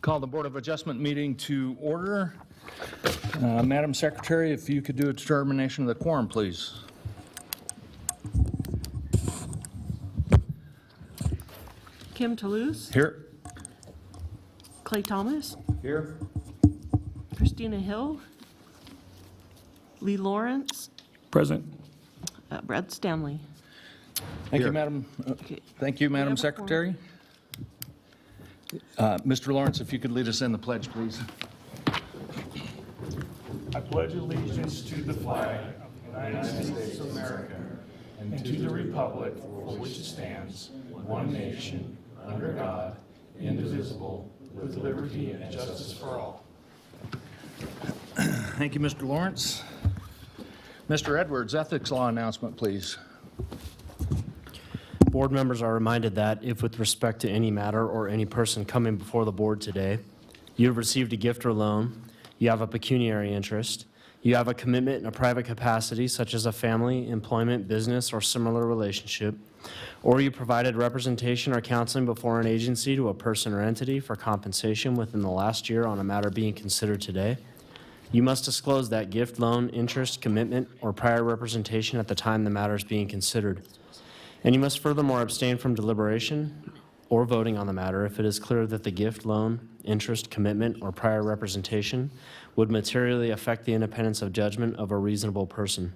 Call the Board of Adjustment meeting to order. Madam Secretary, if you could do a determination of the quorum, please. Kim Toulouse, Here. Clay Thomas, Here. Christina Hill, Lee Lawrence, Present. Brad Stanley. Thank you, Madam. Okay. Thank you, Madam have a Secretary. Mr. Lawrence, if you could lead us in the pledge, please. I pledge allegiance to the flag of the United States of America and to the republic for which it stands, one nation, under God, indivisible, with liberty and justice for all. Thank you, Mr. Lawrence. Mr. Edwards, ethics law announcement, please. Board members are reminded that if with respect to any matter or any person coming before the board today, you have received a gift or loan, you have a pecuniary interest, you have a commitment in a private capacity such as a family, employment, business, or similar relationship, or you provided representation or counseling before an agency to a person or entity for compensation within the last year on a matter being considered today, you must disclose that gift, loan, interest, commitment, or prior representation at the time the matter is being considered. And you must furthermore abstain from deliberation or voting on the matter if it is clear that the gift, loan, interest, commitment, or prior representation would materially affect the independence of judgment of a reasonable person.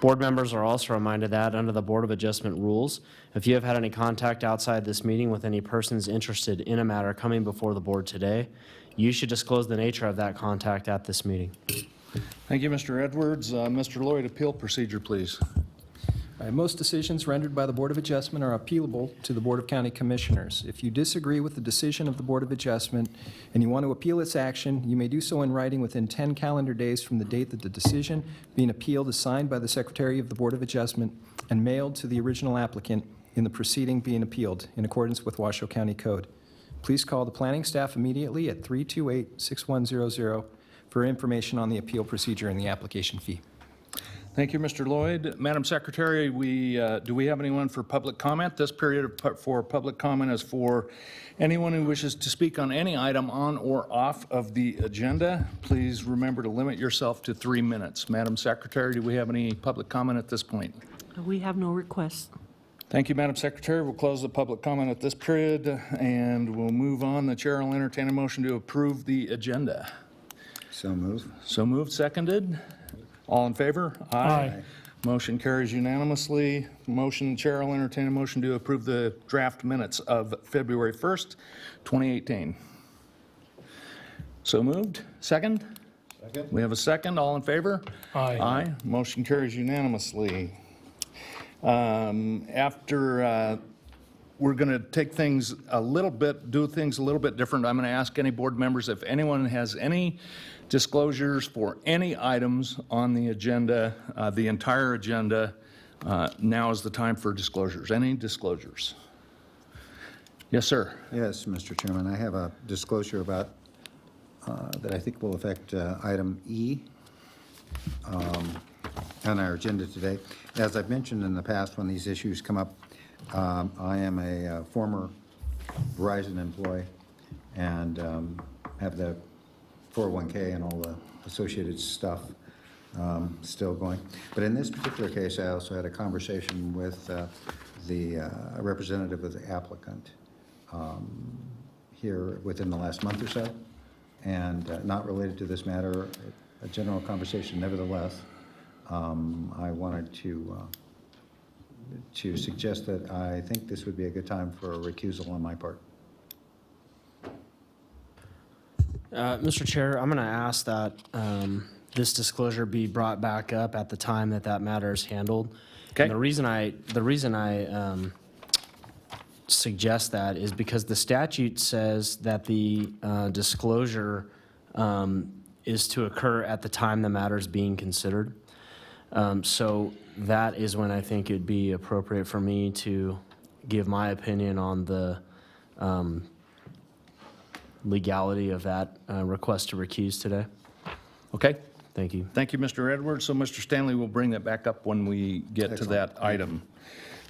Board members are also reminded that under the Board of Adjustment rules, if you have had any contact outside this meeting with any persons interested in a matter coming before the board today, you should disclose the nature of that contact at this meeting. Thank you, Mr. Edwards. Mr. Lloyd, appeal procedure, please. Most decisions rendered by the Board of Adjustment are appealable to the Board of County Commissioners. If you disagree with the decision of the Board of Adjustment and you want to appeal its action, you may do so in writing within 10 calendar days from the date that the decision being appealed is signed by the Secretary of the Board of Adjustment and mailed to the original applicant in the proceeding being appealed in accordance with Washoe County Code. Please call the planning staff immediately at 328-6100 for information on the appeal procedure and the application fee. Thank you, Mr. Lloyd. Madam Secretary, do we have anyone for public comment? This period for public comment is for anyone who wishes to speak on any item on or off of the agenda. Please remember to limit yourself to 3 minutes. Madam Secretary, do we have any public comment at this point? We have no requests. Thank you, Madam Secretary. We'll close the public comment at this period, and we'll move on. The chair will entertain a motion to approve the agenda. So move. So moved, seconded. All in favor? Aye. Motion carries unanimously. Motion, Chair will entertain a motion to approve the draft minutes of February 1st, 2018. So moved. Second? Second. We have a second. All in favor? Aye. Aye. Motion carries unanimously. We're going to take things do things a little bit different. I'm going to ask any board members if anyone has any disclosures for any items on the agenda, the entire agenda. Now is the time for disclosures. Any disclosures? Yes, sir. Yes, Mr. Chairman, I have a disclosure about, that I think will affect item E on our agenda today. As I've mentioned in the past when these issues come up, I am a former Verizon employee and have the 401k and all the associated stuff still going. But in this particular case, I also had a conversation with the representative of the applicant here within the last month or so, and not related to this matter, a general conversation nevertheless. I wanted to suggest that I think this would be a good time for a recusal on my part. Mr. Chair, I'm going to ask that this disclosure be brought back up at the time that matter is handled. Okay. And the reason I suggest that is because the statute says that the disclosure is to occur at the time the matter is being considered. So that is when I think it'd be appropriate for me to give my opinion on the legality of that request to recuse today. Okay. Thank you. Thank you, Mr. Edwards. So Mr. Stanley will bring that back up when we get to that item.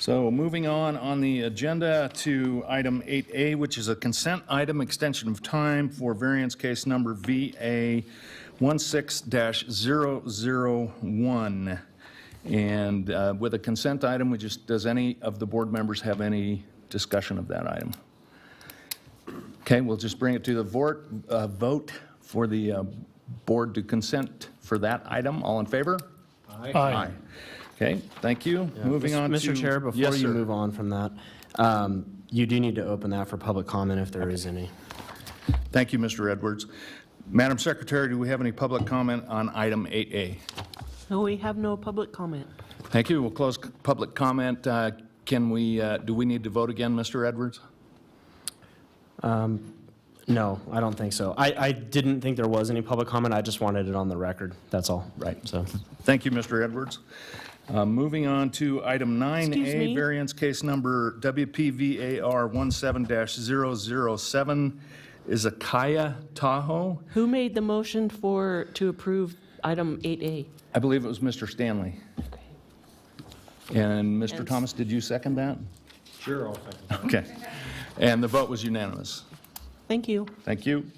So moving on the agenda to item 8A, which is a consent item, extension of time for variance case number VA 16-001. And with a consent item, does any of the board members have any discussion of that item? Okay, we'll just bring it to the vote for the board to consent for that item. All in favor? Aye. Okay, thank you. Moving on to... Mr. Chair, before Yes, you sir. move on from that, you do need to open that for public comment if there is any. Thank you, Mr. Edwards. Madam Secretary, do we have any public comment on item 8A? No, we have no public comment. Thank you. We'll close public comment. Do we need to vote again, Mr. Edwards? No, I don't think so. I didn't think there was any public comment. I just wanted it on the record. That's all. Right. So, Thank you, Mr. Edwards. Moving on to item Excuse 9A, me? variance case number WPVAR 17-007, Izakaya Tahoe. Who made the motion to approve item 8A? I believe it was Mr. Stanley. And Mr. And- Thomas, did you second that? Sure, I'll second. Okay. And the vote was unanimous. Thank you. Thank you.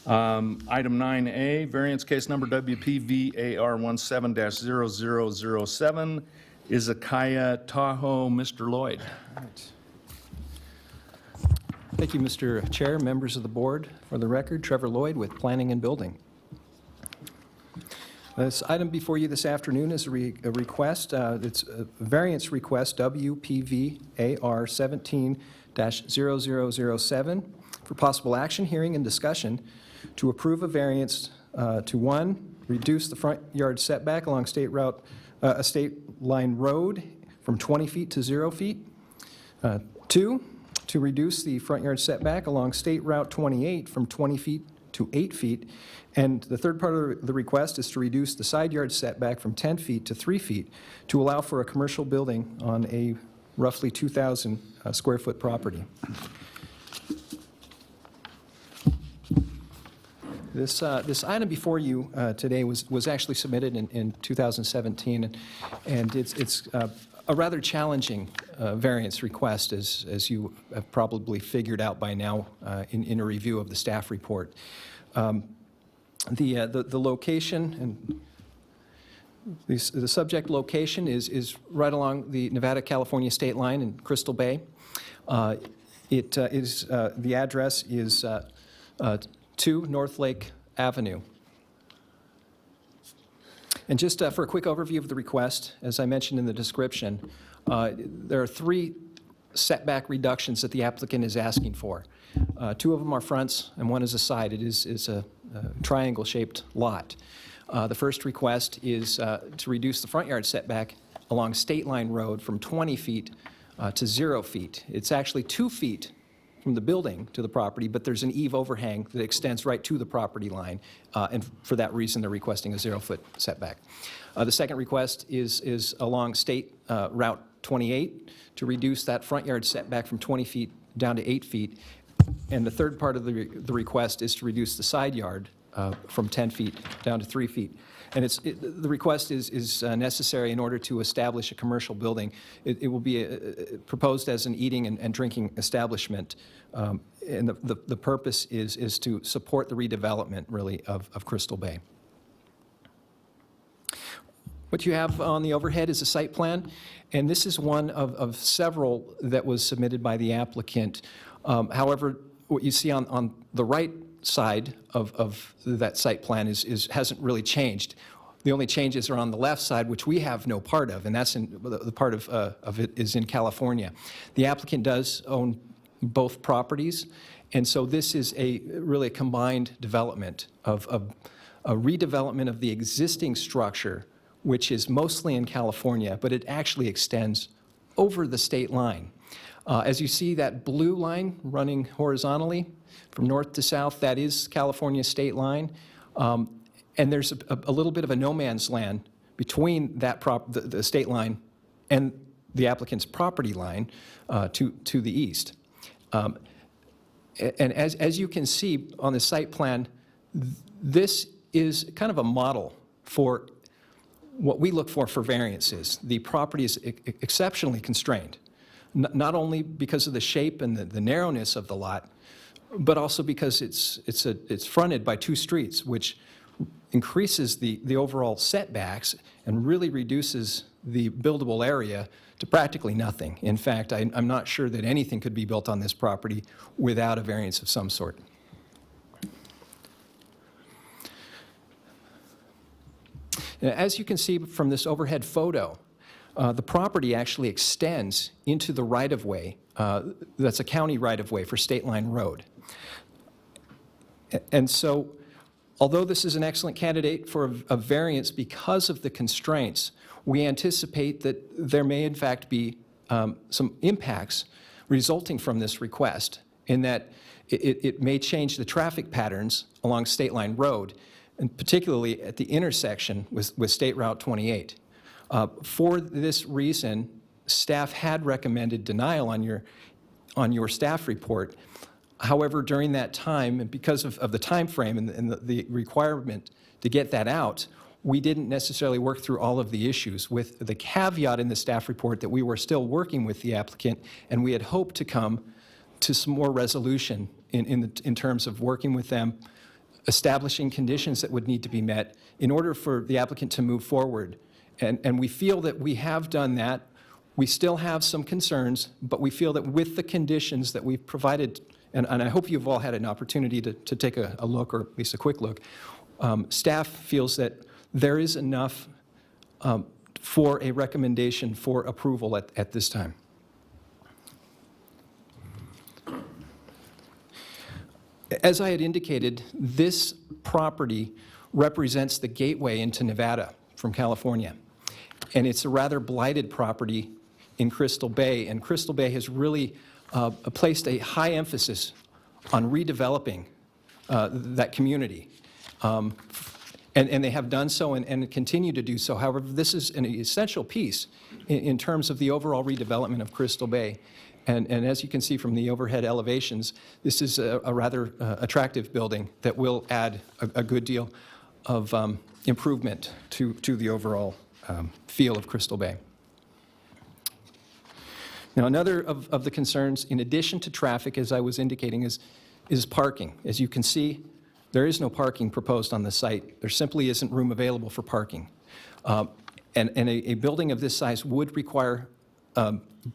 Item 9A, variance case number WPVAR 17-0007, Izakaya Tahoe. Mr. Lloyd. Thank you, Mr. Chair, members of the board. For the record, Trevor Lloyd with Planning and Building. This item before you this afternoon is a request. It's a variance request, WPVAR 17-0007, for possible action, hearing, and discussion to approve a variance to, 1, reduce the front yard setback along state line road from 20 feet to 0 feet. 2, to reduce the front yard setback along State Route 28 from 20 feet to 8 feet. And the third part of the request is to reduce the side yard setback from 10 feet to 3 feet to allow for a commercial building on a roughly 2,000 square foot property. This item before you today was actually submitted in 2017, and it's a rather challenging variance request, as you have probably figured out by now in a review of the staff report. The location and the subject location is right along the Nevada-California state line in Crystal Bay. The address is 2 North Lake Avenue. And just for a quick overview of the request, as I mentioned in the description, there are 3 setback reductions that the applicant is asking for. 2 of them are fronts and 1 is a side. It is a triangle-shaped lot. The first request is to reduce the front yard setback along State Line Road from 20 feet to 0 feet. It's actually 2 feet from the building to the property, but there's an eave overhang that extends right to the property line, and for that reason, they're requesting a 0-foot setback. The second request is along State Route 28 to reduce that front yard setback from 20 feet down to 8 feet, and the third part of the request is to reduce the side yard from 10 feet down to 3 feet. And the request is necessary in order to establish a commercial building. It will be proposed as an eating and drinking establishment, and the purpose is to support the redevelopment, really, of Crystal Bay. What you have on the overhead is a site plan, and this is one of several that was submitted by the applicant. However, what you see on the right side of that site plan hasn't really changed. The only changes are on the left side, which we have no part of, and that's the part of it is in California. The applicant does own both properties, and so this is really a combined development of a redevelopment of the existing structure, which is mostly in California, but it actually extends over the state line. As you see that blue line running horizontally from north to south, that is California state line. And there's a little bit of a no man's land between the state line and the applicant's property line to the east. And as you can see on the site plan, this is kind of a model for what we look for variances. The property is exceptionally constrained, not only because of the shape and the narrowness of the lot, but also because it's fronted by two streets, which increases the overall setbacks and really reduces the buildable area to practically nothing. In fact, I'm not sure that anything could be built on this property without a variance of some sort. Now, as you can see from this overhead photo, the property actually extends into the right-of-way. That's a county right-of-way for State Line Road. And so, although this is an excellent candidate for a variance because of the constraints, we anticipate that there may in fact be some impacts resulting from this request, in that it may change the traffic patterns along State Line Road, and particularly at the intersection with State Route 28. For this reason, staff had recommended denial on your staff report. However, during that time, and because of the time frame and the requirement to get that out, we didn't necessarily work through all of the issues, with the caveat in the staff report that we were still working with the applicant, and we had hoped to come to some more resolution in terms of working with them, establishing conditions that would need to be met in order for the applicant to move forward. And we feel that we have done that. We still have some concerns, but we feel that with the conditions that we've provided, and I hope you've all had an opportunity to take a look, or at least a quick look, staff feels that there is enough for a recommendation for approval at this time. As I had indicated, this property represents the gateway into Nevada from California. And it's a rather blighted property in Crystal Bay, and Crystal Bay has really placed a high emphasis on redeveloping that community. And they have done so and continue to do so. However, this is an essential piece in terms of the overall redevelopment of Crystal Bay. And as you can see from the overhead elevations, this is a rather attractive building that will add a good deal of improvement to the overall feel of Crystal Bay. Now, another of the concerns, in addition to traffic, as I was indicating, is parking. As you can see, there is no parking proposed on the site. There simply isn't room available for parking. And a building of this size would require,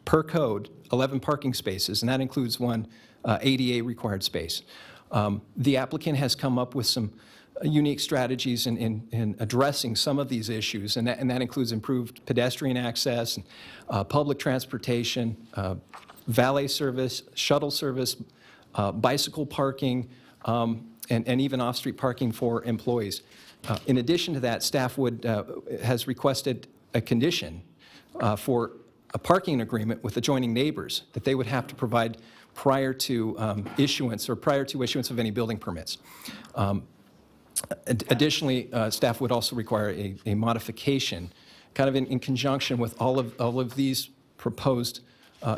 per code, 11 parking spaces, and that includes one ADA required space. The applicant has come up with some unique strategies in addressing some of these issues, and that includes improved pedestrian access, public transportation, valet service, shuttle service, bicycle parking, and even off-street parking for employees. In addition to that, staff has requested a condition for a parking agreement with adjoining neighbors that they would have to provide prior to issuance of any building permits. Additionally, staff would also require a modification, kind of in conjunction with all of these proposed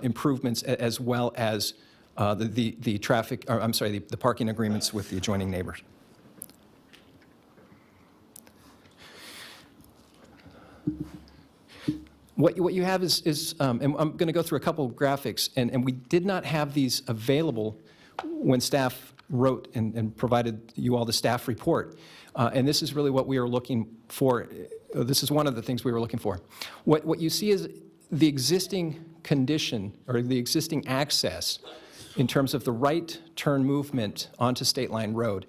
improvements, as well as the parking agreements with the adjoining neighbors. What you have is and I'm going to go through a couple of graphics, and we did not have these available when staff wrote and provided you all the staff report. And this is really what we are looking for. This is one of the things we were looking for. What you see is the existing condition, or the existing access, in terms of the right turn movement onto State Line Road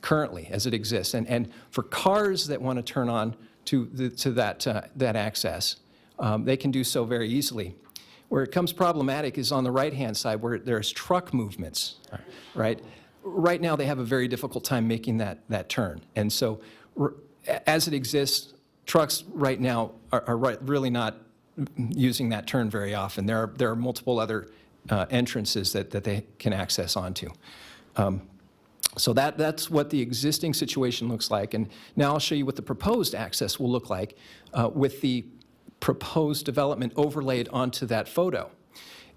currently as it exists. And for cars that want to turn on to that access, they can do so very easily. Where it becomes problematic is on the right-hand side, where there's truck movements, right? Right now, they have a very difficult time making that turn. And so as it exists, trucks right now are really not using that turn very often. There are multiple other entrances that they can access onto. So that's what the existing situation looks like. And now I'll show you what the proposed access will look like with the proposed development overlaid onto that photo.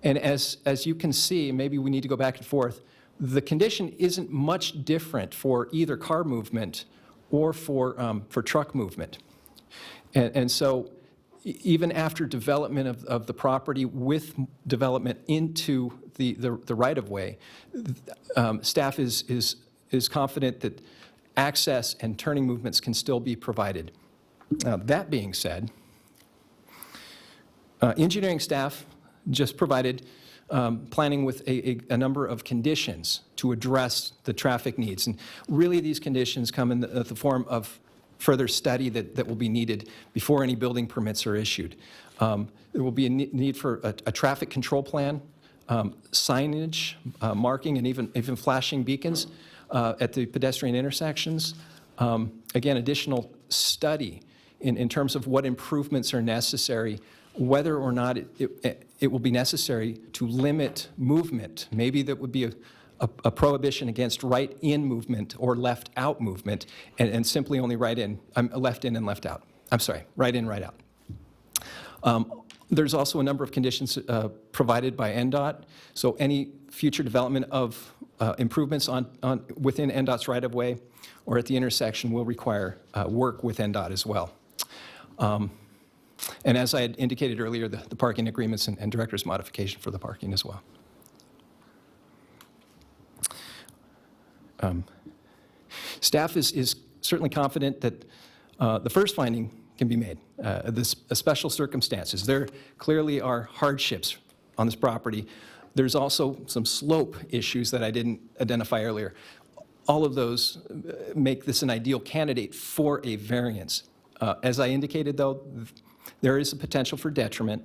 And as you can see, maybe we need to go back and forth, the condition isn't much different for either car movement or for truck movement. And so even after development of the property with development into the right-of-way, staff is confident that access and turning movements can still be provided. Now, that being said, engineering staff just provided planning with a number of conditions to address the traffic needs. And really, these conditions come in the form of further study that will be needed before any building permits are issued. There will be a need for a traffic control plan, signage, marking, and even flashing beacons at the pedestrian intersections. Again, additional study in terms of what improvements are necessary, whether or not it will be necessary to limit movement. Maybe that would be a prohibition against right-in movement or left-out movement, and simply only right-in, left in and left out. I'm sorry, right-in, right-out. There's also a number of conditions provided by NDOT, so any future development of improvements within NDOT's right-of-way or at the intersection will require work with NDOT as well. And as I had indicated earlier, the parking agreements and director's modification for the parking as well. Staff is certainly confident that the first finding can be made, the special circumstances. There clearly are hardships on this property. There's also some slope issues that I didn't identify earlier. All of those make this an ideal candidate for a variance. As I indicated, though, there is a potential for detriment.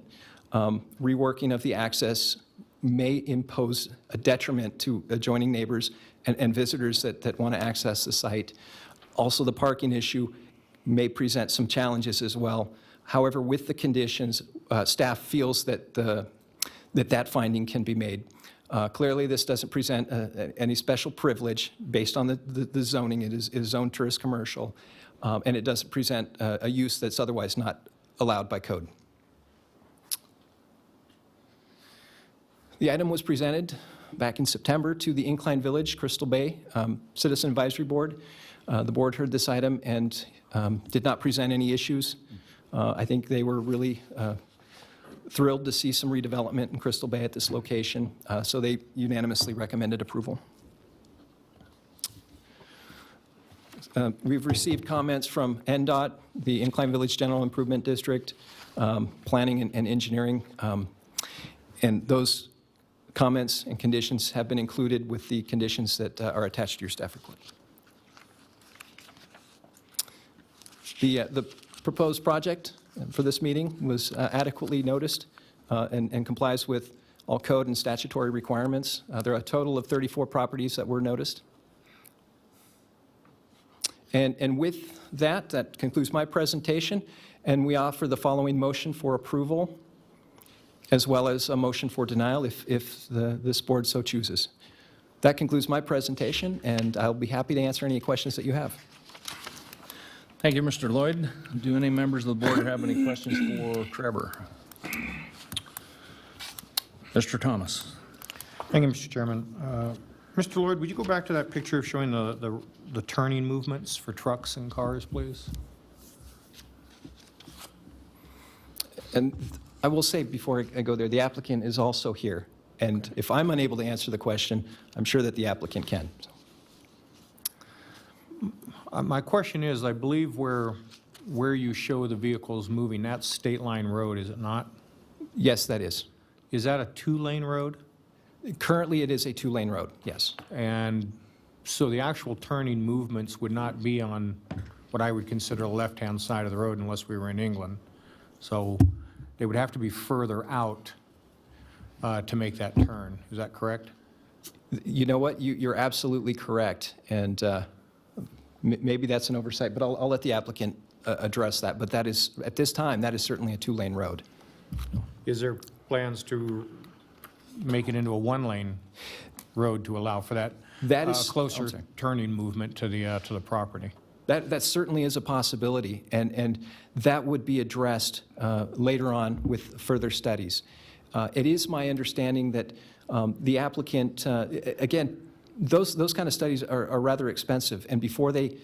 Reworking of the access may impose a detriment to adjoining neighbors and visitors that want to access the site. Also, the parking issue may present some challenges as well. However, with the conditions, staff feels that that finding can be made. Clearly, this doesn't present any special privilege based on the zoning. It is zoned tourist commercial, and it doesn't present a use that's otherwise not allowed by code. The item was presented back in September to the Incline Village, Crystal Bay Citizen Advisory Board. The board heard this item and did not present any issues. I think they were really thrilled to see some redevelopment in Crystal Bay at this location, so they unanimously recommended approval. We've received comments from NDOT, the Incline Village General Improvement District, Planning and Engineering, and those comments and conditions have been included with the conditions that are attached to your staff report. The proposed project for this meeting was adequately noticed and complies with all code and statutory requirements. There are a total of 34 properties that were noticed. And with that, that concludes my presentation, and we offer the following motion for approval, as well as a motion for denial if this board so chooses. That concludes my presentation, and I'll be happy to answer any questions that you have. Thank you, Mr. Lloyd. Do any members of the board have any questions for Trevor? Mr. Thomas. Thank you, Mr. Chairman. Mr. Lloyd, would you go back to that picture showing the turning movements for trucks and cars, please? And I will say before I go there, the applicant is also here. And if I'm unable to answer the question, I'm sure that the applicant can. My question is, I believe where you show the vehicles moving, that's State Line Road, is it not? Yes, that is. Is that a two-lane road? Currently, it is a two-lane road, yes. And so the actual turning movements would not be on what I would consider the left-hand side of the road unless we were in England. So they would have to be further out to make that turn. Is that correct? You know what? You're absolutely correct. And maybe that's an oversight, but I'll let the applicant address that. But that is, at this time, that is certainly a two-lane road. Is there plans to make it into a one-lane road to allow for that closer I'm sorry. turning movement to the property? That certainly is a possibility, and that would be addressed later on with further studies. It is my understanding that the applicant, again, those kind of studies are rather expensive, and before they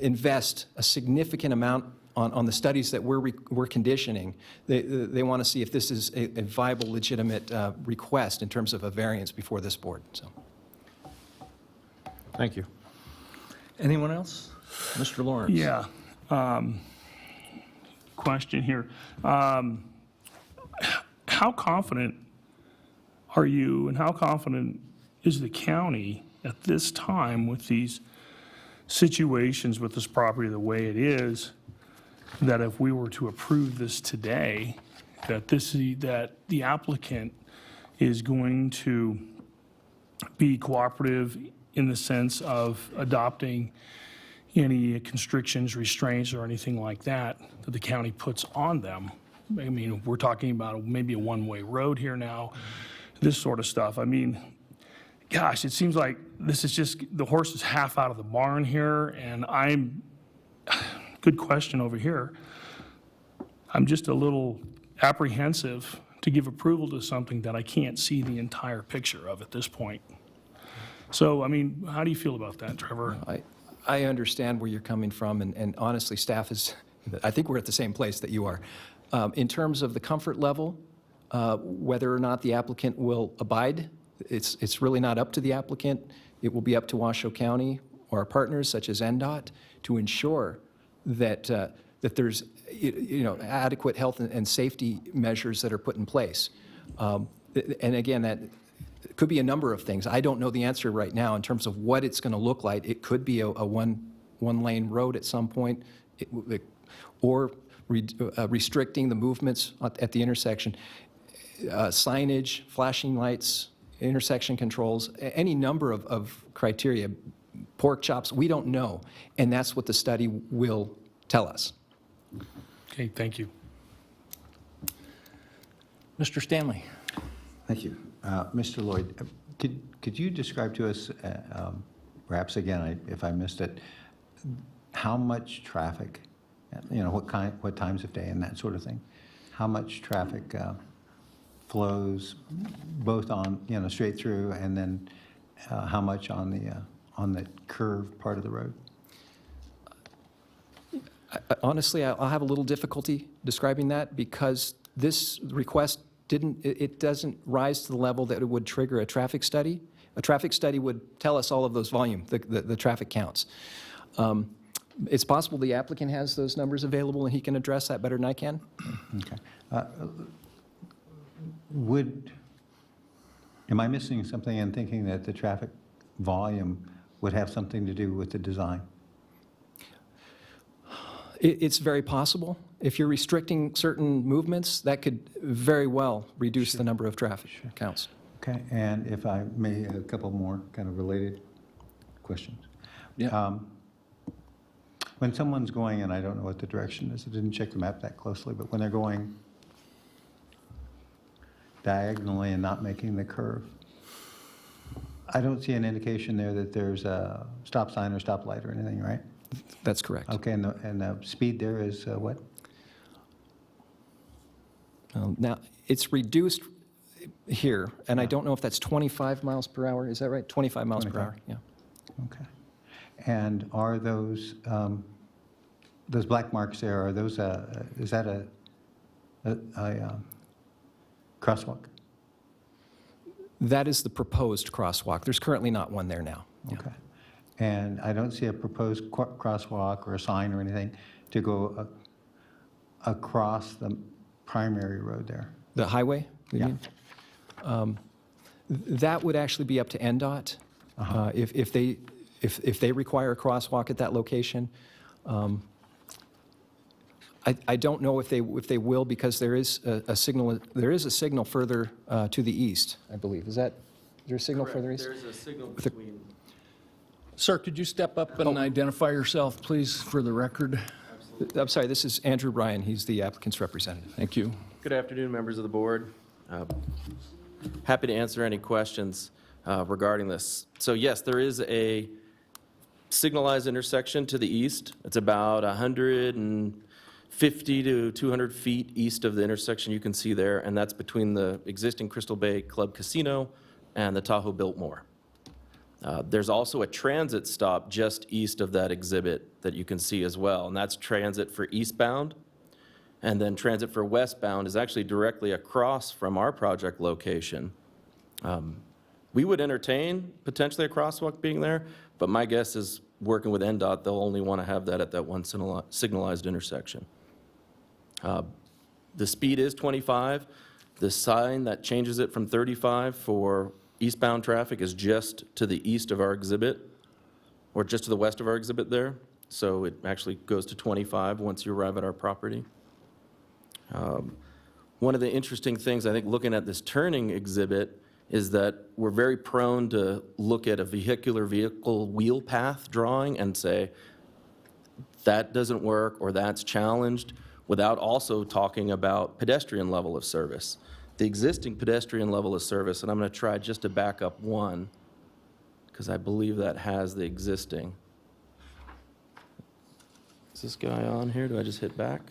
invest a significant amount on the studies that we're conditioning. They want to see if this is a viable, legitimate request in terms of a variance before this board, so. Thank you. Anyone else? Mr. Lawrence? Yeah. Question here. How confident are you and how confident is the county at this time with these situations with this property the way it is, that if we were to approve this today, that the applicant is going to be cooperative in the sense of adopting any constrictions, restraints, or anything like that that the county puts on them? I mean, we're talking about maybe a one-way road here now, this sort of stuff. I mean, gosh, it seems like this is just, the horse is half out of the barn here, and good question over here. I'm just a little apprehensive to give approval to something that I can't see the entire picture of at this point. So, I mean, how do you feel about that, Trevor? I understand where you're coming from, and honestly, staff is, I think we're at the same place that you are. In terms of the comfort level, whether or not the applicant will abide, it's really not up to the applicant. It will be up to Washoe County or our partners such as NDOT to ensure that that there's adequate health and safety measures that are put in place. And again, that could be a number of things. I don't know the answer right now in terms of what it's going to look like. It could be a one-lane road at some point, or restricting the movements at the intersection, signage, flashing lights, intersection controls, any number of criteria, pork chops, we don't know. And that's what the study will tell us. Okay, thank you. Mr. Stanley? Thank you. Mr. Lloyd, could you describe to us, perhaps again, if I missed it, how much traffic, what times of day and that sort of thing, how much traffic flows both on, straight through, and then how much on the curved part of the road? Honestly, I'll have a little difficulty describing that because this request doesn't rise to the level that it would trigger a traffic study. A traffic study would tell us all of those volume, the traffic counts. It's possible the applicant has those numbers available and he can address that better than I can. Okay. Am I missing something in thinking that the traffic volume would have something to do with the design? It's very possible. If you're restricting certain movements, that could very well reduce the number of traffic counts. Okay, and if I may, a couple more kind of related questions. Yeah. When someone's going, and I don't know what the direction is, I didn't check the map that closely, but when they're going diagonally and not making the curve, I don't see an indication there that there's a stop sign or stoplight or anything, right? That's correct. Okay, and the speed there is what? Now, it's reduced here, and I don't know if that's 25 miles per hour. Is that right? 25 miles per hour, yeah. Okay. And are those black marks there, are those, is that a crosswalk? That is the proposed crosswalk. There's currently not one there now. Yeah. Okay. And I don't see a proposed crosswalk or a sign or anything to go across the primary road there. The highway? you Yeah. mean? That would actually be up to NDOT. If they require a crosswalk at that location. I don't know if they will, because there is a signal further to the east, I believe. Is there a signal further east? There's a signal With a- between. Sir, could you step up and identify yourself, please, for the record? I'm sorry, this is Andrew Ryan. He's the applicant's representative. Thank you. Good afternoon, members of the board. Happy to answer any questions regarding this. So yes, there is a signalized intersection to the east. It's about 150 to 200 feet east of the intersection you can see there, and that's between the existing Crystal Bay Club Casino and the Tahoe Biltmore. There's also a transit stop just east of that exhibit that you can see as well, and that's transit for eastbound. And then transit for westbound is actually directly across from our project location. We would entertain potentially a crosswalk being there, but my guess is working with NDOT, they'll only want to have that at that one signalized intersection. The speed is 25. The sign that changes it from 35 for eastbound traffic is just to the east of our exhibit, or just to the west of our exhibit there. So it actually goes to 25 once you arrive at our property. One of the interesting things, I think, looking at this turning exhibit is that we're very prone to look at a vehicle wheel path drawing and say, that doesn't work or that's challenged, without also talking about pedestrian level of service. The existing pedestrian level of service, and I'm going to try just to back up one, because I believe that has the existing. Is this guy on here? Do I just hit back?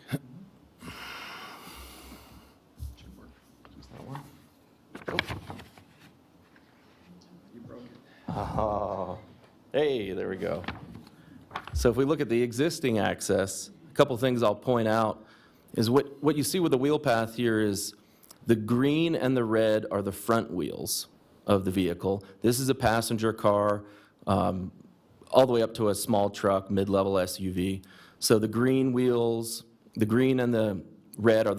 Oh, hey, there we go. So if we look at the existing access, a couple things I'll point out is what you see with the wheel path here is the green and the red are the front wheels of the vehicle. This is a passenger car, all the way up to a small truck, mid-level SUV. So the green wheels, the green and the red are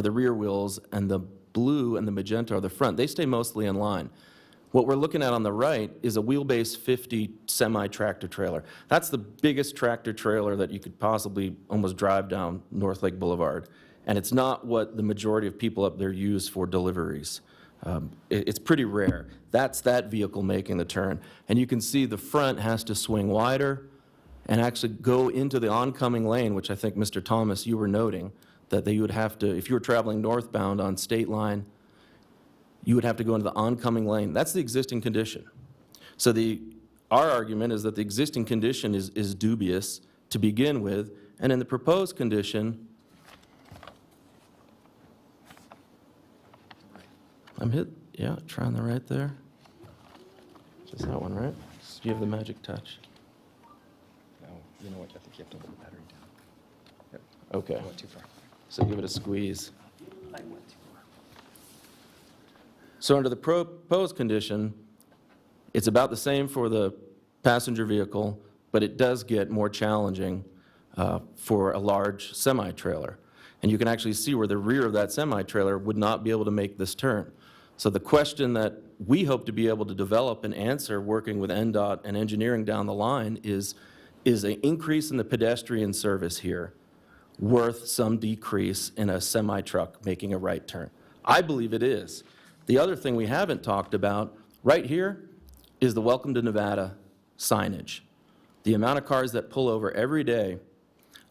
the rear wheels, and the blue and the magenta are the front. They stay mostly in line. What we're looking at on the right is a wheelbase 50 semi-tractor trailer. That's the biggest tractor trailer that you could possibly almost drive down North Lake Boulevard. And it's not what the majority of people up there use for deliveries. It's pretty rare. That's that vehicle making the turn. And you can see the front has to swing wider and actually go into the oncoming lane, which I think, Mr. Thomas, you were noting, that you would have to, if you were traveling northbound on State Line, you would have to go into the oncoming lane. That's the existing condition. So our argument is that the existing condition is dubious to begin with, and in the proposed condition, try on the right there. Just that one, right? So you have the magic touch. No, you know what, I think you have to hold the battery down. Yep, Okay, I went too far. so give it a squeeze. So under the proposed condition, it's about the same for the passenger vehicle, but it does get more challenging for a large semi-trailer. And you can actually see where the rear of that semi-trailer would not be able to make this turn. So the question that we hope to be able to develop and answer working with NDOT and engineering down the line is an increase in the pedestrian service here worth some decrease in a semi-truck making a right turn? I believe it is. The other thing we haven't talked about right here is the Welcome to Nevada signage. The amount of cars that pull over every day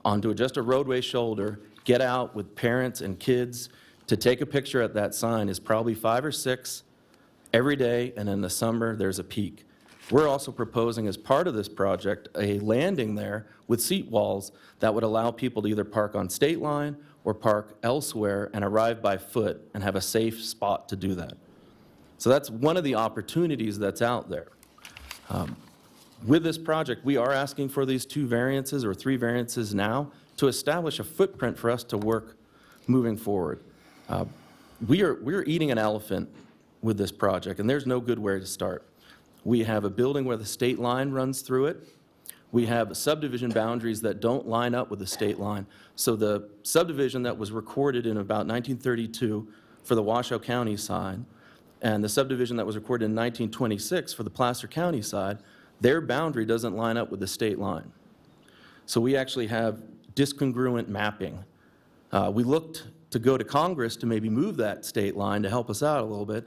onto just a roadway shoulder, get out with parents and kids to take a picture at that sign is probably 5 or 6 every day, and in the summer, there's a peak. We're also proposing as part of this project a landing there with seat walls that would allow people to either park on State Line or park elsewhere and arrive by foot and have a safe spot to do that. So that's one of the opportunities that's out there. With this project, we are asking for these 2 variances or 3 variances now to establish a footprint for us to work moving forward. We're eating an elephant with this project, and there's no good way to start. We have a building where the state line runs through it. We have subdivision boundaries that don't line up with the state line. So the subdivision that was recorded in about 1932 for the Washoe County side, and the subdivision that was recorded in 1926 for the Placer County side, their boundary doesn't line up with the state line. So we actually have discongruent mapping. We looked to go to Congress to maybe move that state line to help us out a little bit.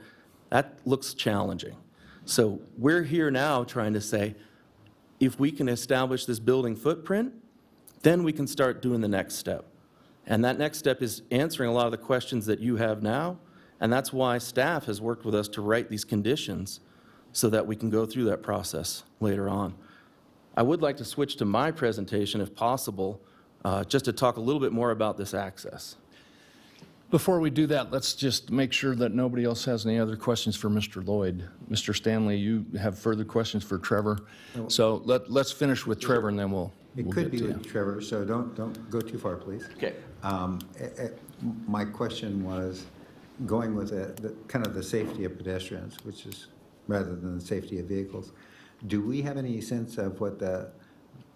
That looks challenging. So we're here now trying to say, if we can establish this building footprint, then we can start doing the next step. And that next step is answering a lot of the questions that you have now, and that's why staff has worked with us to write these conditions so that we can go through that process later on. I would like to switch to my presentation, if possible, just to talk a little bit more about this access. Before we do that, let's just make sure that nobody else has any other questions for Mr. Lloyd. Mr. Stanley, you have further questions for Trevor? So let's finish with Trevor, and then we'll It we'll could get be to with you. Trevor, so don't go too far, please. Okay. My question was going with the kind of the safety of pedestrians, which is rather than the safety of vehicles. Do we have any sense of what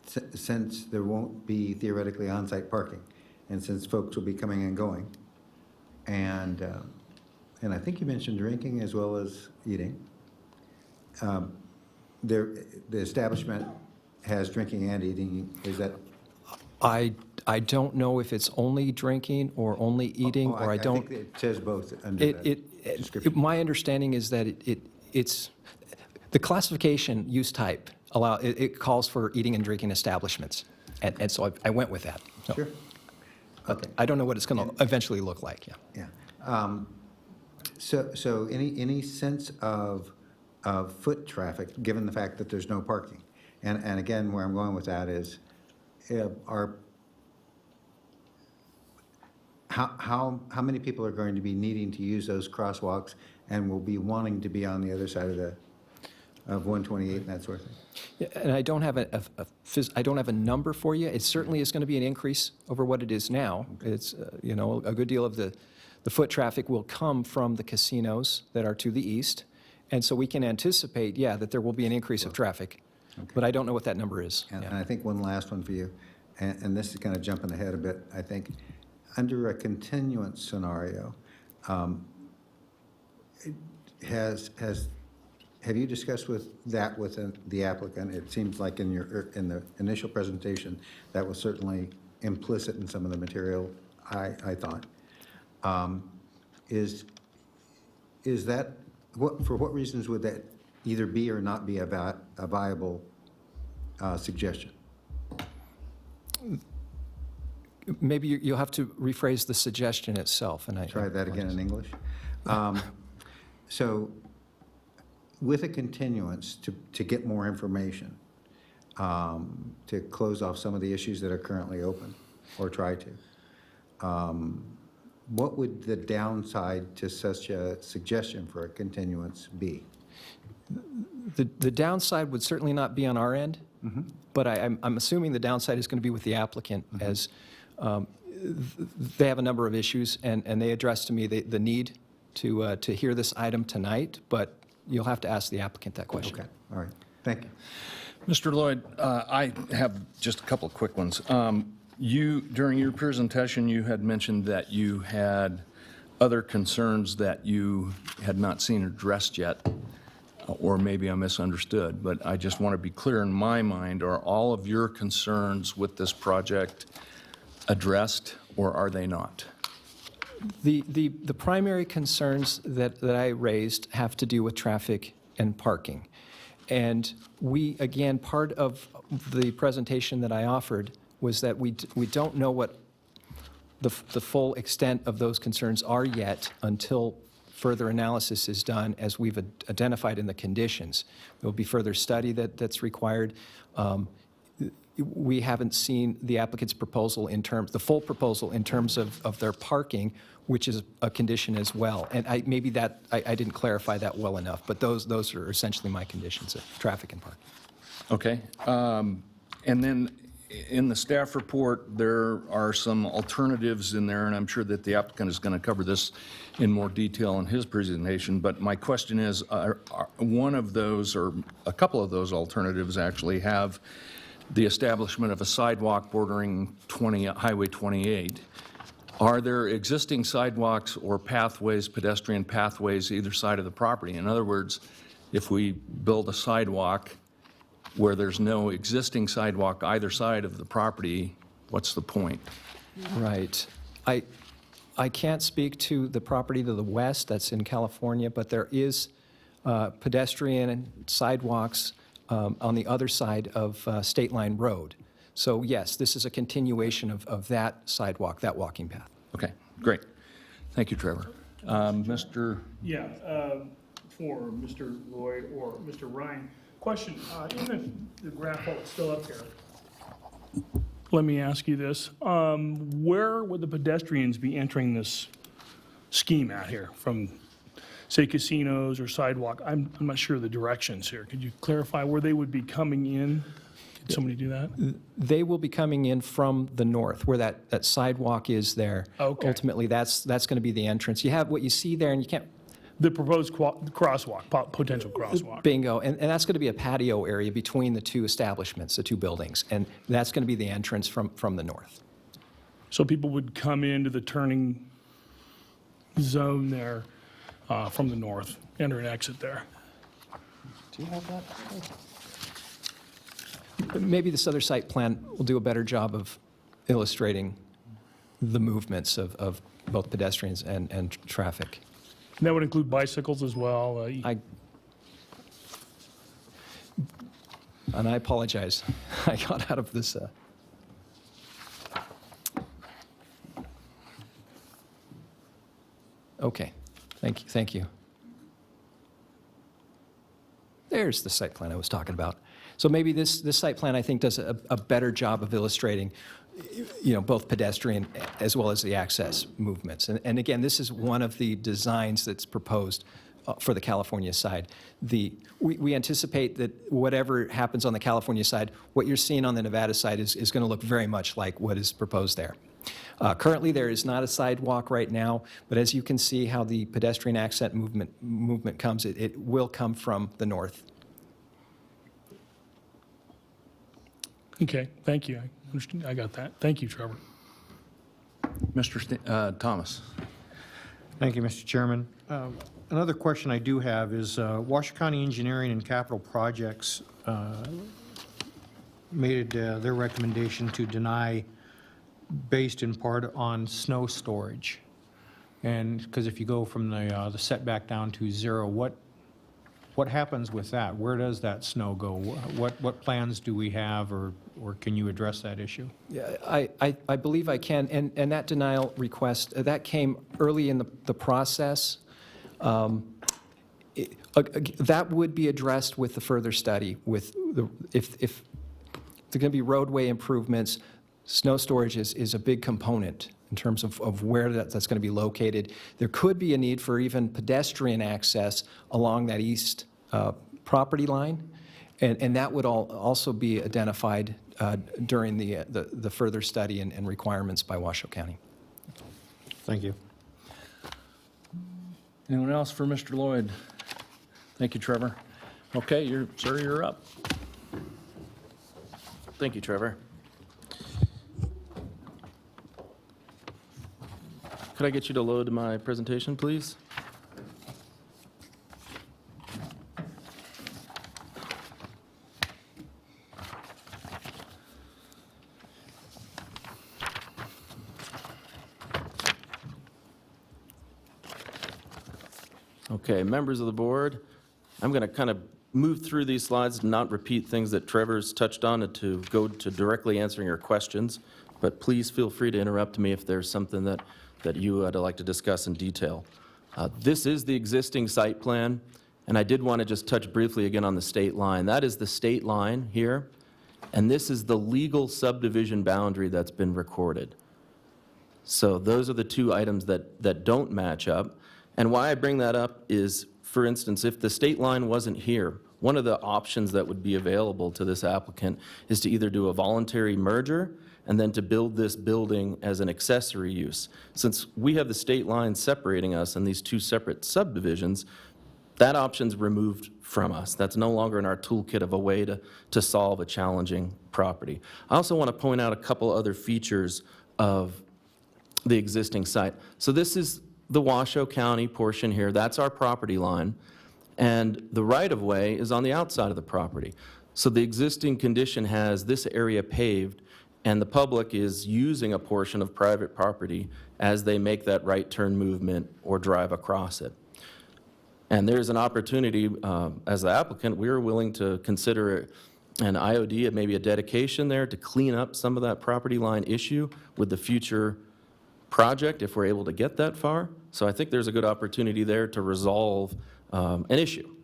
since there won't be theoretically on-site parking, and since folks will be coming and going, and I think you mentioned drinking as well as eating, the establishment has drinking and eating, is that? I don't know if it's only drinking or only eating, or I don't. think it says both under that description. My understanding is that it's, the classification use type it calls for eating and drinking establishments. And so I went with that. So, Sure. but I don't know what it's going to eventually look like, yeah. Yeah. So any sense of foot traffic, given the fact that there's no parking? And again, where I'm going with that is, how many people are going to be needing to use those crosswalks and will be wanting to be on the other side of 128 and that sort of thing? Yeah, and I don't have I don't have a number for you. It certainly is going to be an increase over what it is now. It's, a good deal of the foot traffic will come from the casinos that are to the east. And so we can anticipate, that there will be an increase of traffic. But I don't know what that number is. And Yeah. and I think one last one for you, and this is kind of jumping ahead a bit, I think. Under a continuance scenario, have you discussed with the applicant? It seems like in the initial presentation, that was certainly implicit in some of the material, I thought. Is that, for what reasons would that either be or not be a viable suggestion? Maybe you'll have to rephrase the suggestion itself. And Try that again in English. So with a continuance to get more information, to close off some of the issues that are currently open, or try to, what would the downside to such a suggestion for a continuance be? The downside would certainly not be on our end, but I'm assuming the downside is going to be with the applicant, as they have a number of issues, and they addressed to me the need to hear this item tonight, but you'll have to ask the applicant that question. Okay, all right, thank you. Mr. Lloyd, I have just a couple of quick ones. During your presentation, you had mentioned that you had other concerns that you had not seen addressed yet, or maybe I misunderstood, but I just want to be clear in my mind, are all of your concerns with this project addressed, or are they not? The primary concerns that I raised have to do with traffic and parking. And again, part of the presentation that I offered was that we don't know what the full extent of those concerns are yet until further analysis is done, as we've identified in the conditions. There will be further study that's required. We haven't seen the applicant's proposal the full proposal in terms of their parking, which is a condition as well. And I didn't clarify that well enough, but those are essentially my conditions of traffic and parking. Okay. And then in the staff report, there are some alternatives in there, and I'm sure that the applicant is going to cover this in more detail in his presentation. But my question is, one of those, or a couple of those alternatives actually have the establishment of a sidewalk bordering Highway 28. Are there existing sidewalks or pathways, pedestrian pathways, either side of the property? In other words, if we build a sidewalk where there's no existing sidewalk either side of the property, what's the point? Right. I can't speak to the property to the west, that's in California, but there is pedestrian sidewalks on the other side of State Line Road. So yes, this is a continuation of that sidewalk, that walking path. Okay, great. Thank you, Trevor. Mr. Yeah, for Mr. Lloyd or Mr. Ryan, question, in the graph, while it's still up there, let me ask you this. Where would the pedestrians be entering this scheme at here from, say, casinos or sidewalk? I'm not sure of the directions here. Could you clarify where they would be coming in? Could somebody do that? They will be coming in from the north, where that sidewalk is there. Okay. Ultimately, that's going to be the entrance. You have what you see there, and you can't, The proposed crosswalk, potential crosswalk. bingo, and that's going to be a patio area between the two establishments, the two buildings, and that's going to be the entrance from the north. So people would come into the turning zone there from the north, enter and exit there. Do you have that? Maybe this other site plan will do a better job of illustrating the movements of both pedestrians and traffic. And that would include bicycles as well. And I apologize. I got out of this. Okay, thank you. There's the site plan I was talking about. So maybe this site plan, I think, does a better job of illustrating, both pedestrian as well as the access movements. And again, this is one of the designs that's proposed for the California side. We anticipate that whatever happens on the California side, what you're seeing on the Nevada side is going to look very much like what is proposed there. Currently, there is not a sidewalk right now, but as you can see how the pedestrian access movement comes, it will come from the north. Okay, thank you. I got that. Thank you, Trevor. Mr. Thomas. Thank you, Mr. Chairman. Another question I do have is Washoe County Engineering and Capital Projects made their recommendation to deny based in part on snow storage. And because if you go from the setback down to 0, what happens with that? Where does that snow go? What plans do we have, or can you address that issue? Yeah, I believe I can, and that denial request, that came early in the process. That would be addressed with the further study, if there are going to be roadway improvements, snow storage is a big component in terms of where that's going to be located. There could be a need for even pedestrian access along that east property line, and that would also be identified during the further study and requirements by Washoe County. Thank you. Anyone else for Mr. Lloyd? Thank you, Trevor. Okay, sir, you're up. Thank you, Trevor. Could I get you to load my presentation, please? Okay, members of the board, I'm going to kind of move through these slides and not repeat things that Trevor's touched on and to go to directly answering your questions, but please feel free to interrupt me if there's something that you would like to discuss in detail. This is the existing site plan, and I did want to just touch briefly again on the state line. That is the state line here, and this is the legal subdivision boundary that's been recorded. So those are the two items that don't match up. And why I bring that up is, for instance, if the state line wasn't here, one of the options that would be available to this applicant is to either do a voluntary merger and then to build this building as an accessory use. Since we have the state line separating us in these two separate subdivisions, that option's removed from us. That's no longer in our toolkit of a way to solve a challenging property. I also want to point out a couple other features of the existing site. So this is the Washoe County portion here. That's our property line. And the right-of-way is on the outside of the property. So the existing condition has this area paved, and the public is using a portion of private property as they make that right turn movement or drive across it. And there's an opportunity, as the applicant, we're willing to consider an IOD, maybe a dedication there to clean up some of that property line issue with the future project if we're able to get that far. So I think there's a good opportunity there to resolve an issue.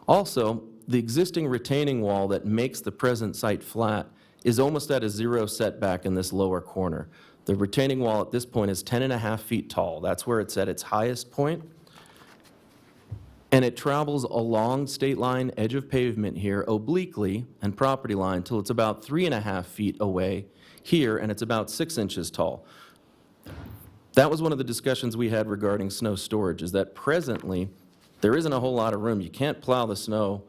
Also, the existing retaining wall that makes the present site flat is almost at a 0 setback in this lower corner. The retaining wall at this point is 10.5 feet tall. That's where it's at its highest point. And it travels along state line edge of pavement here obliquely and property line till it's about 3.5 feet away here, and it's about 6 inches tall. That was one of the discussions we had regarding snow storage, is that presently, there isn't a whole lot of room. You can't plow the snow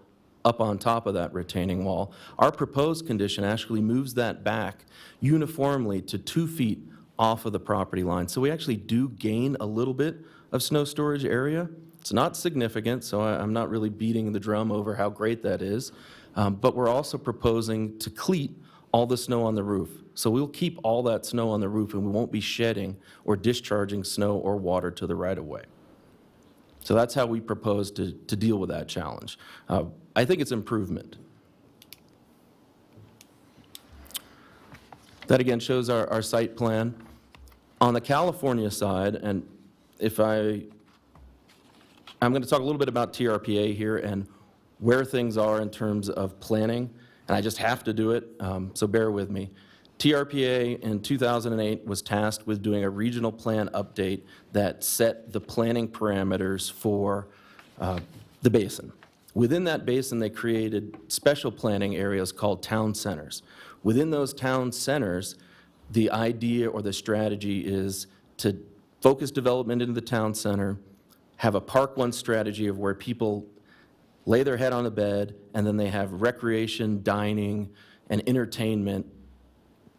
up on top of that retaining wall. Our proposed condition actually moves that back uniformly to 2 feet off of the property line. So we actually do gain a little bit of snow storage area. It's not significant, so I'm not really beating the drum over how great that is. But we're also proposing to cleat all the snow on the roof. So we'll keep all that snow on the roof, and we won't be shedding or discharging snow or water to the right-of-way. So that's how we propose to deal with that challenge. I think it's improvement. That again shows our site plan. On the California side, and I'm going to talk a little bit about TRPA here and where things are in terms of planning, and I just have to do it, so bear with me. TRPA in 2008 was tasked with doing a regional plan update that set the planning parameters for the basin. Within that basin, they created special planning areas called town centers. Within those town centers, the idea or the strategy is to focus development into the town center, have a Park One strategy of where people lay their head on the bed, and then they have recreation, dining, and entertainment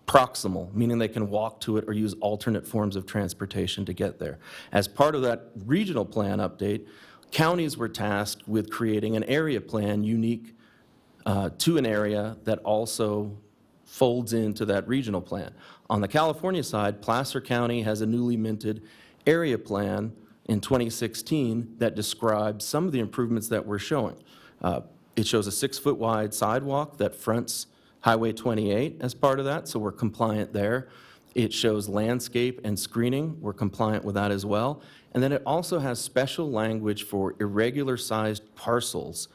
proximal, meaning they can walk to it or use alternate forms of transportation to get there. As part of that regional plan update, counties were tasked with creating an area plan unique to an area that also folds into that regional plan. On the California side, Placer County has a newly minted area plan in 2016 that describes some of the improvements that we're showing. It shows a 6-foot wide sidewalk that fronts Highway 28 as part of that, so we're compliant there. It shows landscape and screening. We're compliant with that as well. And then it also has special language for irregular-sized parcels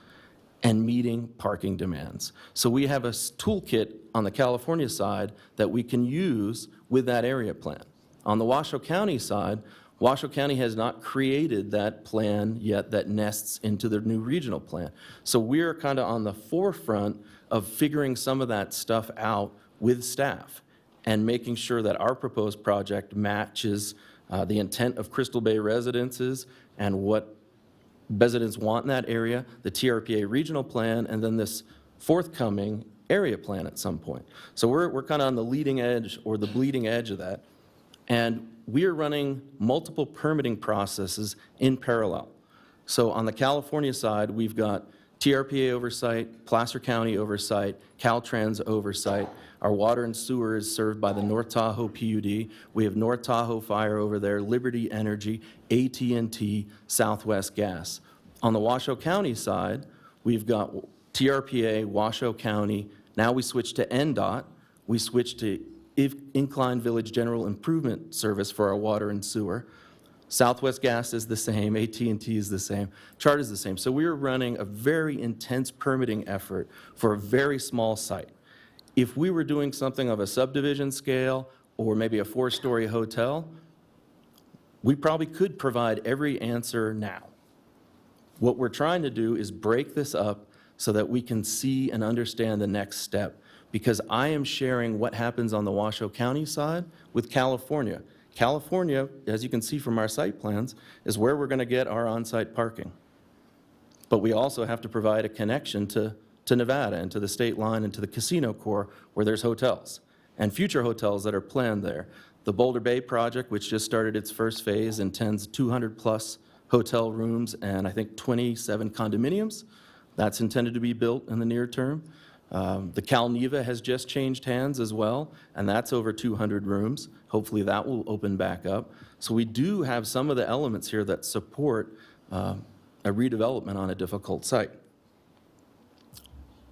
and meeting parking demands. So we have a toolkit on the California side that we can use with that area plan. On the Washoe County side, Washoe County has not created that plan yet that nests into their new regional plan. So we're kind of on the forefront of figuring some of that stuff out with staff and making sure that our proposed project matches the intent of Crystal Bay residences and what residents want in that area, the TRPA regional plan, and then this forthcoming area plan at some point. So we're kind of on the leading edge or the bleeding edge of that. And we are running multiple permitting processes in parallel. So on the California side, we've got TRPA oversight, Placer County oversight, Caltrans oversight. Our water and sewer is served by the North Tahoe PUD. We have North Tahoe Fire over there, Liberty Energy, AT&T, Southwest Gas. On the Washoe County side, we've got TRPA, Washoe County. Now we switch to NDOT. We switch to Incline Village General Improvement Service for our water and sewer. Southwest Gas is the same, AT&T is the same, Chart is the same. So we are running a very intense permitting effort for a very small site. If we were doing something of a subdivision scale or maybe a 4-story hotel, we probably could provide every answer now. What we're trying to do is break this up so that we can see and understand the next step, because I am sharing what happens on the Washoe County side with California. California, as you can see from our site plans, is where we're going to get our on-site parking. But we also have to provide a connection to Nevada and to the state line and to the casino core where there's hotels and future hotels that are planned there. The Boulder Bay project, which just started its first phase, intends 200-plus hotel rooms and I think 27 condominiums. That's intended to be built in the near term. The Cal Neva has just changed hands as well, and that's over 200 rooms. Hopefully that will open back up. So we do have some of the elements here that support a redevelopment on a difficult site.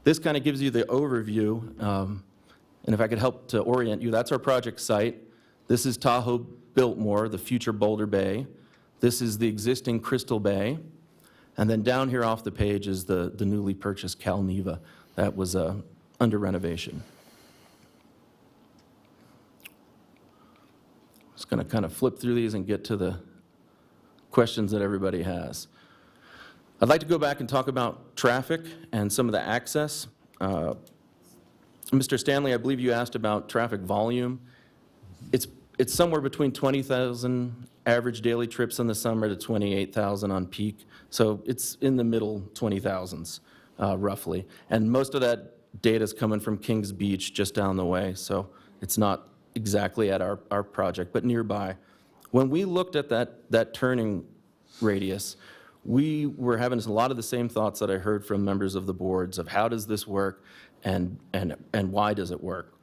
This kind of gives you the overview, and if I could help to orient you, that's our project site. This is Tahoe Biltmore, the future Boulder Bay. This is the existing Crystal Bay. And then down here off the page is the newly purchased Cal Neva that was under renovation. going to kind of flip through these and get to the questions that everybody has. I'd like to go back and talk about traffic and some of the access. Mr. Stanley, I believe you asked about traffic volume. It's somewhere between 20,000 average daily trips in the summer to 28,000 on peak. So it's in the middle 20,000s, roughly. And most of that data is coming from Kings Beach, just down the way. So it's not exactly at our project, but nearby. When we looked at that turning radius, we were having a lot of the same thoughts that I heard from members of the boards of how does this work and why does it work.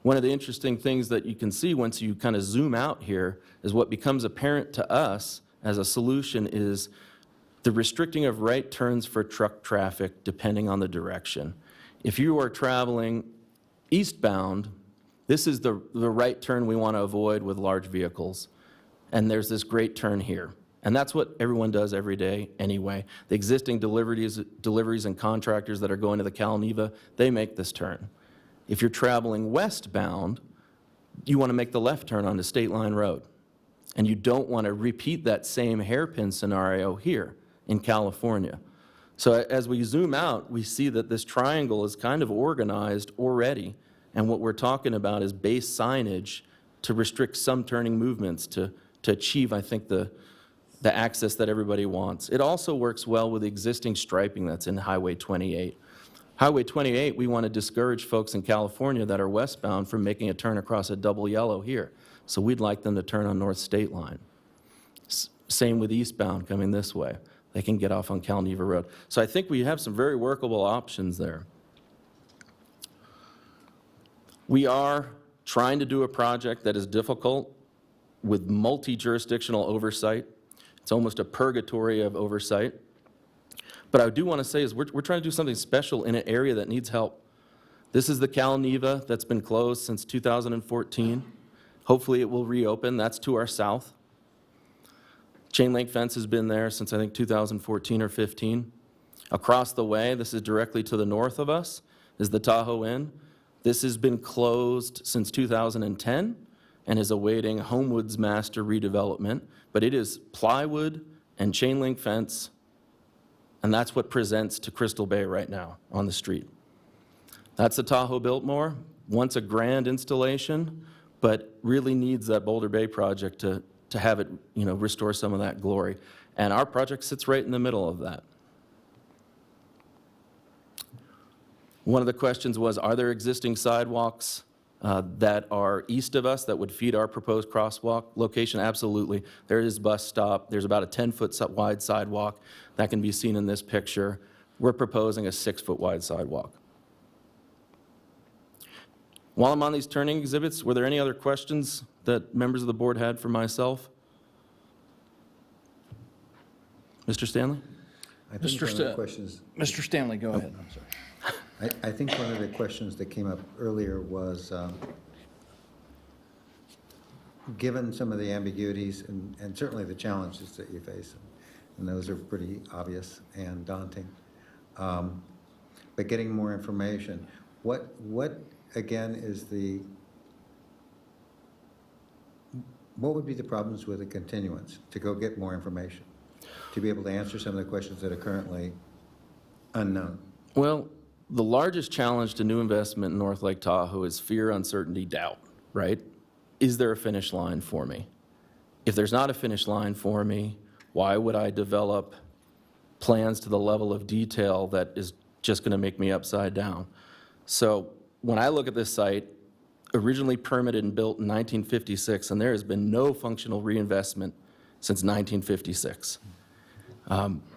One of the interesting things that you can see once you kind of zoom out here is what becomes apparent to us as a solution is the restricting of right turns for truck traffic depending on the direction. If you are traveling eastbound, this is the right turn we want to avoid with large vehicles. And there's this great turn here. And that's what everyone does every day anyway. The existing deliveries and contractors that are going to the Calneva, they make this turn. If you're traveling westbound, you want to make the left turn onto State Line Road. And you don't want to repeat that same hairpin scenario here in California. So as we zoom out, we see that this triangle is kind of organized already. And what we're talking about is base signage to restrict some turning movements to achieve, I think, the access that everybody wants. It also works well with the existing striping that's in Highway 28. Highway 28, we want to discourage folks in California that are westbound from making a turn across a double yellow here. So we'd like them to turn on North State Line. Same with eastbound coming this way. They can get off on Calneva Road. So I think we have some very workable options there. We are trying to do a project that is difficult with multi-jurisdictional oversight. It's almost a purgatory of oversight. But I do want to say is we're trying to do something special in an area that needs help. This is the Calneva that's been closed since 2014. Hopefully it will reopen. That's to our south. Chain link fence has been there since I think 2014 or 15. Across the way, this is directly to the north of us, is the Tahoe Inn. This has been closed since 2010 and is awaiting Homewood's master redevelopment. But it is plywood and chain link fence, and that's what presents to Crystal Bay right now on the street. That's the Tahoe Biltmore, once a grand installation, but really needs that Boulder Bay project to have it, restore some of that glory. And our project sits right in the middle of that. One of the questions was, are there existing sidewalks that are east of us that would feed our proposed crosswalk location? Absolutely. There is bus stop. There's about a 10-foot wide sidewalk that can be seen in this picture. We're proposing a 6-foot wide sidewalk. While I'm on these turning exhibits, were there any other questions that members of the board had for myself? Mr. Stanley? I think one of the questions, Mr. Stanley, go ahead. I'm sorry. I think one of the questions that came up earlier was, given some of the ambiguities and certainly the challenges that you face, and those are pretty obvious and daunting, but getting more information, what again is what would be the problems with a continuance to go get more information, to be able to answer some of the questions that are currently unknown? Well, the largest challenge to new investment in North Lake Tahoe is fear, uncertainty, doubt, right? Is there a finish line for me? If there's not a finish line for me, why would I develop plans to the level of detail that is just going to make me upside down? So when I look at this site, originally permitted and built in 1956, and there has been no functional reinvestment since 1956.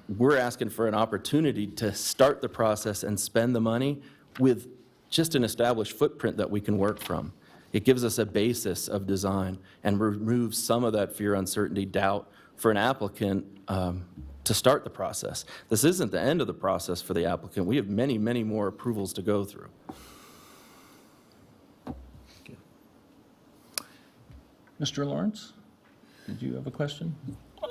We're asking for an opportunity to start the process and spend the money with just an established footprint that we can work from. It gives us a basis of design and removes some of that fear, uncertainty, doubt for an applicant to start the process. This isn't the end of the process for the applicant. We have many, many more approvals to go through. Mr. Lawrence, did you have a question?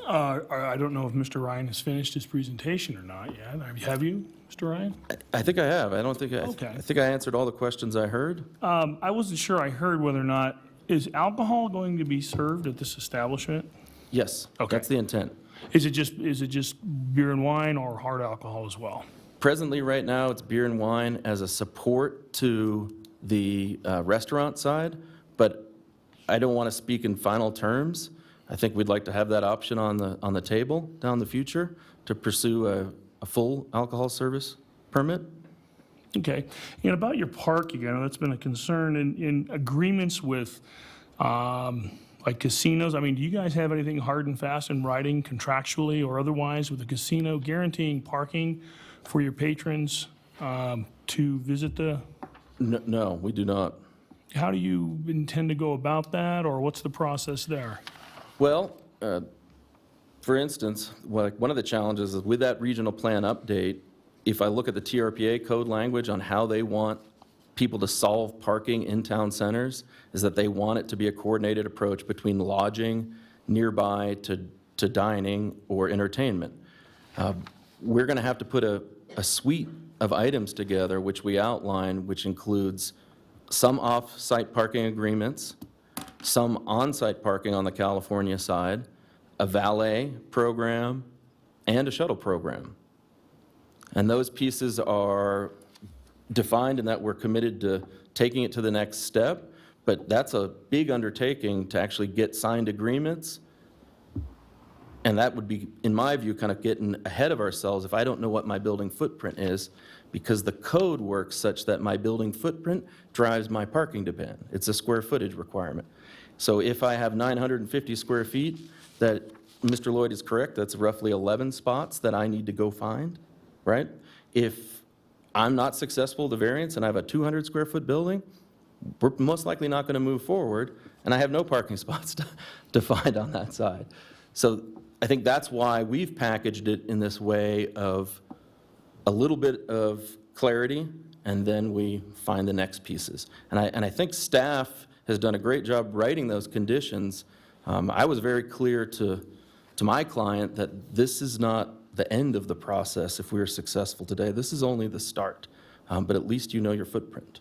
I don't know if Mr. Ryan has finished his presentation or not yet. Have you, Mr. Ryan? I think I have. I don't think Okay. I think I answered all the questions I heard. I wasn't sure I heard whether or not Is alcohol going to be served at this establishment? Yes, Okay. that's the intent. Is it just beer and wine or hard alcohol as well? Presently, right now, it's beer and wine as a support to the restaurant side, but I don't want to speak in final terms. I think we'd like to have that option on the table down the future to pursue a full alcohol service permit. Okay. And about your parking, I know that's been a concern in agreements with, like casinos. I mean, do you guys have anything hard and fast in writing contractually or otherwise with the casino guaranteeing parking for your patrons to visit the, No, we do not. how do you intend to go about that, or what's the process there? Well, for instance, one of the challenges is with that regional plan update, if I look at the TRPA code language on how they want people to solve parking in town centers, is that they want it to be a coordinated approach between lodging, nearby to dining or entertainment. We're going to have to put a suite of items together, which we outline, which includes some off-site parking agreements, some on-site parking on the California side, a valet program, and a shuttle program. And those pieces are defined in that we're committed to taking it to the next step, but that's a big undertaking to actually get signed agreements. And that would be, in my view, kind of getting ahead of ourselves if I don't know what my building footprint is, because the code works such that my building footprint drives my parking demand. It's a square footage requirement. So if I have 950 square feet, that Mr. Lloyd is correct, that's roughly 11 spots that I need to go find, right? If I'm not successful with the variance and I have a 200 square foot building, we're most likely not going to move forward, and I have no parking spots to find on that side. So I think that's why we've packaged it in this way of a little bit of clarity, and then we find the next pieces. And I think staff has done a great job writing those conditions. I was very clear to my client that this is not the end of the process if we are successful today. This is only the start, but at least you know your footprint.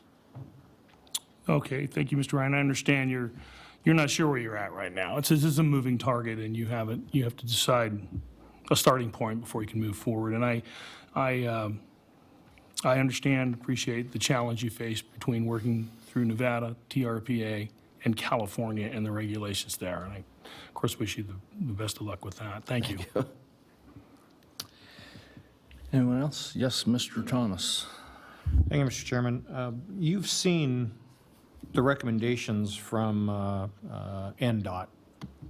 Okay, thank you, Mr. Ryan. I understand you're not sure where you're at right now. This is a moving target, and you have to decide a starting point before you can move forward. And I understand, appreciate the challenge you face between working through Nevada, TRPA, and California and the regulations there. And I, of course, wish you the best of luck with that. Thank you. Anyone else? Yes, Mr. Thomas. Thank you, Mr. Chairman. You've seen the recommendations from NDOT,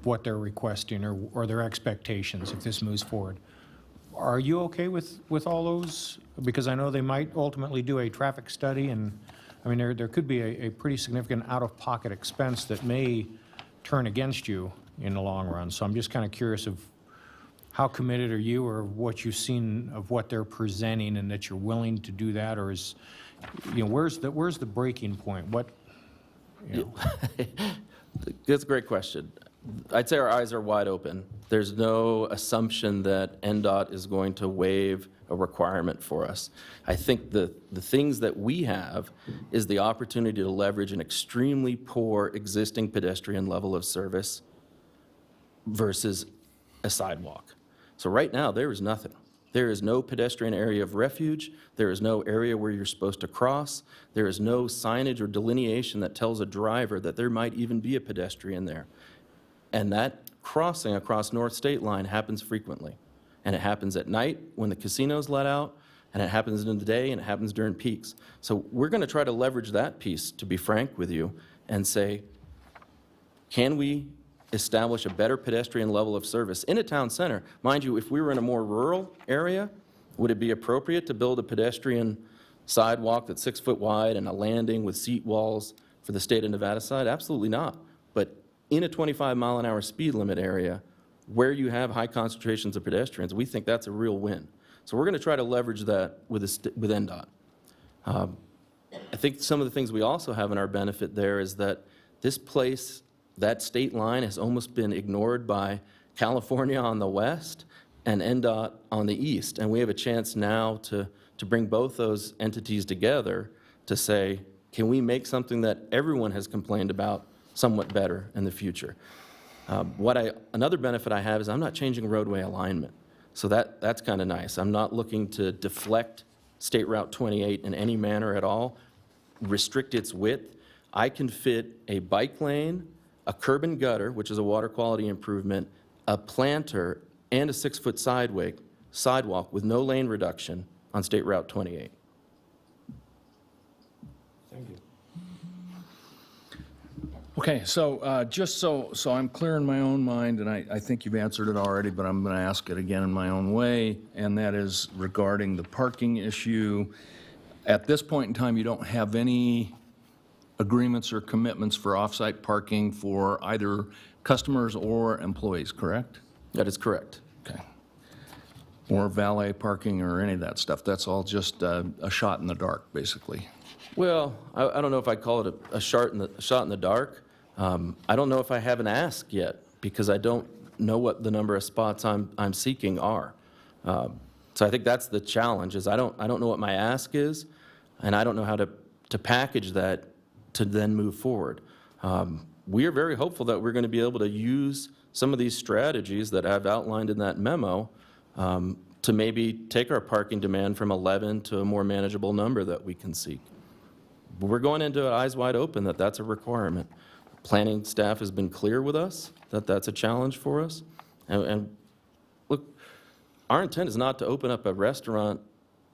what they're requesting or their expectations if this moves forward. Are you okay with all those? Because I know they might ultimately do a traffic study, and I mean, there could be a pretty significant out-of-pocket expense that may turn against you in the long run. So I'm just kind of curious of how committed are you, or what you've seen of what they're presenting, and that you're willing to do that, or is, where's the breaking point? What, That's a great question. I'd say our eyes are wide open. There's no assumption that NDOT is going to waive a requirement for us. I think the things that we have is the opportunity to leverage an extremely poor existing pedestrian level of service versus a sidewalk. So right now, there is nothing. There is no pedestrian area of refuge. There is no area where you're supposed to cross. There is no signage or delineation that tells a driver that there might even be a pedestrian there. And that crossing across North State Line happens frequently. And it happens at night when the casino's let out, and it happens in the day, and it happens during peaks. So we're going to try to leverage that piece, to be frank with you, and say, can we establish a better pedestrian level of service in a town center? Mind you, if we were in a more rural area, would it be appropriate to build a pedestrian sidewalk that's 6 foot wide and a landing with seat walls for the state of Nevada side? Absolutely not. But in a 25-mile-an-hour speed limit area, where you have high concentrations of pedestrians, we think that's a real win. So we're going to try to leverage that with NDOT. I think some of the things we also have in our benefit there is that this place, that state line, has almost been ignored by California on the west and NDOT on the east. And we have a chance now to bring both those entities together to say, can we make something that everyone has complained about somewhat better in the future. Another benefit I have is I'm not changing roadway alignment. So that's kind of nice. I'm not looking to deflect State Route 28 in any manner at all, restrict its width. I can fit a bike lane, a curb and gutter, which is a water quality improvement, a planter, and a 6-foot sidewalk with no lane reduction on State Route 28. Okay, so just so I'm clear in my own mind, and I think you've answered it already, but I'm going to ask it again in my own way, and that is regarding the parking issue. At this point in time, you don't have any agreements or commitments for off-site parking for either customers or employees, correct? That is correct. Okay. Or valet parking or any of that stuff. That's all just a shot in the dark, basically. Well, I don't know if I'd call it a shot in the dark. I don't know if I have an ask yet, because I don't know what the number of spots I'm seeking are. So I think that's the challenge, is I don't know what my ask is, and I don't know how to package that to then move forward. We are very hopeful that we're going to be able to use some of these strategies that I've outlined in that memo to maybe take our parking demand from 11 to a more manageable number that we can seek. But we're going into it eyes wide open that that's a requirement. Planning staff has been clear with us that that's a challenge for us. And look, our intent is not to open up a restaurant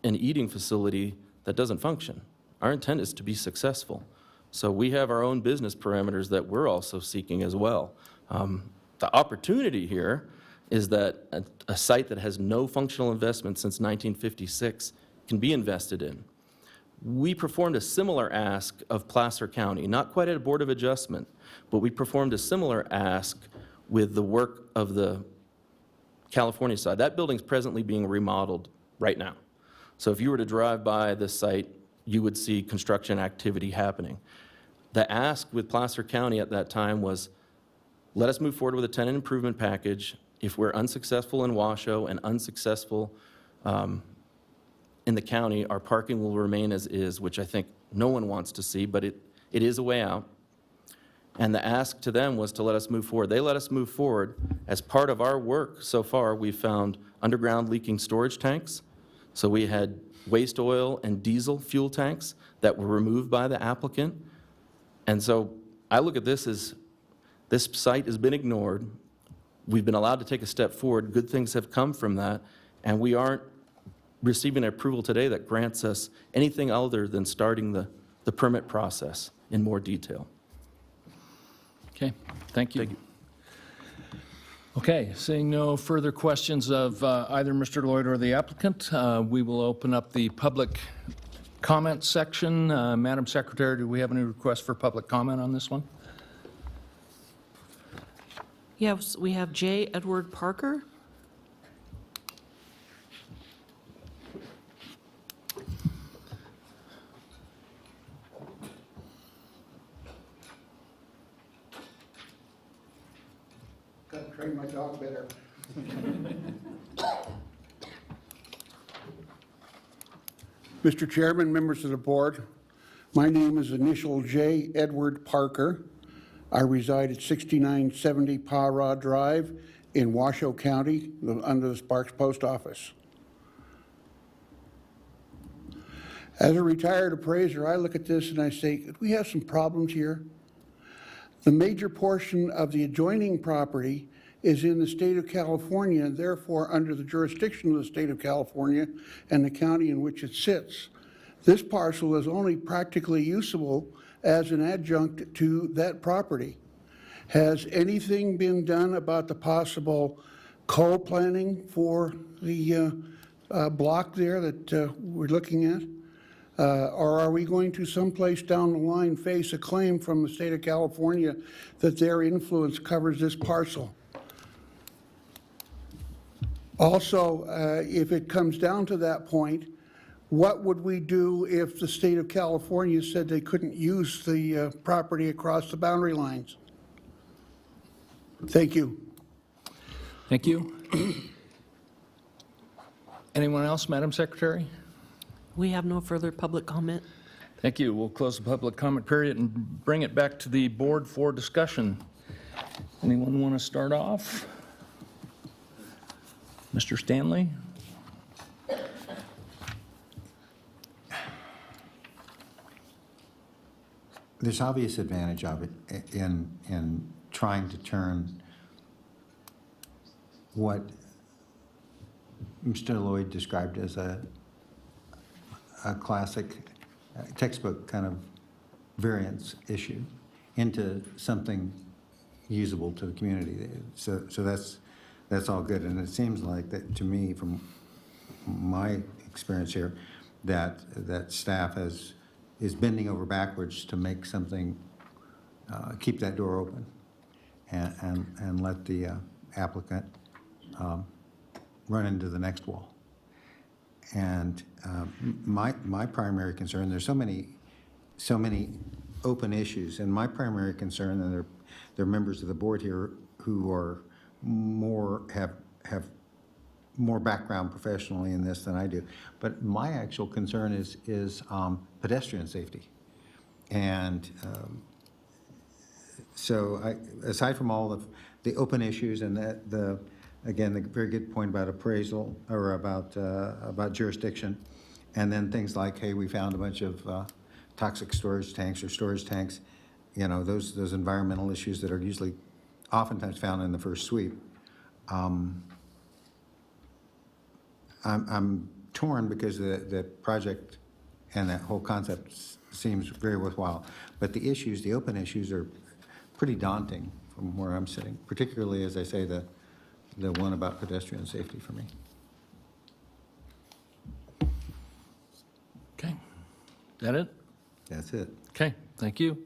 and eating facility that doesn't function. Our intent is to be successful. So we have our own business parameters that we're also seeking as well. The opportunity here is that a site that has no functional investment since 1956 can be invested in. We performed a similar ask of Placer County, not quite at a Board of Adjustment, but we performed a similar ask with the work of the California side. That building's presently being remodeled right now. So if you were to drive by this site, you would see construction activity happening. The ask with Placer County at that time was, let us move forward with a tenant improvement package. If we're unsuccessful in Washoe and unsuccessful in the county, our parking will remain as is, which I think no one wants to see, but it is a way out. And the ask to them was to let us move forward. They let us move forward. As part of our work so far, we found underground leaking storage tanks. So we had waste oil and diesel fuel tanks that were removed by the applicant. And so I look at this as this site has been ignored. We've been allowed to take a step forward. Good things have come from that. And we aren't receiving approval today that grants us anything other than starting the permit process in more detail. Okay, thank you. Okay, seeing no further questions of either Mr. Lloyd or the applicant, we will open up the public comment section. Madam Secretary, do we have any requests for public comment on this one? Yes, we have J. Edward Parker. Got to train my dog better. Mr. Chairman, members of the board, my name is initial J. Edward Parker. I reside at 6970 Pa Drive in Washoe County, under the Sparks Post Office. As a retired appraiser, I look at this and I say, we have some problems here. The major portion of the adjoining property is in the state of California, and therefore under the jurisdiction of the state of California and the county in which it sits. This parcel is only practically usable as an adjunct to that property. Has anything been done about the possible co-planning for the block there that we're looking at? Or are we going to someplace down the line face a claim from the state of California that their influence covers this parcel? Also, if it comes down to that point, what would we do if the state of California said they couldn't use the property across the boundary lines? Thank you. Thank you. Anyone else, Madam Secretary? We have no further public comment. Thank you. We'll close the public comment period and bring it back to the board for discussion. Anyone want to start off? Mr. Stanley? There's obvious advantage of it in trying to turn what Mr. Lloyd described as a classic textbook kind of variance issue into something usable to the community. So that's all good. And it seems like that to me, from my experience here, that staff is bending over backwards to make something, keep that door open and let the applicant run into the next wall. And my primary concern, there's so many open issues, and my primary concern, and there are members of the board here who are have more background professionally in this than I do, but my actual concern is pedestrian safety. And so aside from all of the open issues and again, the very good point about appraisal or about jurisdiction, and then things like, hey, we found a bunch of toxic storage tanks or storage tanks, you know, those environmental issues that are usually oftentimes found in the first sweep. I'm torn because the project and that whole concept seems very worthwhile, but the issues, the open issues, are pretty daunting from where I'm sitting, particularly, as I say, the one about pedestrian safety for me. Okay. That it? That's it. Okay, thank you.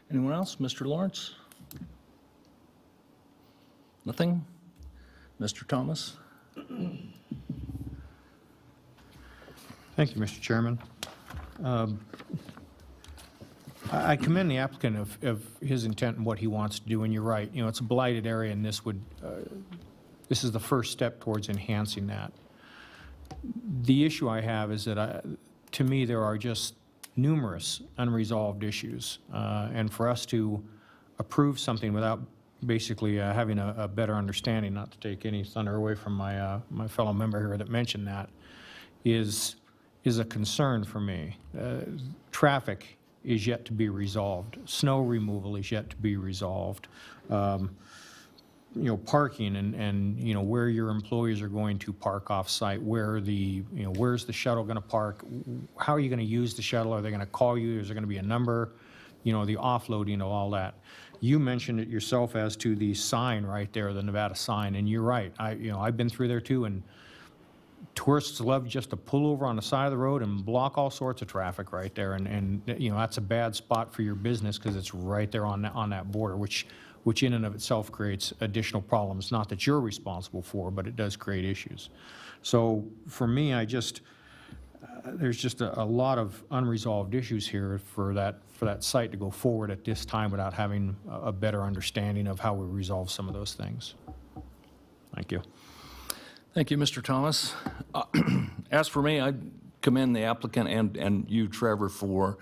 Anyone else? Mr. Lawrence? Nothing? Mr. Thomas? Thank you, Mr. Chairman. I commend the applicant of his intent and what he wants to do, and you're right. You know, it's a blighted area, and this is the first step towards enhancing that. The issue I have is that, to me, there are just numerous unresolved issues, and for us to approve something without basically having a better understanding, not to take any thunder away from my fellow member here that mentioned that, is a concern for me. Traffic is yet to be resolved. Snow removal is yet to be resolved. You know, parking and you know, where your employees are going to park off-site, where's the shuttle going to park? How are you going to use the shuttle? Are they going to call you? Is there going to be a number? You know, the offloading of all that. You mentioned it yourself as to the sign right there, the Nevada sign, and you're right. I've been through there too, and tourists love just to pull over on the side of the road and block all sorts of traffic right there, and you know, that's a bad spot for your business because it's right there on that border, which in and of itself creates additional problems, not that you're responsible for, but it does create issues. So for me, there's just a lot of unresolved issues here for that site to go forward at this time without having a better understanding of how we resolve some of those things. Thank you. Thank you, Mr. Thomas. As for me, I commend the applicant and you, Trevor, for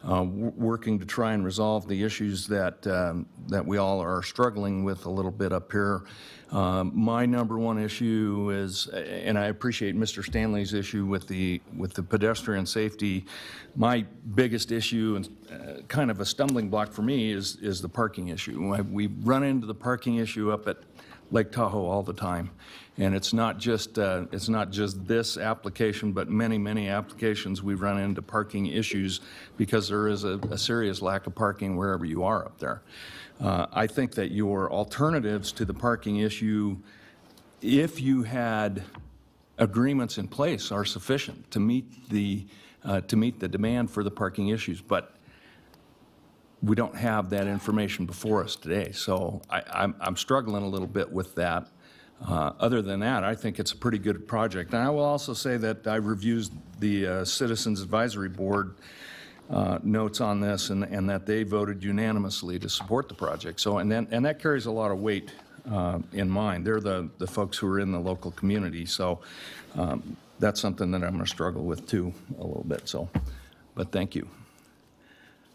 working to try and resolve the issues that we all are struggling with a little bit up here. My number one issue is, and I appreciate Mr. Stanley's issue with the pedestrian safety. My biggest issue and kind of a stumbling block for me is the parking issue. We run into the parking issue up at Lake Tahoe all the time. And it's not just this application, but many applications we run into parking issues because there is a serious lack of parking wherever you are up there. I think that your alternatives to the parking issue, if you had agreements in place, are sufficient to meet the demand for the parking issues. But we don't have that information before us today, so I'm struggling a little bit with that. Other than that, I think it's a pretty good project. And I will also say that I reviewed the Citizens Advisory Board notes on this, and that they voted unanimously to support the project. So, and that carries a lot of weight in mind. They're the folks who are in the local community. So that's something that I'm going to struggle with too a little bit. So, but thank you.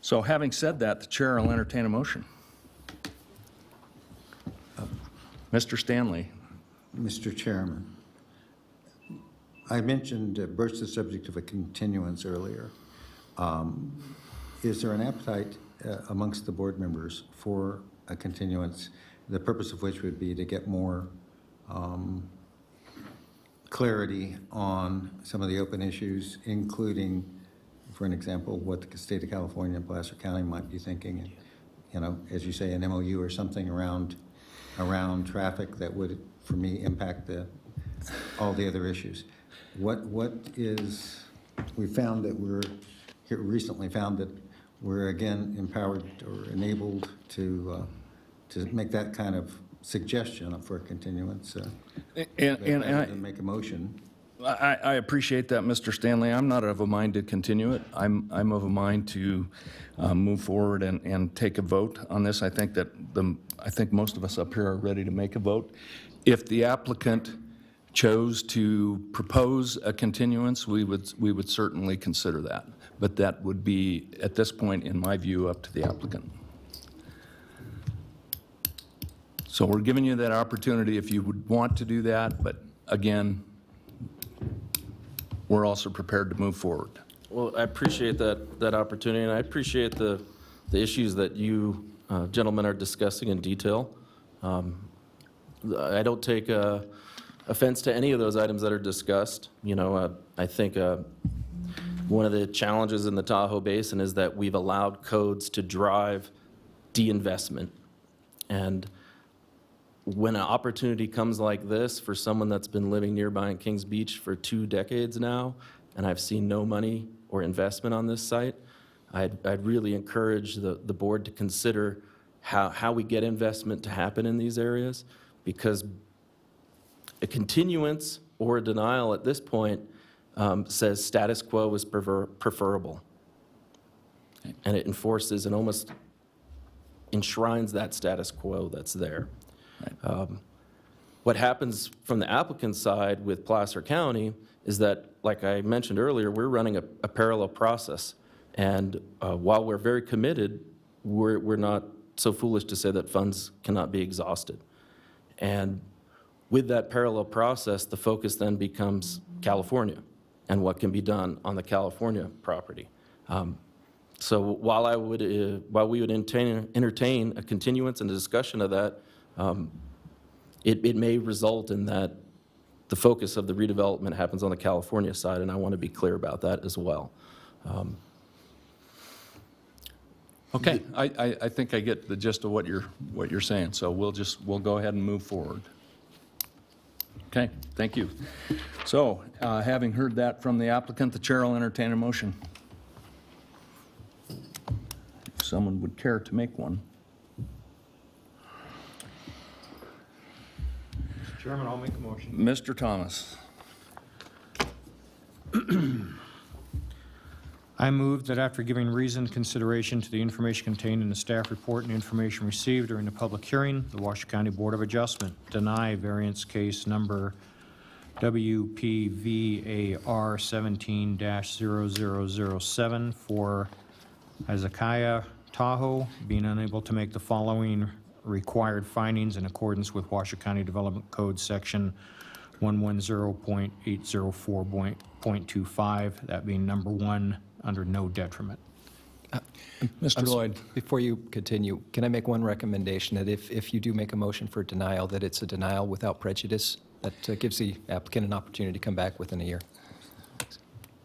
So having said that, the chair will entertain a motion. Mr. Stanley. Mr. Chairman, I mentioned, broached the subject of a continuance earlier. Is there an appetite amongst the board members for a continuance, the purpose of which would be to get more clarity on some of the open issues, including, for an example, what the state of California and Placer County might be thinking, you know, as you say, an MOU or something around traffic that would, for me, impact all the other issues. What is, we found that recently found that we're again empowered or enabled to make that kind of suggestion for a continuance, rather than make a motion. I appreciate that, Mr. Stanley. I'm not of a mind to continue it. I'm of a mind to move forward and take a vote on this. I think that I think most of us up here are ready to make a vote. If the applicant chose to propose a continuance, we would certainly consider that. But that would be, at this point, in my view, up to the applicant. So we're giving you that opportunity if you would want to do that, but again, we're also prepared to move forward. Well, I appreciate that opportunity, and I appreciate the issues that you gentlemen are discussing in detail. I don't take offense to any of those items that are discussed. You know, I think one of the challenges in the Tahoe Basin is that we've allowed codes to drive de-investment. And when an opportunity comes like this for someone that's been living nearby in Kings Beach for 2 decades now, and I've seen no money or investment on this site, I'd really encourage the board to consider how we get investment to happen in these areas, because a continuance or a denial at this point says status quo is preferable. And it enforces and almost enshrines that status quo that's there. What happens from the applicant's side with Placer County is that, like I mentioned earlier, we're running a parallel process. And while we're very committed, we're not so foolish to say that funds cannot be exhausted. And with that parallel process, the focus then becomes California and what can be done on the California property. So while we would entertain a continuance and a discussion of that, it may result in that the focus of the redevelopment happens on the California side, and I want to be clear about that as well. Okay, I think I get the gist of what you're saying, so we'll go ahead and move forward. Okay, thank you. So, having heard that from the applicant, the chair will entertain a motion. If someone would care to make one. Mr. Chairman, I'll make a motion. Mr. Thomas. I move that after giving reasoned consideration to the information contained in the staff report and information received during the public hearing, the Washoe County Board of Adjustment deny variance case number WPVAR 17-0007 for Hezekiah Tahoe being unable to make the following required findings in accordance with Washoe County Development Code Section 110.804.25, that being number 1, under no detriment. Mr. Lloyd. Before you continue, can I make one recommendation, that if you do make a motion for denial, that it's a denial without prejudice? That gives the applicant an opportunity to come back within a year.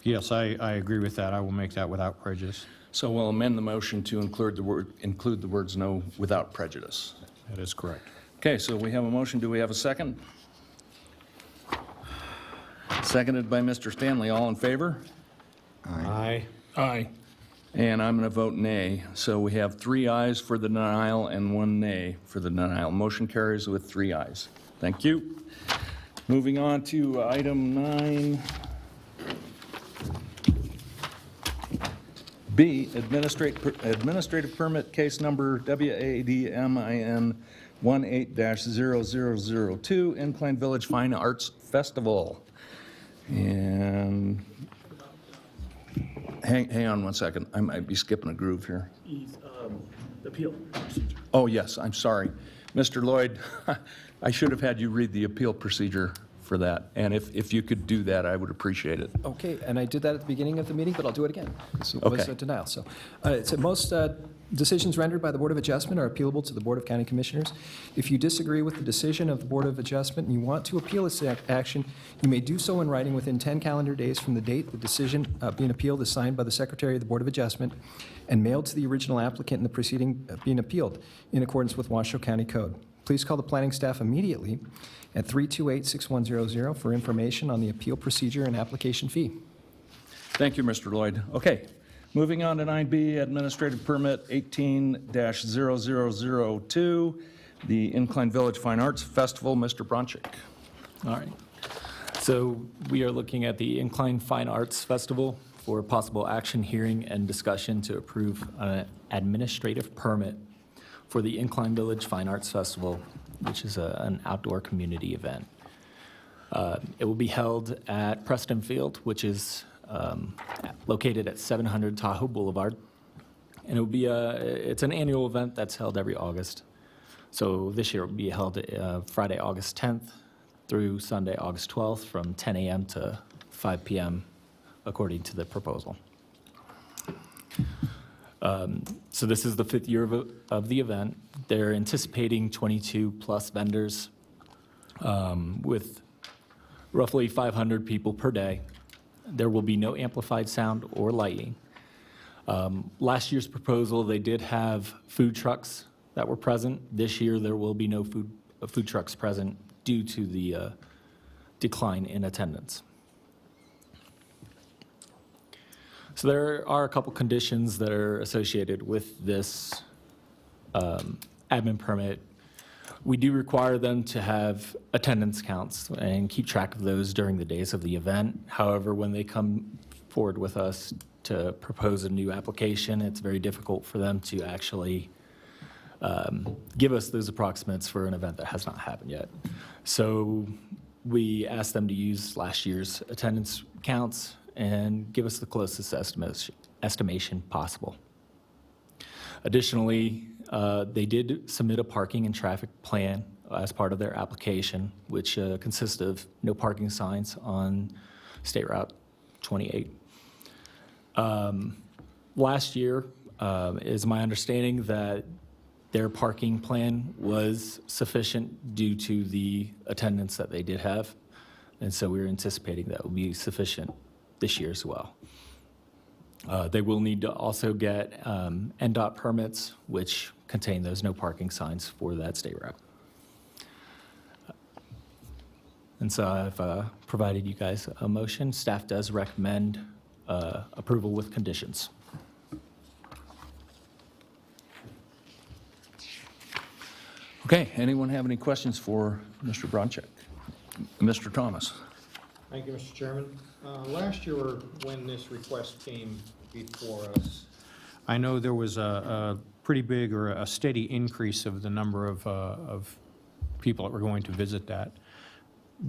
Yes, I agree with that. I will make that without prejudice. So we'll amend the motion to include the words "no" without prejudice. That is correct. Okay, so we have a motion. Do we have a second? Seconded by Mr. Stanley. All in favor? Aye. Aye. And I'm going to vote nay. So we have 3 ayes for the denial and 1 nay for the denial. Motion carries with 3 ayes. Thank you. Moving on to item 9B, administrative permit case number WADMIN 18-0002, Incline Village Fine Arts Festival. And Hang on one second. I might be skipping a groove here. Appeal procedure. Oh, yes, I'm sorry. Mr. Lloyd, I should have had you read the appeal procedure for that. And if you could do that, I would appreciate it. Okay, and I did that at the beginning of the meeting, but I'll do it again. So it was Okay. a denial. So it said most decisions rendered by the Board of Adjustment are appealable to the Board of County Commissioners. If you disagree with the decision of the Board of Adjustment and you want to appeal its action, you may do so in writing within 10 calendar days from the date the decision being appealed is signed by the Secretary of the Board of Adjustment and mailed to the original applicant in the proceeding being appealed in accordance with Washoe County Code. Please call the planning staff immediately at 328-6100 for information on the appeal procedure and application fee. Thank you, Mr. Lloyd. Okay, moving on to 9B, Administrative Permit 18-0002, the Incline Village Fine Arts Festival. Mr. Bronchick. All right. So we are looking at the Incline Fine Arts Festival for possible action, hearing, and discussion to approve an administrative permit for the Incline Village Fine Arts Festival, which is an outdoor community event. It will be held at Preston Field, which is located at 700 Tahoe Boulevard. And it will be it's an annual event that's held every August. So this year it will be held Friday, August 10th through Sunday, August 12th from 10 a.m. to 5 p.m. according to the proposal. So this is the 5th year of the event. They're anticipating 22-plus vendors with roughly 500 people per day. There will be no amplified sound or lighting. Last year's proposal, they did have food trucks that were present. This year, there will be no food trucks present due to the decline in attendance. So there are a couple conditions that are associated with this admin permit. We do require them to have attendance counts and keep track of those during the days of the event. However, when they come forward with us to propose a new application, it's very difficult for them to actually give us those approximates for an event that has not happened yet. So we asked them to use last year's attendance counts and give us the closest estimation possible. Additionally, they did submit a parking and traffic plan as part of their application, which consists of no parking signs on State Route 28. Last year, is my understanding that their parking plan was sufficient due to the attendance that they did have. And so we're anticipating that will be sufficient this year as well. They will need to also get NDOT permits, which contain those no parking signs for that state route. And so I've provided you guys a motion. Staff does recommend approval with conditions. Okay, anyone have any questions for Mr. Bronchick? Mr. Thomas? Thank you, Mr. Chairman. Last year, when this request came before us, I know there was a pretty big or a steady increase of the number of people that were going to visit that.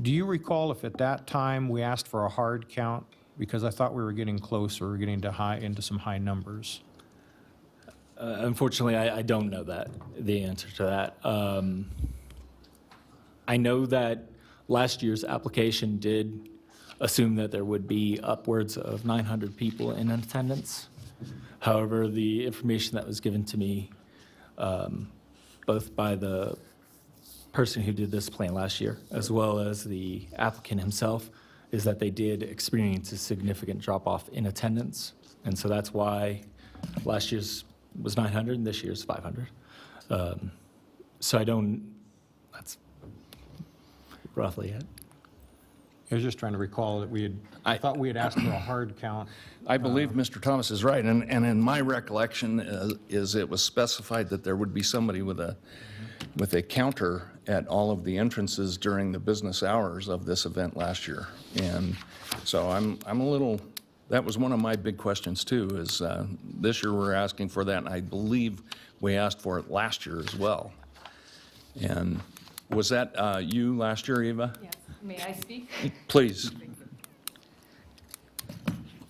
Do you recall if at that time we asked for a hard count? Because I thought we were getting closer, we were getting into some high numbers. Unfortunately, I don't know the answer to that. I know that last year's application did assume that there would be upwards of 900 people in attendance. However, the information that was given to me, both by the person who did this plan last year, as well as the applicant himself, is that they did experience a significant drop-off in attendance. And so that's why last year's was 900 and this year's 500. So that's roughly it. I was just trying to recall that I thought we had asked for a hard count. I believe Mr. Thomas is right, and in my recollection is it was specified that there would be somebody with a counter at all of the entrances during the business hours of this event last year. And so I'm a little, that was one of my big questions too, is this year we're asking for that, and I believe we asked for it last year as well. And was that you last year, Eva? Yes. May I speak? Please.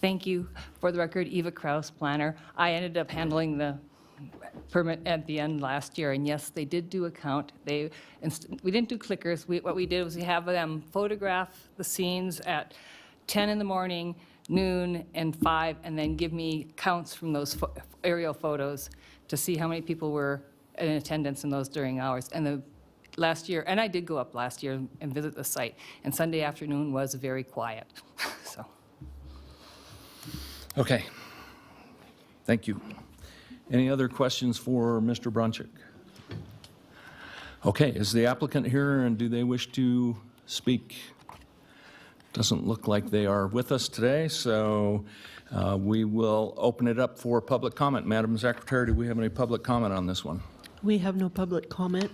Thank you. For the record, Eva Kraus, planner. I ended up handling the permit at the end last year, and yes, they did do a count. We didn't do clickers. What we did was we have them photograph the scenes at 10 in the morning, noon, and 5, and then give me counts from those aerial photos to see how many people were in attendance in those during hours. And last year, and I did go up last year and visit the site, and Sunday afternoon was very quiet, so. Okay. Thank you. Any other questions for Mr. Bronchick? Okay, is the applicant here and do they wish to speak? Doesn't look like they are with us today, so we will open it up for public comment. Madam Secretary, do we have any public comment on this one? We have no public comment.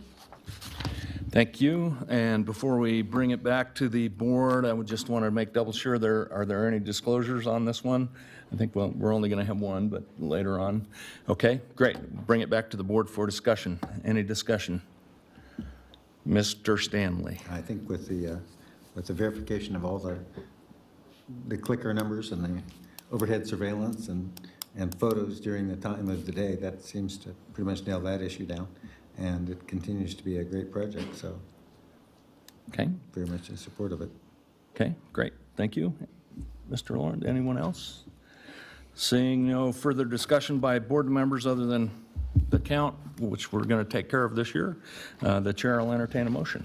Thank you. And before we bring it back to the board, I would just want to make double sure are there any disclosures on this one? I think we're only going to have one, but later on. Okay, great. Bring it back to the board for discussion. Any discussion? Mr. Stanley. I think with the verification of all the clicker numbers and the overhead surveillance and photos during the time of the day, that seems to pretty much nail that issue down. And it continues to be a great project, so Okay, very much in support of it. okay, great. Thank you. Mr. Lawrence, anyone else? Seeing no further discussion by board members other than the count, which we're going to take care of this year, the chair will entertain a motion.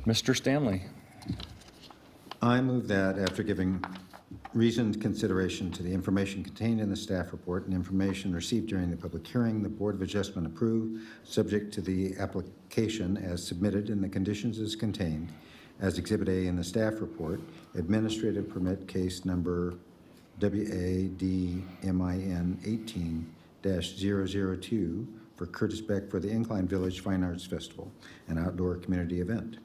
Mr. Stanley. I move that after giving reasoned consideration to the information contained in the staff report and information received during the public hearing, the Board of Adjustment approve, subject to the application as submitted and the conditions as contained, as Exhibit A in the staff report, administrative permit case number WADMIN 18-002 for Curtis Beck for the Incline Village Fine Arts Festival, an outdoor community event.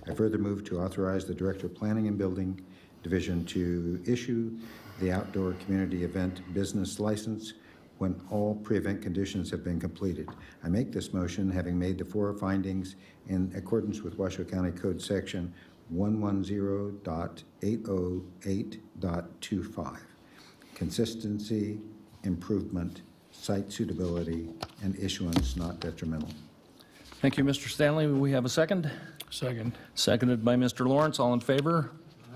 I further move to authorize the Director of Planning and Building Division to issue the outdoor community event business license when all pre-event conditions have been completed. I make this motion having made the 4 findings in accordance with Washoe County Code Section 110.808.25. Consistency, improvement, site suitability, and issuance not detrimental. Thank you, Mr. Stanley. We have a second? Second. Seconded by Mr. Lawrence. All in favor?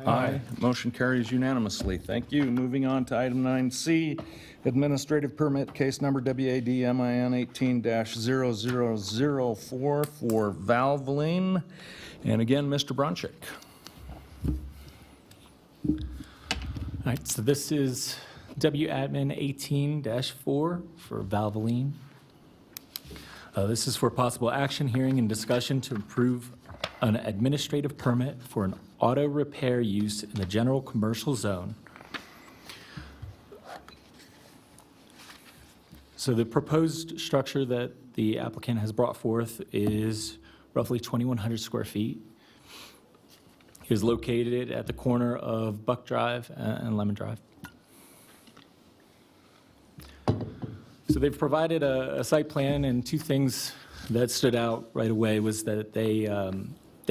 Aye. Motion carries unanimously. Thank you. Moving on to item 9C, administrative permit case number WADMIN 18-0004 for Valvoline. And again, Mr. Bronchick. All right, so this is WADMIN 18-4 for Valvoline. This is for possible action, hearing, and discussion to approve an administrative permit for an auto repair use in the general commercial zone. So the proposed structure that the applicant has brought forth is roughly 2,100 square feet. It is located at the corner of Buck Drive and Lemon Drive. So they've provided a site plan, and 2 things that stood out right away was that they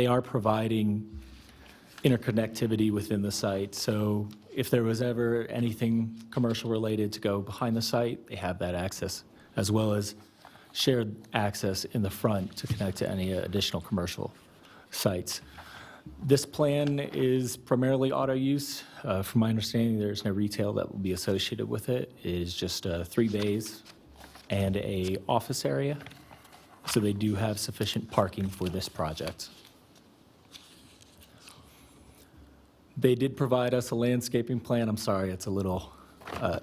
are providing interconnectivity within the site. So if there was ever anything commercial related to go behind the site, they have that access, as well as shared access in the front to connect to any additional commercial sites. This plan is primarily auto use. From my understanding, there's no retail that will be associated with it. It is just 3 bays and a office area. So they do have sufficient parking for this project. They did provide us a landscaping plan. I'm sorry, it's a little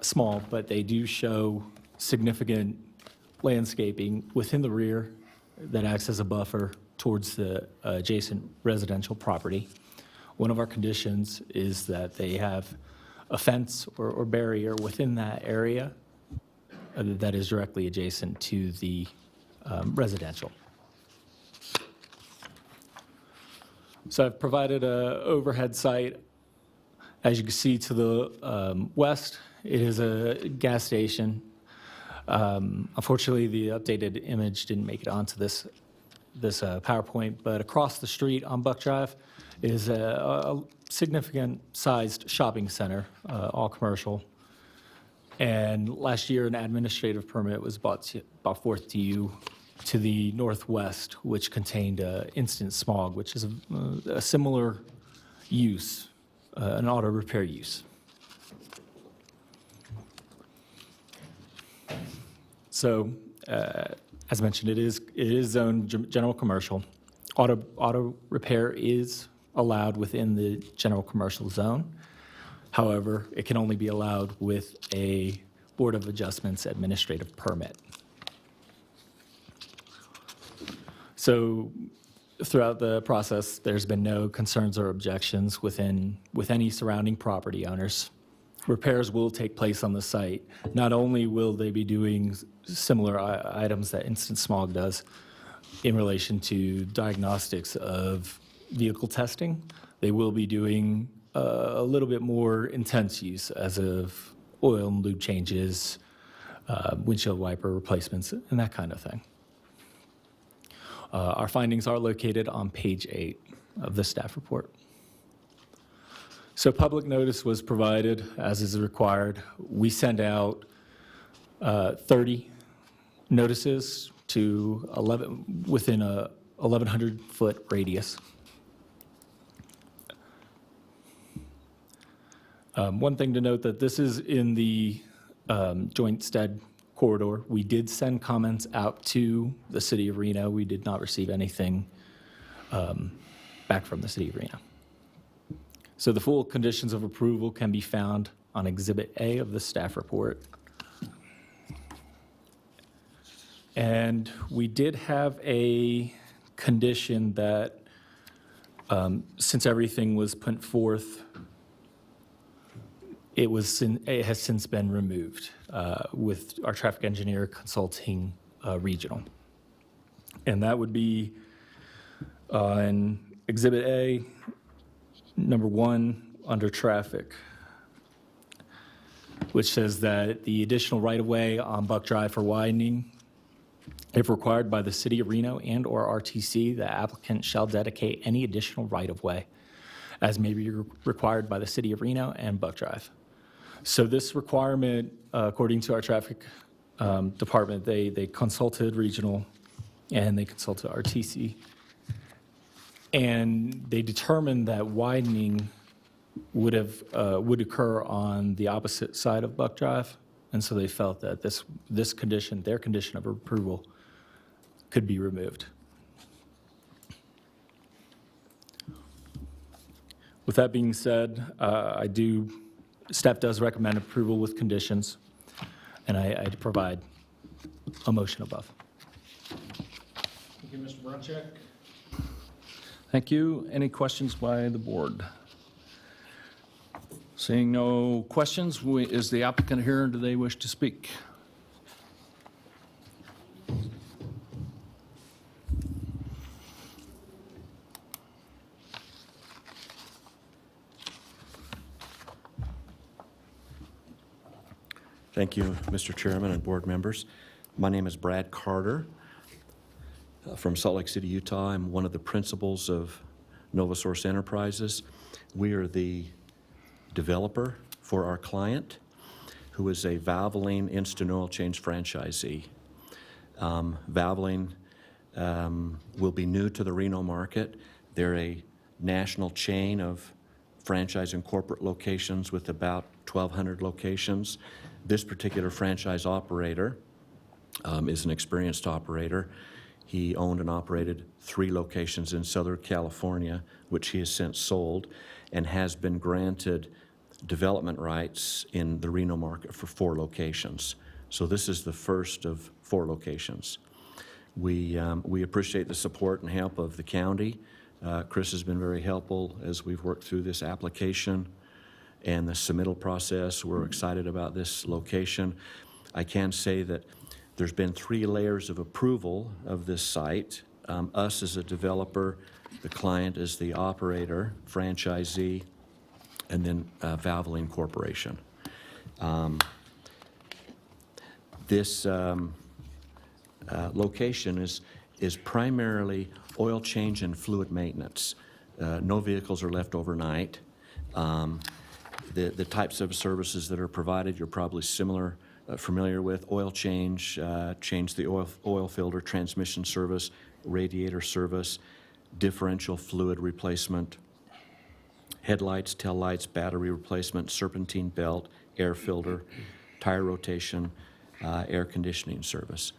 small, but they do show significant landscaping within the rear that acts as a buffer towards the adjacent residential property. One of our conditions is that they have a fence or barrier within that area that is directly adjacent to the residential. So I've provided an overhead site. As you can see to the west, it is a gas station. Unfortunately, the updated image didn't make it onto this PowerPoint, but across the street on Buck Drive It is a significant-sized shopping center, all commercial. And last year, an administrative permit was brought forth to you to the northwest, which contained instant smog, which is a similar use, an auto repair use. So, as mentioned, it is zoned general commercial. Auto repair is allowed within the general commercial zone. However, it can only be allowed with a Board of Adjustments administrative permit. So throughout the process, there's been no concerns or objections with any surrounding property owners. Repairs will take place on the site. Not only will they be doing similar items that Instant Smog does in relation to diagnostics of vehicle testing, they will be doing a little bit more intense use as of oil and lube changes, windshield wiper replacements, and that kind of thing. Our findings are located on page 8 of the staff report. So public notice was provided, as is required. We send out 30 notices to within a 1,100-foot radius. One thing to note that this is in the joint stead corridor. We did send comments out to the city of Reno. We did not receive anything back from the city of Reno. So the full conditions of approval can be found on Exhibit A of the staff report. And we did have a condition that since everything was put forth, it has since been removed with our traffic engineer consulting regional. And that would be on Exhibit A, number 1, under traffic, which says that the additional right-of-way on Buck Drive for widening, if required by the city of Reno and/or RTC, the applicant shall dedicate any additional right-of-way as may be required by the city of Reno and Buck Drive. So this requirement, according to our traffic department, they consulted regional and they consulted RTC. And they determined that widening would occur on the opposite side of Buck Drive. And so they felt that this condition, their condition of approval, could be removed. With that being said, staff does recommend approval with conditions, and I provide a motion above. Thank you, Mr. Bruncheck. Thank you. Any questions by the board? Seeing no questions, is the applicant here and do they wish to speak? Thank you, Mr. Chairman and board members. My name is Brad Carter from Salt Lake City, Utah. I'm one of the principals of NovaSource Enterprises. We are the developer for our client, who is a Valvoline instant oil change franchisee. Valvoline will be new to the Reno market. They're a national chain of franchise and corporate locations with about 1,200 locations. This particular franchise operator is an experienced operator. He owned and operated 3 locations in Southern California, which he has since sold, and has been granted development rights in the Reno market for 4 locations. So this is the first of 4 locations. We appreciate the support and help of the county. Chris has been very helpful as we've worked through this application and the submittal process. We're excited about this location. I can say that there's been 3 layers of approval of this site. Us as a developer, the client is the operator, franchisee, and then Valvoline Corporation. This location is primarily oil change and fluid maintenance. No vehicles are left overnight. The types of services that are provided, you're probably familiar with: oil change, change the oil filter, transmission service, radiator service, differential fluid replacement, headlights, taillights, battery replacement, serpentine belt, air filter, tire rotation, air conditioning service.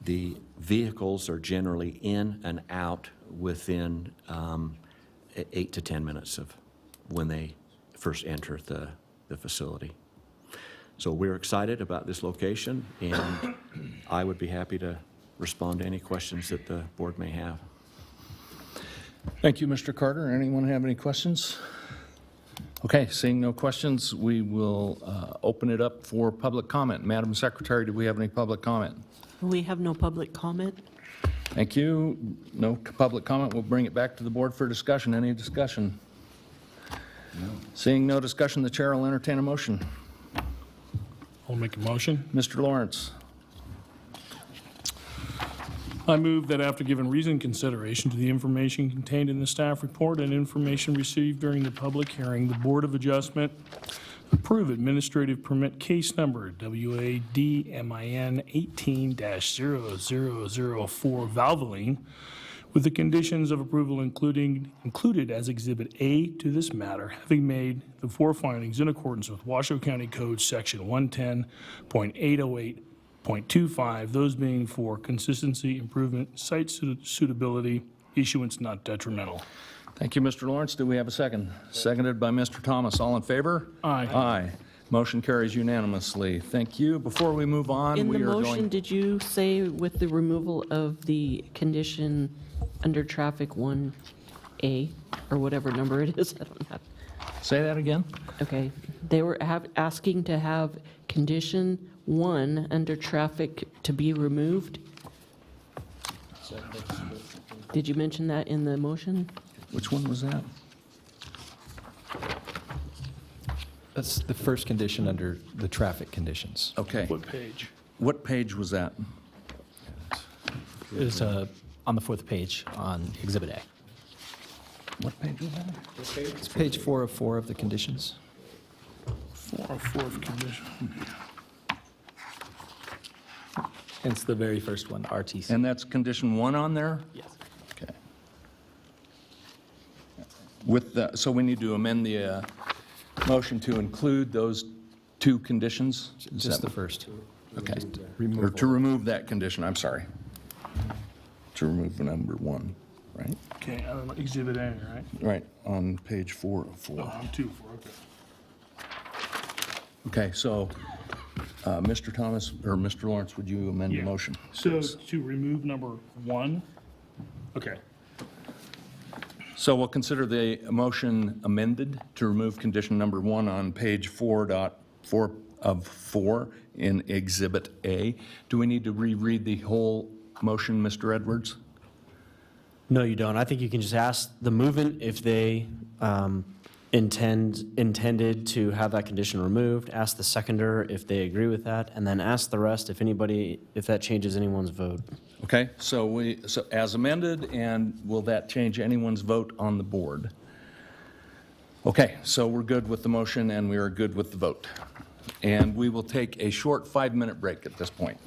The vehicles are generally in and out within 8 to 10 minutes of when they first enter the facility. So we're excited about this location, and I would be happy to respond to any questions that the board may have. Thank you, Mr. Carter. Anyone have any questions? Okay, seeing no questions, we will open it up for public comment. Madam Secretary, do we have any public comment? We have no public comment. Thank you. No public comment. We'll bring it back to the board for discussion. Any discussion? No. Seeing no discussion, the chair will entertain a motion. I'll make a motion. Mr. Lawrence. I move that after giving reasoned consideration to the information contained in the staff report and information received during the public hearing, the Board of Adjustment approve administrative permit case number WADMIN 18-0004 Valvoline with the conditions of approval included as Exhibit A to this matter, having made the four findings in accordance with Washoe County Code Section 110.808.25, those being for consistency, improvement, site suitability, issuance not detrimental. Thank you, Mr. Lawrence. Do we have a second? Seconded by Mr. Thomas. All in favor? Aye. Aye. Motion carries unanimously. Thank you. Before we move on, In the we are motion, going... did you say with the removal of the condition under traffic 1A, or whatever number it is? I don't have. Say that again? Okay. They were asking to have condition 1 under traffic to be removed? Did you mention that in the motion? Which one was that? That's the first condition under the traffic conditions. Okay. What page? What page was that? It's on the fourth page on Exhibit A. What page was that? It's page 4 of 4 of the conditions. Fourth condition. It's the very first one, RTC. And that's condition 1 on there? Yes. Okay. With the, so we need to amend the motion to include those 2 conditions? Is Just the that- first. Okay. Or Removal. to remove that condition, I'm sorry. To remove number 1, right? Okay, Exhibit A, right? Right, on page 4 of 4. Oh, I'm 2 for, okay. Okay, so, Mr. Thomas, or Mr. Lawrence, would you amend the Yeah. motion? So to remove number 1, okay. So we'll consider the motion amended to remove condition number 1 on page 4.4 of 4 in Exhibit A. Do we need to reread the whole motion, Mr. Edwards? No, you don't. I think you can just ask the movement if they intended to have that condition removed, ask the seconder if they agree with that, and then ask the rest if that changes anyone's vote. Okay, so as amended, and will that change anyone's vote on the board? Okay, so we're good with the motion and we are good with the vote. And we will take a short 5-minute break at this point.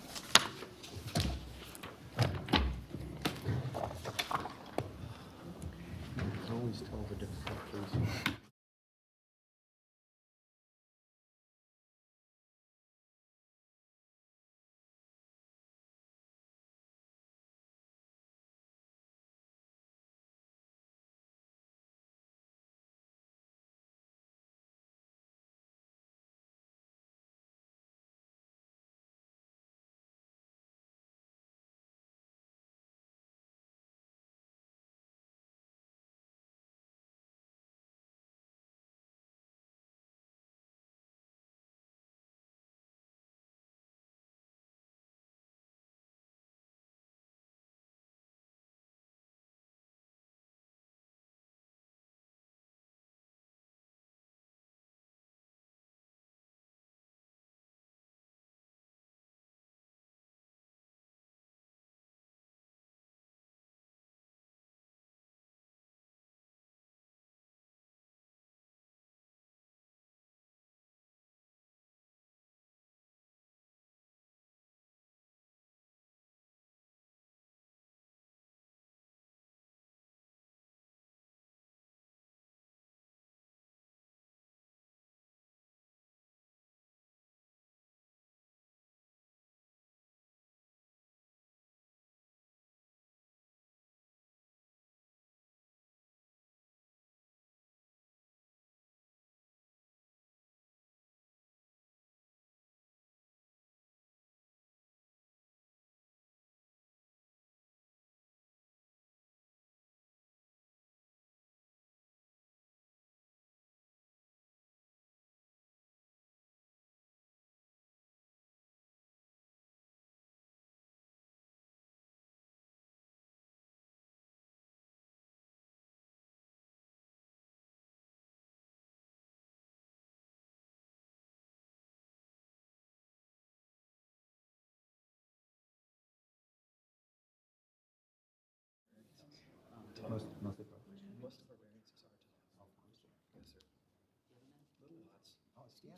Yeah,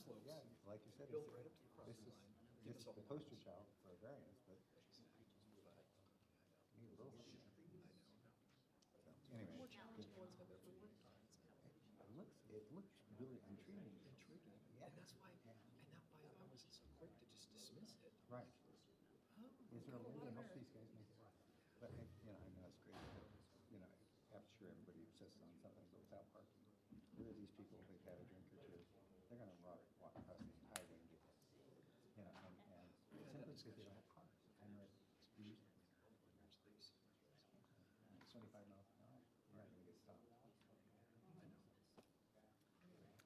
like you said, this is the poster child for a variance, but. Need a little something. Anyway. It looks really intriguing. Yeah. And that's why, and that why I wasn't so quick to just dismiss it. Right. Is there a way to help these guys make it work? But, I know it's great, I'm sure everybody insists on something without parking. Where are these people, they've had a drink or two, they're gonna walk across the highway and get there. And simply because they don't have cars. And they're speed. 25 miles an hour, you're not gonna get stopped.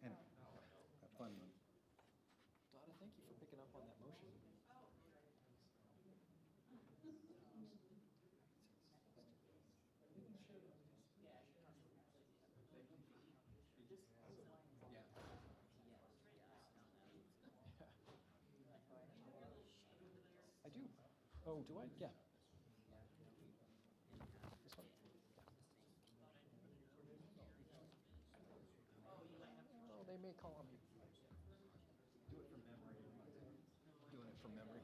Anyway, a fun one. Donna, thank you for picking up on that motion. I do. Oh, do I? Yeah. This one? Oh, they may call on me. Do it from memory. Doing it from memory.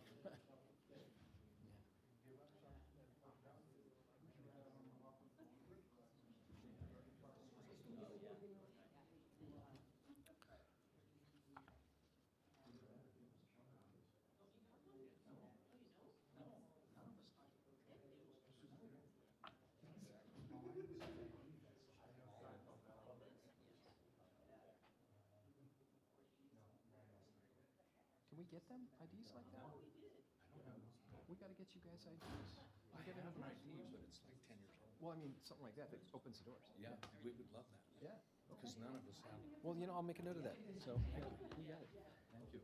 Can we get them IDs like that? We got to get you guys IDs. I have an ID, but it's like 10 years old. Well, I mean, something like that opens the doors. Yeah, we would love that, Yeah. because none of us have. Well, I'll make a note of that. So, we got it. Thank you.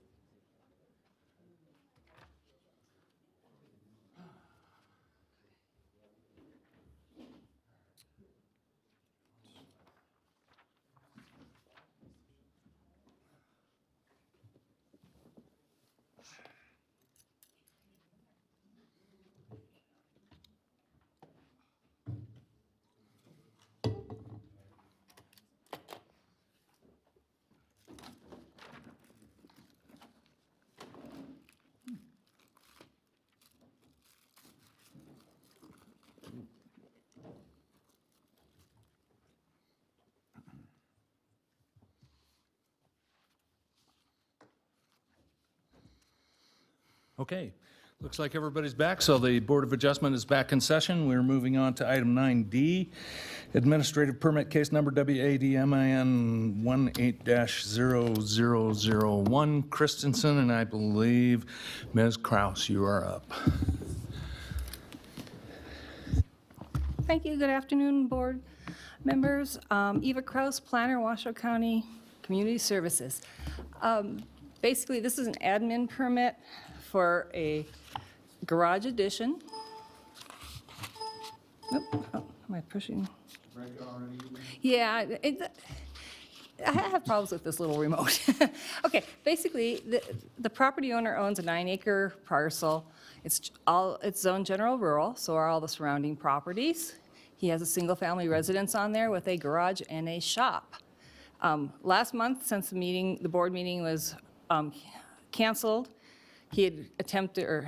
Okay, looks like everybody's back, so the Board of Adjustment is back in session. We're moving on to item 9D, Administrative Permit Case Number WADMIN 18-0001, Christensen, and I believe Ms. Kraus, you are up. Thank you. Good afternoon, board members. Eva Kraus, Planner, Washoe County Community Services. Basically, this is an admin permit for a garage addition. Oh, am I pushing? Yeah, I have problems with this little remote. Okay, basically, the property owner owns a 9-acre parcel. It's zoned general rural, so are all the surrounding properties. He has a single-family residence on there with a garage and a shop. Last month, since the board meeting was canceled, he had attempted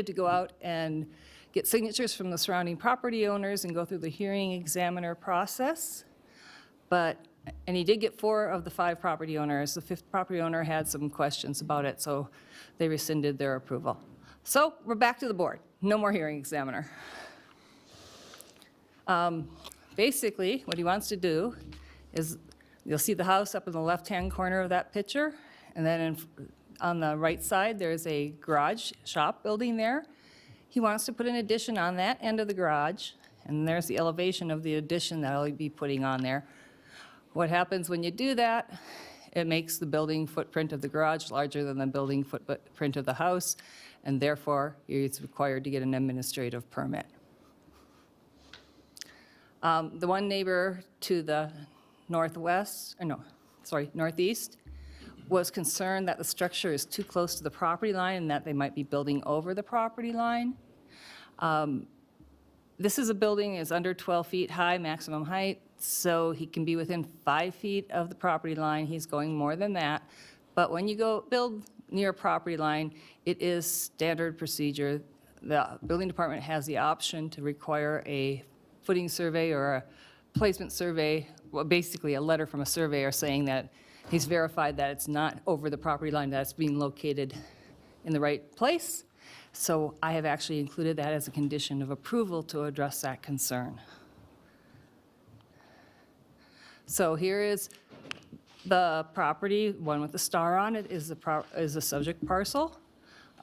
to go out and get signatures from the surrounding property owners and go through the hearing examiner process. And he did get 4 of the 5 property owners. The 5th property owner had some questions about it, so they rescinded their approval. So we're back to the board. No more hearing examiner. Basically, what he wants to do is, you'll see the house up in the left-hand corner of that picture, and then on the right side, there's a garage shop building there. He wants to put an addition on that end of the garage, and there's the elevation of the addition that I'll be putting on there. What happens when you do that, it makes the building footprint of the garage larger than the building footprint of the house, and therefore, it's required to get an administrative permit. The one neighbor to the northeast was concerned that the structure is too close to the property line and that they might be building over the property line. This is a building is under 12 feet high, maximum height. so he can be within 5 feet of the property line. He's going more than that. But when you go build near a property line, it is standard procedure. The building department has the option to require a footing survey or a placement survey, well, basically a letter from a surveyor saying that he's verified that it's not over the property line, that it's being located in the right place. So I have actually included that as a condition of approval to address that concern. So here is the property, one with the star on it is the subject parcel.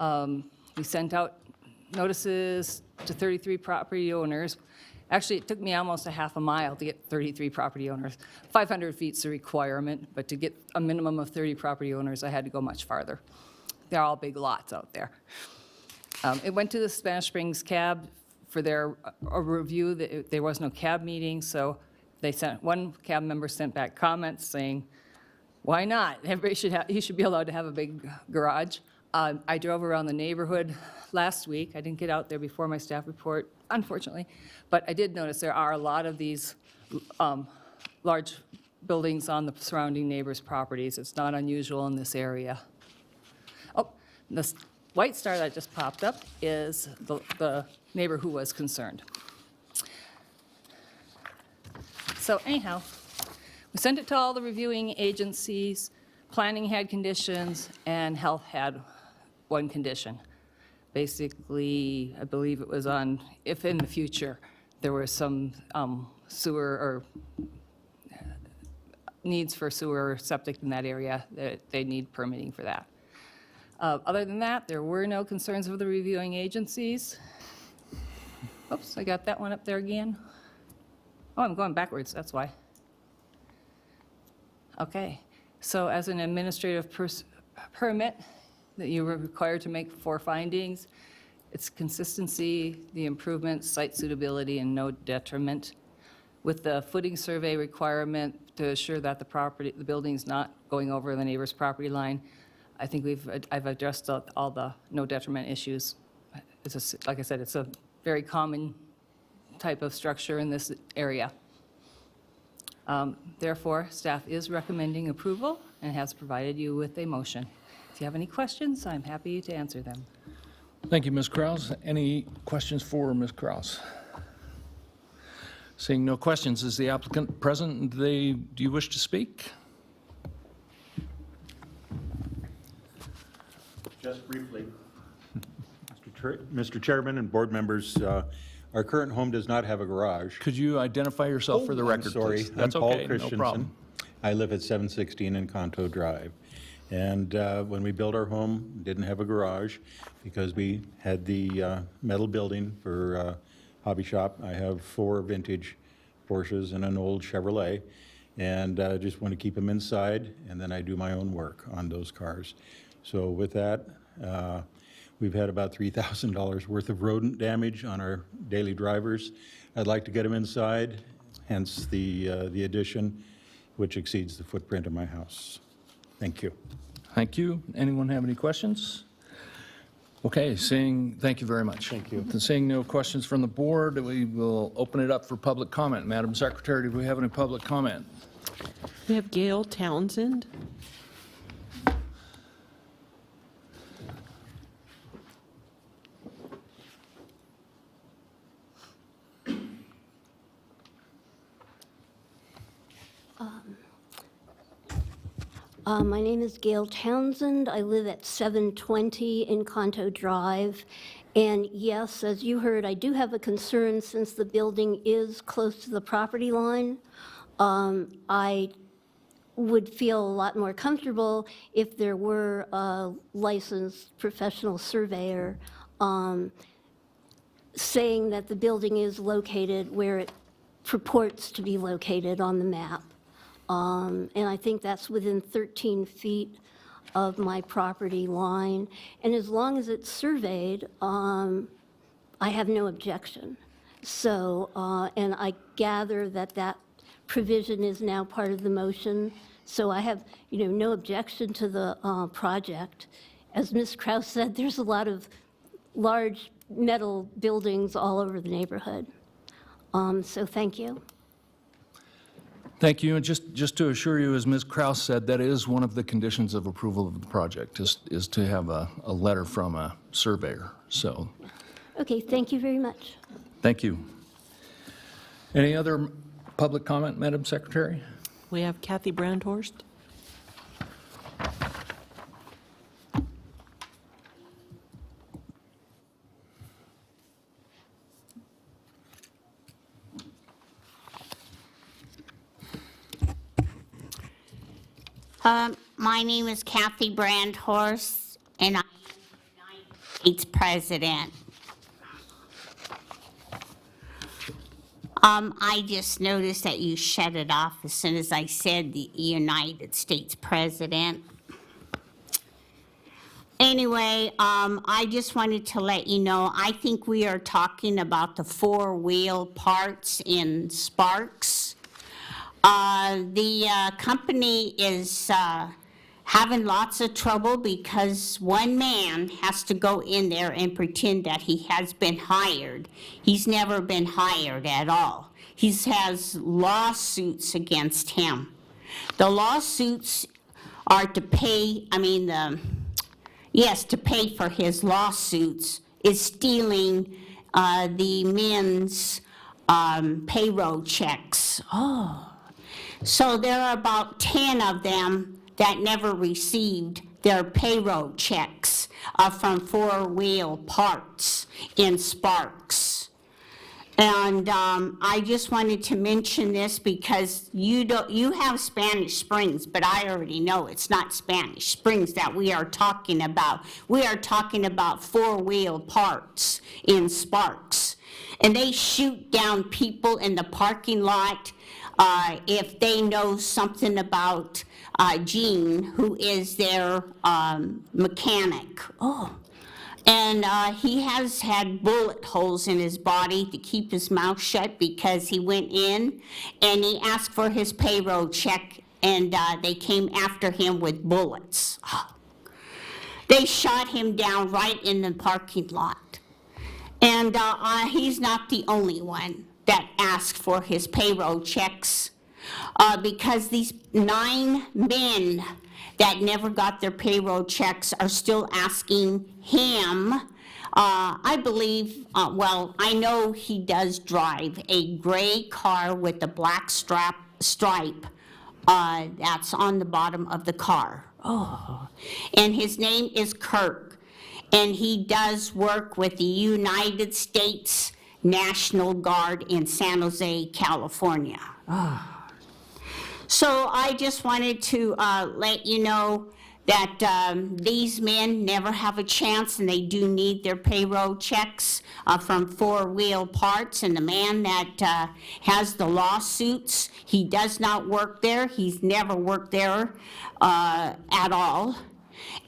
We sent out notices to 33 property owners. Actually, it took me almost a half a mile to get 33 property owners. 500 feet's the requirement, but to get a minimum of 30 property owners, I had to go much farther. They're all big lots out there. It went to the Spanish Springs cab for their a review. There was no cab meeting, so they sent, one cab member sent back comments saying, why not? He should be allowed to have a big garage. I drove around the neighborhood last week. I didn't get out there before my staff report, unfortunately, but I did notice there are a lot of these large buildings on the surrounding neighbors' properties. It's not unusual in this area. Oh, this white star that just popped up is the neighbor who was concerned. So anyhow, we sent it to all the reviewing agencies. Planning had conditions, and health had one condition. Basically, I believe it was on if in the future there were some sewer or needs for sewer or septic in that area, that they need permitting for that. Other than that, there were no concerns of the reviewing agencies. Oops, I got that one up there again. Oh, I'm going backwards, that's why. Okay, so as an administrative permit that you were required to make 4 findings, it's consistency, the improvements, site suitability, and no detriment. With the footing survey requirement to assure that the building's not going over the neighbor's property line, I think I've addressed all the no detriment issues. Like I said, it's a very common type of structure in this area. Therefore, staff is recommending approval and has provided you with a motion. If you have any questions, I'm happy to answer them. Thank you, Ms. Kraus. Any questions for Ms. Kraus? Seeing no questions, is the applicant present? Do you wish to speak? Just briefly, Mr. Chairman and board members, our current home does not have a garage. Could you identify yourself for the record, Sorry, please? I'm That's Paul okay, no Christensen. problem. I live at 716 Encanto Drive. And when we built our home, didn't have a garage because we had the metal building for hobby shop. I have 4 vintage Porsches and an old Chevrolet, and just want to keep them inside, and then I do my own work on those cars. So with that, we've had about $3,000 worth of rodent damage on our daily drivers. I'd like to get them inside, hence the addition, which exceeds the footprint of my house. Thank you. Thank you. Anyone have any questions? Okay, thank you very much. Thank you. Seeing no questions from the board, we will open it up for public comment. Madam Secretary, do we have any public comment? We have Gail Townsend. My name is Gail Townsend. I live at 720 Encanto Drive. And yes, as you heard, I do have a concern since the building is close to the property line. I would feel a lot more comfortable if there were a licensed professional surveyor saying that the building is located where it purports to be located on the map. And I think that's within 13 feet of my property line. And as long as it's surveyed, I have no objection. So, and I gather that that provision is now part of the motion. So I have, no objection to the project. As Ms. Kraus said, there's a lot of large metal buildings all over the neighborhood. So thank you. Thank you, and just to assure you, as Ms. Kraus said, that is one of the conditions of approval of the project, is to have a letter from a surveyor, so, Okay, thank you very much. thank you. Any other public comment, Madam Secretary? We have Kathy Brandhorst. My name is Kathy Brandhorst, and I'm the United States President. I just noticed that you shut it off as soon as I said the United States President. Anyway, I just wanted to let you know, I think we are talking about the four-wheel parts in Sparks. The company is having lots of trouble because one man has to go in there and pretend that he has been hired. He's never been hired at all. He has lawsuits against him. The lawsuits are to pay, to pay for his lawsuits is stealing the men's payroll checks. Oh. So there are about 10 of them that never received their payroll checks from four-wheel parts in Sparks. And I just wanted to mention this because you have Spanish Springs, but I already know it's not Spanish Springs that we are talking about. We are talking about four-wheel parts in Sparks. And they shoot down people in the parking lot if they know something about Gene, who is their mechanic. Oh. And he has had bullet holes in his body to keep his mouth shut because he went in and he asked for his payroll check, and they came after him with bullets. Oh. They shot him down right in the parking lot. And he's not the only one that asked for his payroll checks because these 9 men that never got their payroll checks are still asking him. I believe, I know he does drive a gray car with a black stripe that's on the bottom of the car. Oh. And his name is Kirk, and he does work with the United States National Guard in San Jose, California. Oh. So I just wanted to let you know that these men never have a chance, and they do need their payroll checks from four-wheel parts. And the man that has the lawsuits, he does not work there. He's never worked there at all.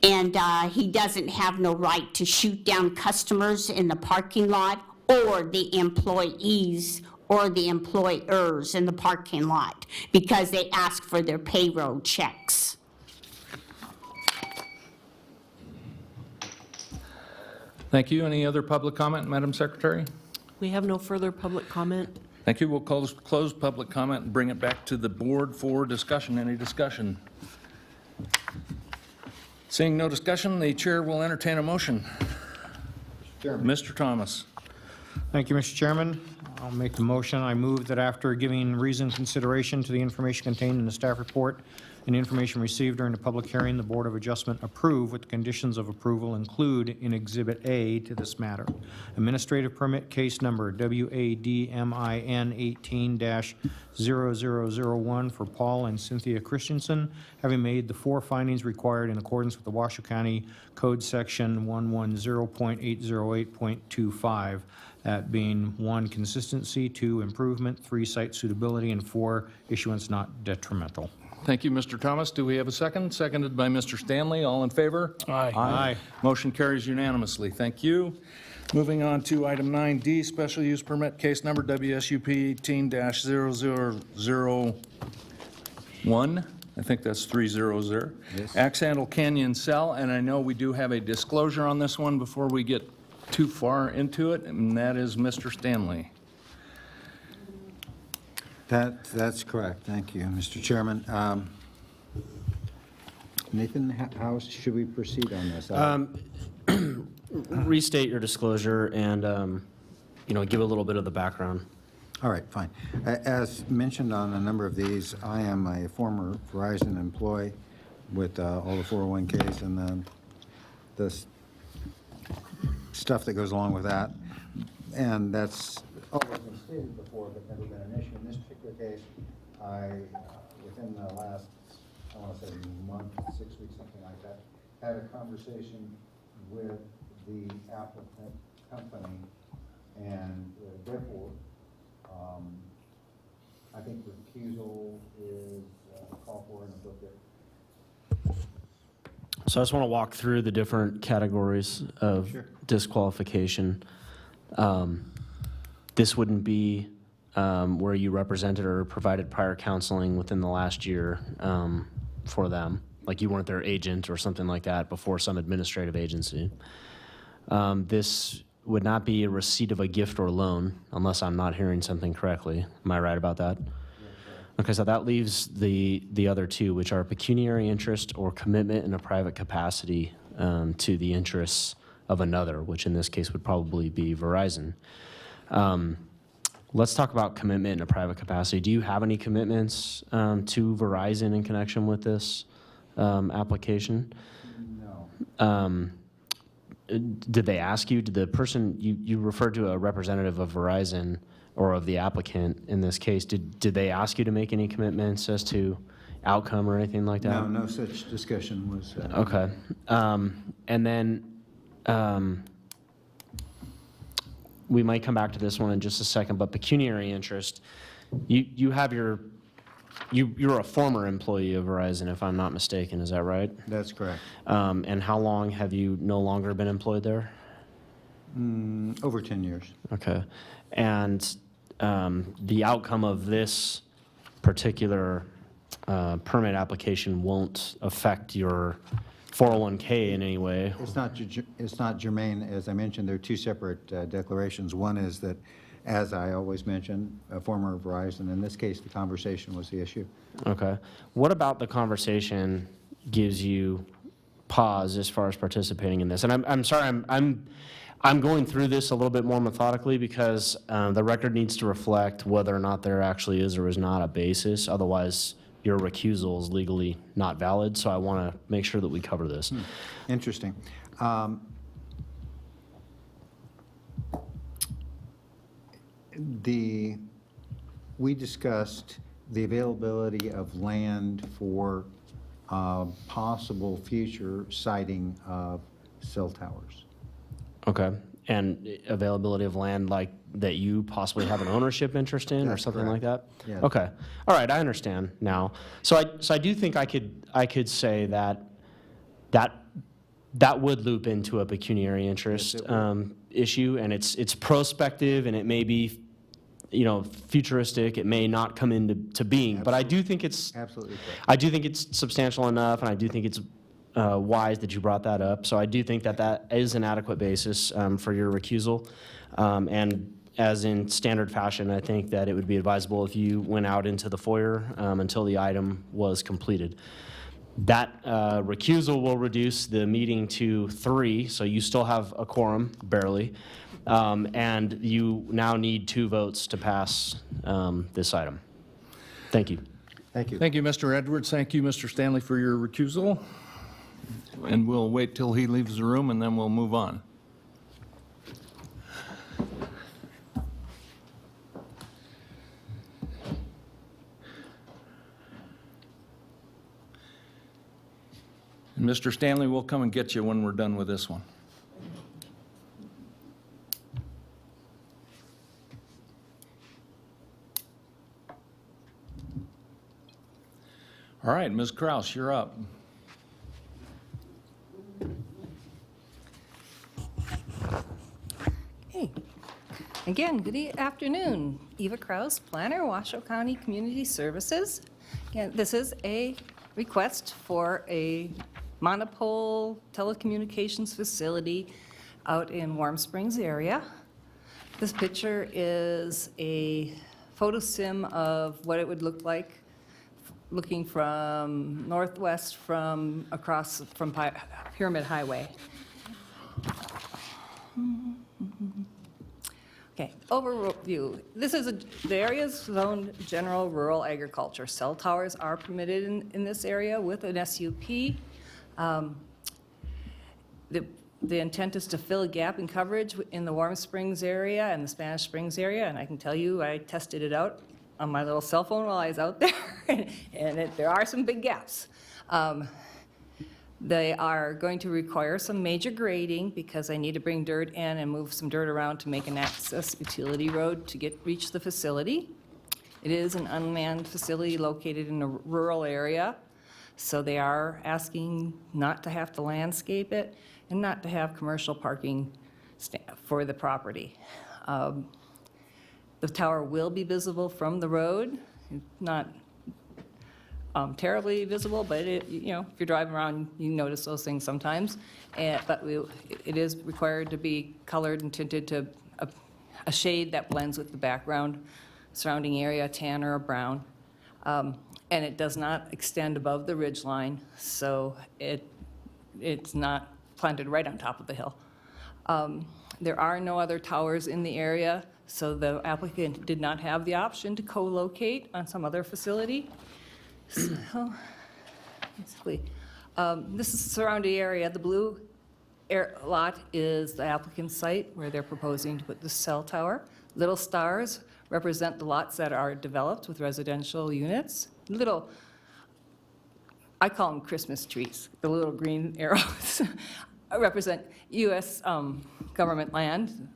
And he doesn't have no right to shoot down customers in the parking lot or the employees or the employers in the parking lot because they ask for their payroll checks. Thank you. Any other public comment, Madam Secretary? We have no further public comment. Thank you. We'll close public comment and bring it back to the board for discussion. Any discussion? Seeing no discussion, the chair will entertain a motion. Mr. Thomas. Thank you, Mr. Chairman. I'll make the motion. I move that after giving reasoned consideration to the information contained in the staff report and information received during the public hearing, the Board of Adjustment approve with the conditions of approval include in Exhibit A to this matter. Administrative permit case number WADMIN 18-0001 for Paul and Cynthia Christensen, having made the 4 findings required in accordance with the Washoe County Code Section 110.808.25. That being 1, consistency, 2, improvement, 3, site suitability, and 4, issuance not detrimental. Thank you, Mr. Thomas. Do we have a second? Seconded by Mr. Stanley. All in favor? Aye. Aye. Motion carries unanimously. Thank you. Moving on to item 9D, special use permit case number WSUP 18-0001. I think that's 300. Yes. Axe Handle Canyon Cell, and I know we do have a disclosure on this one before we get too far into it, and that is Mr. Stanley. That's correct. Thank you, Mr. Chairman. Nathan, how should we proceed on this? Restate your disclosure and, give a little bit of the background. All right, fine. As mentioned on a number of these, I am a former Verizon employee with all the 401Ks and the stuff that goes along with that. And that's always been stated before, but never been an issue. In this particular case, within the last, I want to say month, 6 weeks, something like that, had a conversation with the applicant company, and therefore, I think recusal is called for and appropriate. So I just want to walk through the different categories of disqualification. This wouldn't be where you represented or provided prior counseling within the last year for them, like you weren't their agent or something like that before some administrative agency. This would not be a receipt of a gift or loan, unless I'm not hearing something correctly. Am I right about that? Okay, so that leaves the other two, which are pecuniary interest or commitment in a private capacity to the interests of another, which in this case would probably be Verizon. Let's talk about commitment in a private capacity. Do you have any commitments to Verizon in connection with this application? No. Did they ask you, did the person, you referred to a representative of Verizon or of the applicant in this case, did they ask you to make any commitments as to outcome or anything like that? No such discussion was. Okay. And then we might come back to this one in just a second, but pecuniary interest, you're a former employee of Verizon, if I'm not mistaken, is that right? That's correct. And how long have you no longer been employed there? Over 10 years. Okay. And the outcome of this particular permit application won't affect your 401K in any way? It's not germane. As I mentioned, there are two separate declarations. One is that, as I always mention, a former Verizon. In this case, the conversation was the issue. Okay. What about the conversation gives you pause as far as participating in this? And I'm sorry, I'm going through this a little bit more methodically because the record needs to reflect whether or not there actually is or is not a basis. Otherwise, your recusal is legally not valid. So I want to make sure that we cover this. Interesting. We discussed the availability of land for possible future siting of cell towers. Okay. And availability of land like that you possibly have an ownership interest in or That's something like correct. that? Yeah. Okay. All right, I understand now. So I do think I could say that would loop into a pecuniary interest issue, and it's prospective, and it may be, futuristic. It may not come into being, but I do think it's Absolutely correct. I do think it's substantial enough, and I do think it's wise that you brought that up. So I do think that is an adequate basis for your recusal. And as in standard fashion, I think that it would be advisable if you went out into the foyer until the item was completed. That recusal will reduce the meeting to 3, so you still have a quorum, barely. And you now need 2 votes to pass this item. Thank you. Thank you. Thank you, Mr. Edwards. Thank you, Mr. Stanley, for your recusal. And we'll wait till he leaves the room, and then we'll move on. And Mr. Stanley, we'll come and get you when we're done with this one. All right, Ms. Kraus, you're up. Hey, again, good afternoon. Eva Kraus, Planner, Washoe County Community Services. Again, this is a request for a monopole telecommunications facility out in Warm Springs area. This picture is a photo sim of what it would look like looking from northwest from across from Pyramid Highway. Okay, overview. This is the area is zoned general rural agriculture. Cell towers are permitted in this area with an SUP. The intent is to fill a gap in coverage in the Warm Springs area and the Spanish Springs area, and I can tell you, I tested it out on my little cell phone while I was out there, and there are some big gaps. They are going to require some major grading because I need to bring dirt in and move some dirt around to make an access utility road to reach the facility. It is an unmanned facility located in a rural area, so they are asking not to have to landscape it and not to have commercial parking for the property. The tower will be visible from the road, not terribly visible, but if you're driving around, you notice those things sometimes. But it is required to be colored and tinted to a shade that blends with the background surrounding area, tan or a brown. And it does not extend above the ridge line, so it's not planted right on top of the hill. There are no other towers in the area, so the applicant did not have the option to co-locate on some other facility. So, basically, this is the surrounding area. The blue lot is the applicant's site where they're proposing to put the cell tower. Little stars represent the lots that are developed with residential units. I call them Christmas trees. The little green arrows represent U.S. government land,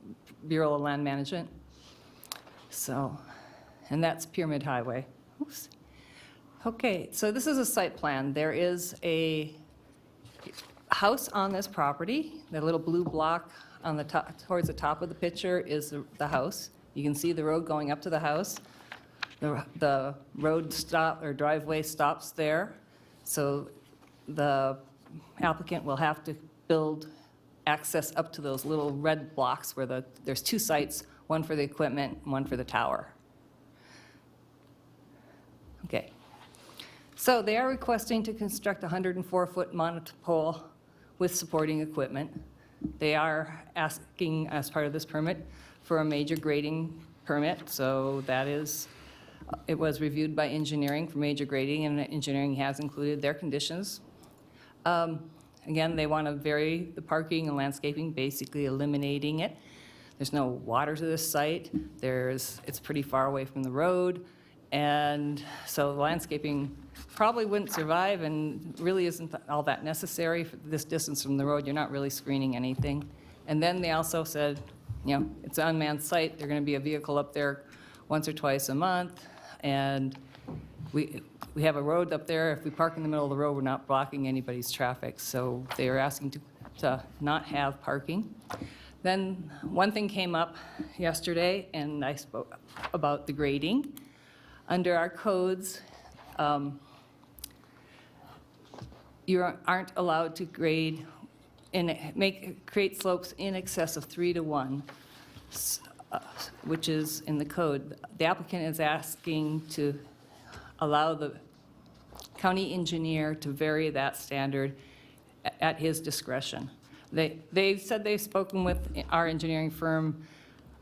Bureau of Land Management. So, and that's Pyramid Highway. Oops. Okay, so this is a site plan. There is a house on this property. The little blue block on the top, towards the top of the picture is the house. You can see the road going up to the house. The road driveway stops there. So the applicant will have to build access up to those little red blocks where there's two sites, one for the equipment and one for the tower. Okay. So they are requesting to construct a 104-foot monopole with supporting equipment. They are asking, as part of this permit, for a major grading permit. So that is, it was reviewed by engineering for major grading, and engineering has included their conditions. Again, they want to vary the parking and landscaping, basically eliminating it. There's no water to this site. It's pretty far away from the road. And so the landscaping probably wouldn't survive and really isn't all that necessary for this distance from the road. You're not really screening anything. And then they also said, it's an unmanned site. There's going to be a vehicle up there once or twice a month. And we have a road up there. If we park in the middle of the road, we're not blocking anybody's traffic. So they are asking to not have parking. Then one thing came up yesterday, and I spoke about the grading. Under our codes, you aren't allowed to grade create slopes in excess of 3 to 1, which is in the code. The applicant is asking to allow the county engineer to vary that standard at his discretion. They said they've spoken with our engineering firm,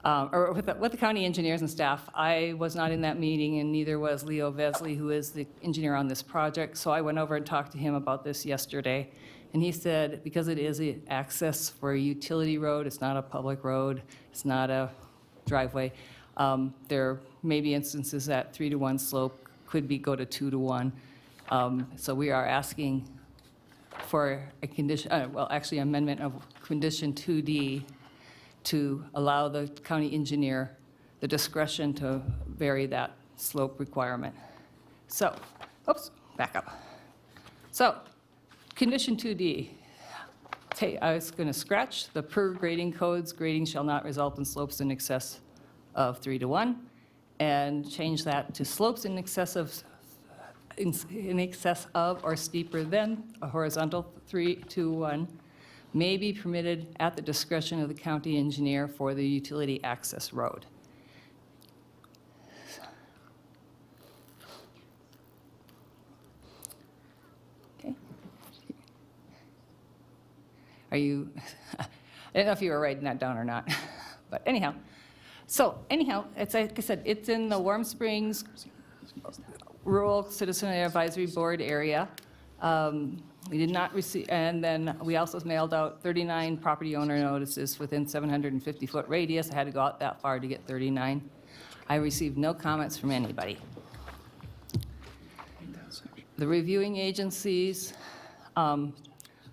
or with the county engineers and staff. I was not in that meeting, and neither was Leo Vesley, who is the engineer on this project. So I went over and talked to him about this yesterday. And he said, because it is an access for a utility road, it's not a public road, it's not a driveway, there may be instances that 3 to 1 slope could go to 2 to 1. So we are asking for a condition, actually amendment of condition 2D to allow the county engineer the discretion to vary that slope requirement. So, back up. So, condition 2D, I was going to scratch the per grading codes, grading shall not result in slopes in excess of 3 to 1, and change that to slopes in excess of or steeper than a horizontal 3 to 1 may be permitted at the discretion of the county engineer for the utility access road. Are you, I don't know if you were writing that down or not, but anyhow. So anyhow, it's like I said, it's in the Warm Springs Rural Citizen Advisory Board area. We did not receive, and then we also mailed out 39 property owner notices within 750-foot radius. I had to go out that far to get 39. I received no comments from anybody. The reviewing agencies are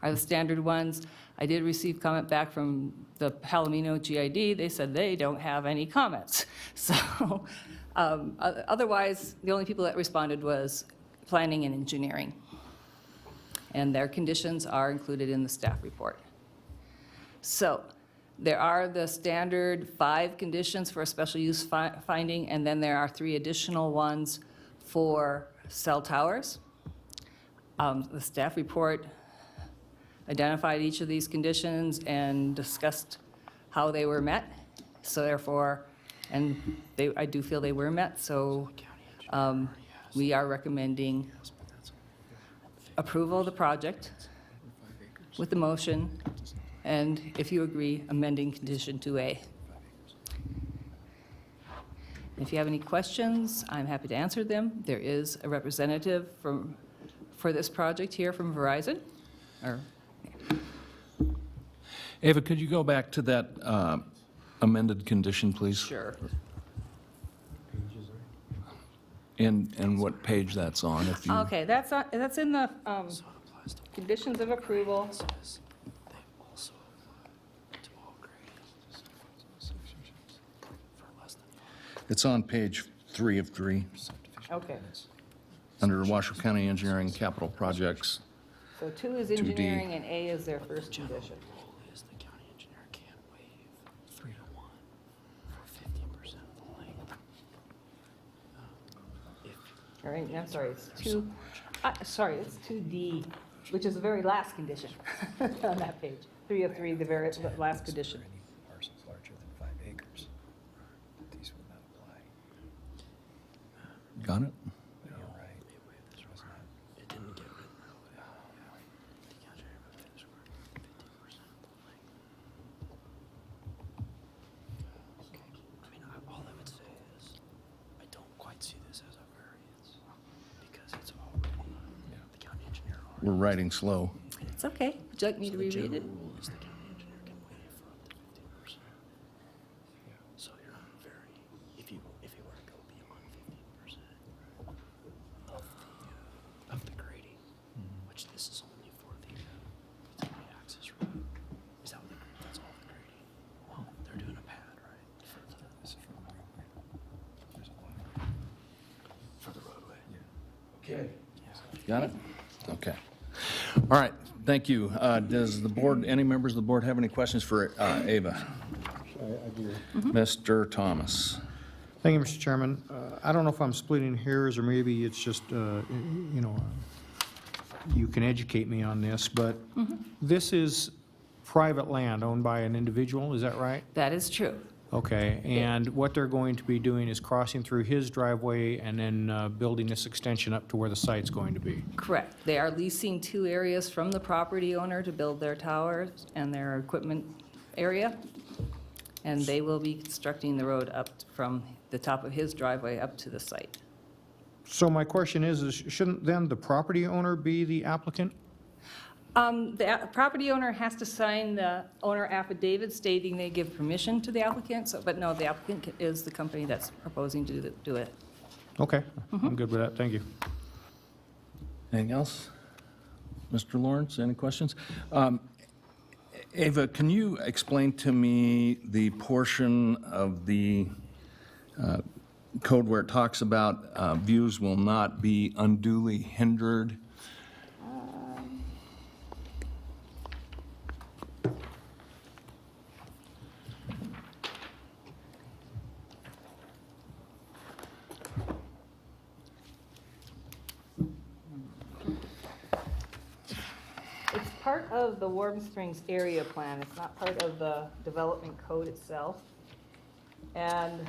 the standard ones. I did receive comment back from the Palomino GID. They said they don't have any comments. So otherwise, the only people that responded was planning and engineering. And their conditions are included in the staff report. So there are the standard 5 conditions for a special use finding, and then there are 3 additional ones for cell towers. The staff report identified each of these conditions and discussed how they were met. So therefore, and I do feel they were met, so we are recommending approval of the project with the motion, and if you agree, amending condition 2A. If you have any questions, I'm happy to answer them. There is a representative for this project here from Verizon. Ava, could you go back to that amended condition, please? Sure. And what page that's on, if you... Okay, that's in the conditions of approval. It's on page 3 of 3, Okay, under Washoe County Engineering Capital Projects. so 2 is engineering and A is their first condition. All right, I'm sorry, it's 2, sorry, it's 2D, which is the very last condition on that page. 3 of 3, the very last condition. Parcels larger than 5 acres. These would not apply. Got it? But you're right. It didn't get written. I mean, all I would say is, I don't quite see this as a variance, because it's already, the county engineer already. We're writing slow. It's okay. Would you like me to reread it? Rule is the county engineer can waive for up to 50%. So you're not very, if you were to go beyond 50% of the grading, which this is only for the access road, is that what that's all the grading? Well, they're doing a pad, right? For the roadway. Okay. Got it? Okay. All right, thank you. Does the board, any members of the board have any questions for Ava? I do. Mr. Thomas? Thank you, Mr. Chairman. I don't know if I'm splitting hairs, or maybe it's just, you can educate me on this, but this is private land owned by an individual, is that right? That is true. Okay, and what they're going to be doing is crossing through his driveway and then building this extension up to where the site's going to be. Correct. They are leasing 2 areas from the property owner to build their towers and their equipment area. And they will be constructing the road up from the top of his driveway up to the site. So my question is shouldn't then the property owner be the applicant? The property owner has to sign the owner affidavit stating they give permission to the applicant, but no, the applicant is the company that's proposing to do it. Okay, I'm good with that, thank you. Anything else? Mr. Lawrence, any questions? Ava, can you explain to me the portion of the code where it talks about views will not be unduly hindered? It's part of the Warm Springs area plan. It's not part of the development code itself. And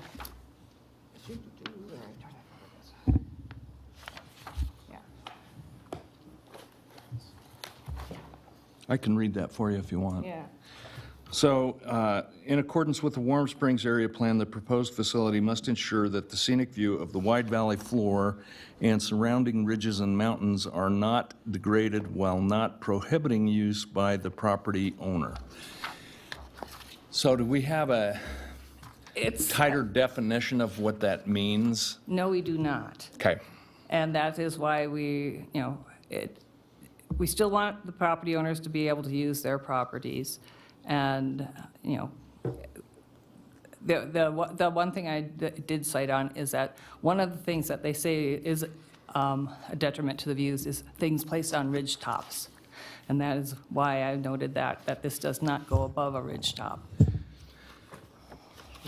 yeah. I can read that for you if you want. Yeah. So, in accordance with the Warm Springs Area Plan, the proposed facility must ensure that the scenic view of the wide valley floor and surrounding ridges and mountains are not degraded while not prohibiting use by the property owner. So do we have a tighter definition of what that means? No, we do not. Okay. And that is why we, we still want the property owners to be able to use their properties. And, the one thing I did cite on is that one of the things that they say is a detriment to the views is things placed on ridge tops. And that is why I noted that this does not go above a ridge top.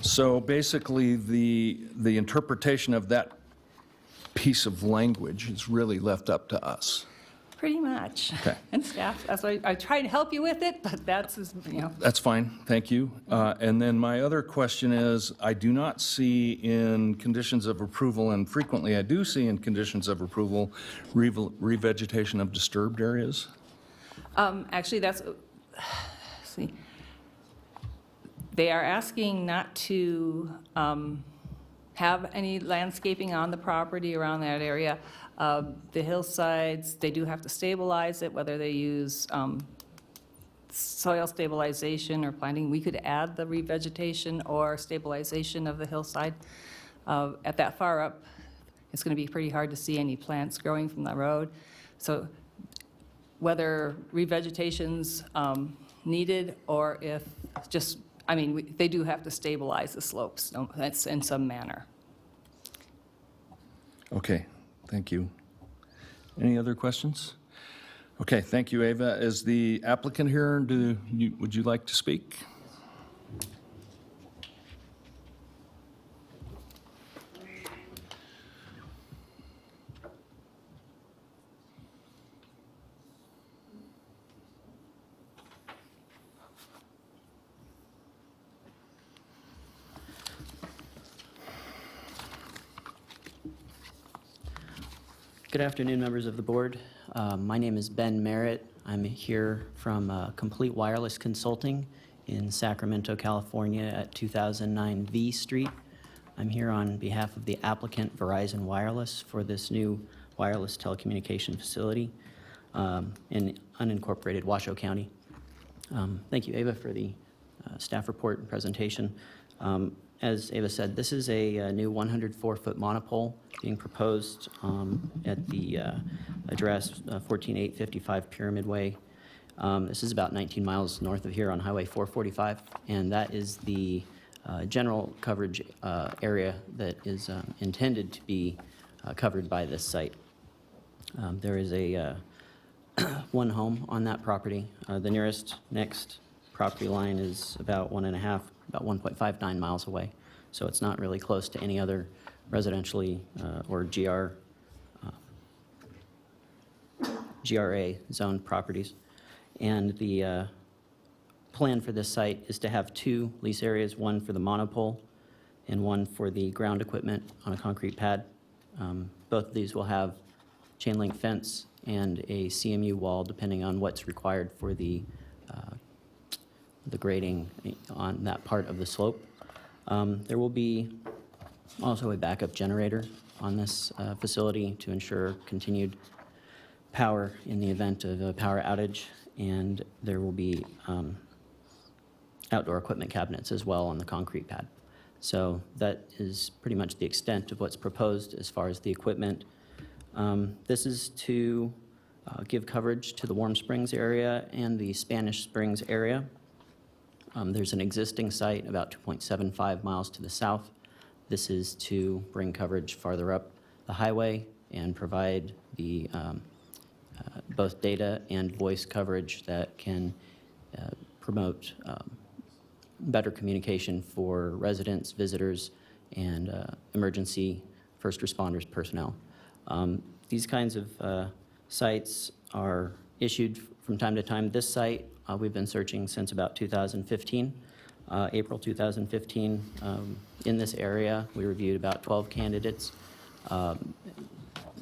So basically, the interpretation of that piece of language is really left up to us. Pretty much. Okay. And staff, that's why I tried to help you with it, but that's, That's fine, thank you. And then my other question is, I do not see in conditions of approval, and frequently I do see in conditions of approval, revegetation of disturbed areas. Actually, that's, see, they are asking not to have any landscaping on the property around that area. The hillsides, they do have to stabilize it, whether they use soil stabilization or planting. We could add the revegetation or stabilization of the hillside. At that far up, it's going to be pretty hard to see any plants growing from the road. So whether revegetation's needed or if just, they do have to stabilize the slopes. That's in some manner. Okay, thank you. Any other questions? Okay, thank you, Ava. Is the applicant here? Would you like to speak? Good afternoon, members of the board. My name is Ben Merritt. I'm here from Complete Wireless Consulting in Sacramento, California at 2009 V Street. I'm here on behalf of the applicant Verizon Wireless for this new wireless telecommunication facility in unincorporated Washoe County. Thank you, Ava, for the staff report and presentation. As Ava said, this is a new 104-foot monopole being proposed at the address 14855 Pyramid Way. This is about 19 miles north of here on Highway 445, and that is the general coverage area that is intended to be covered by this site. There is a one home on that property. The next property line is about 1.59 miles away. So it's not really close to any other residentially or GRA zoned properties. And the plan for this site is to have two lease areas, one for the monopole and one for the ground equipment on a concrete pad. Both of these will have chain link fence and a CMU wall depending on what's required for the grading on that part of the slope. There will be also a backup generator on this facility to ensure continued power in the event of a power outage, and there will be outdoor equipment cabinets as well on the concrete pad. So that is pretty much the extent of what's proposed as far as the equipment. This is to give coverage to the Warm Springs area and the Spanish Springs area. There's an existing site about 2.75 miles to the south. This is to bring coverage farther up the highway and provide the both data and voice coverage that can promote better communication for residents, visitors, and emergency first responders personnel. These kinds of sites are issued from time to time. This site, we've been searching since about 2015, April 2015. In this area, we reviewed about 12 candidates.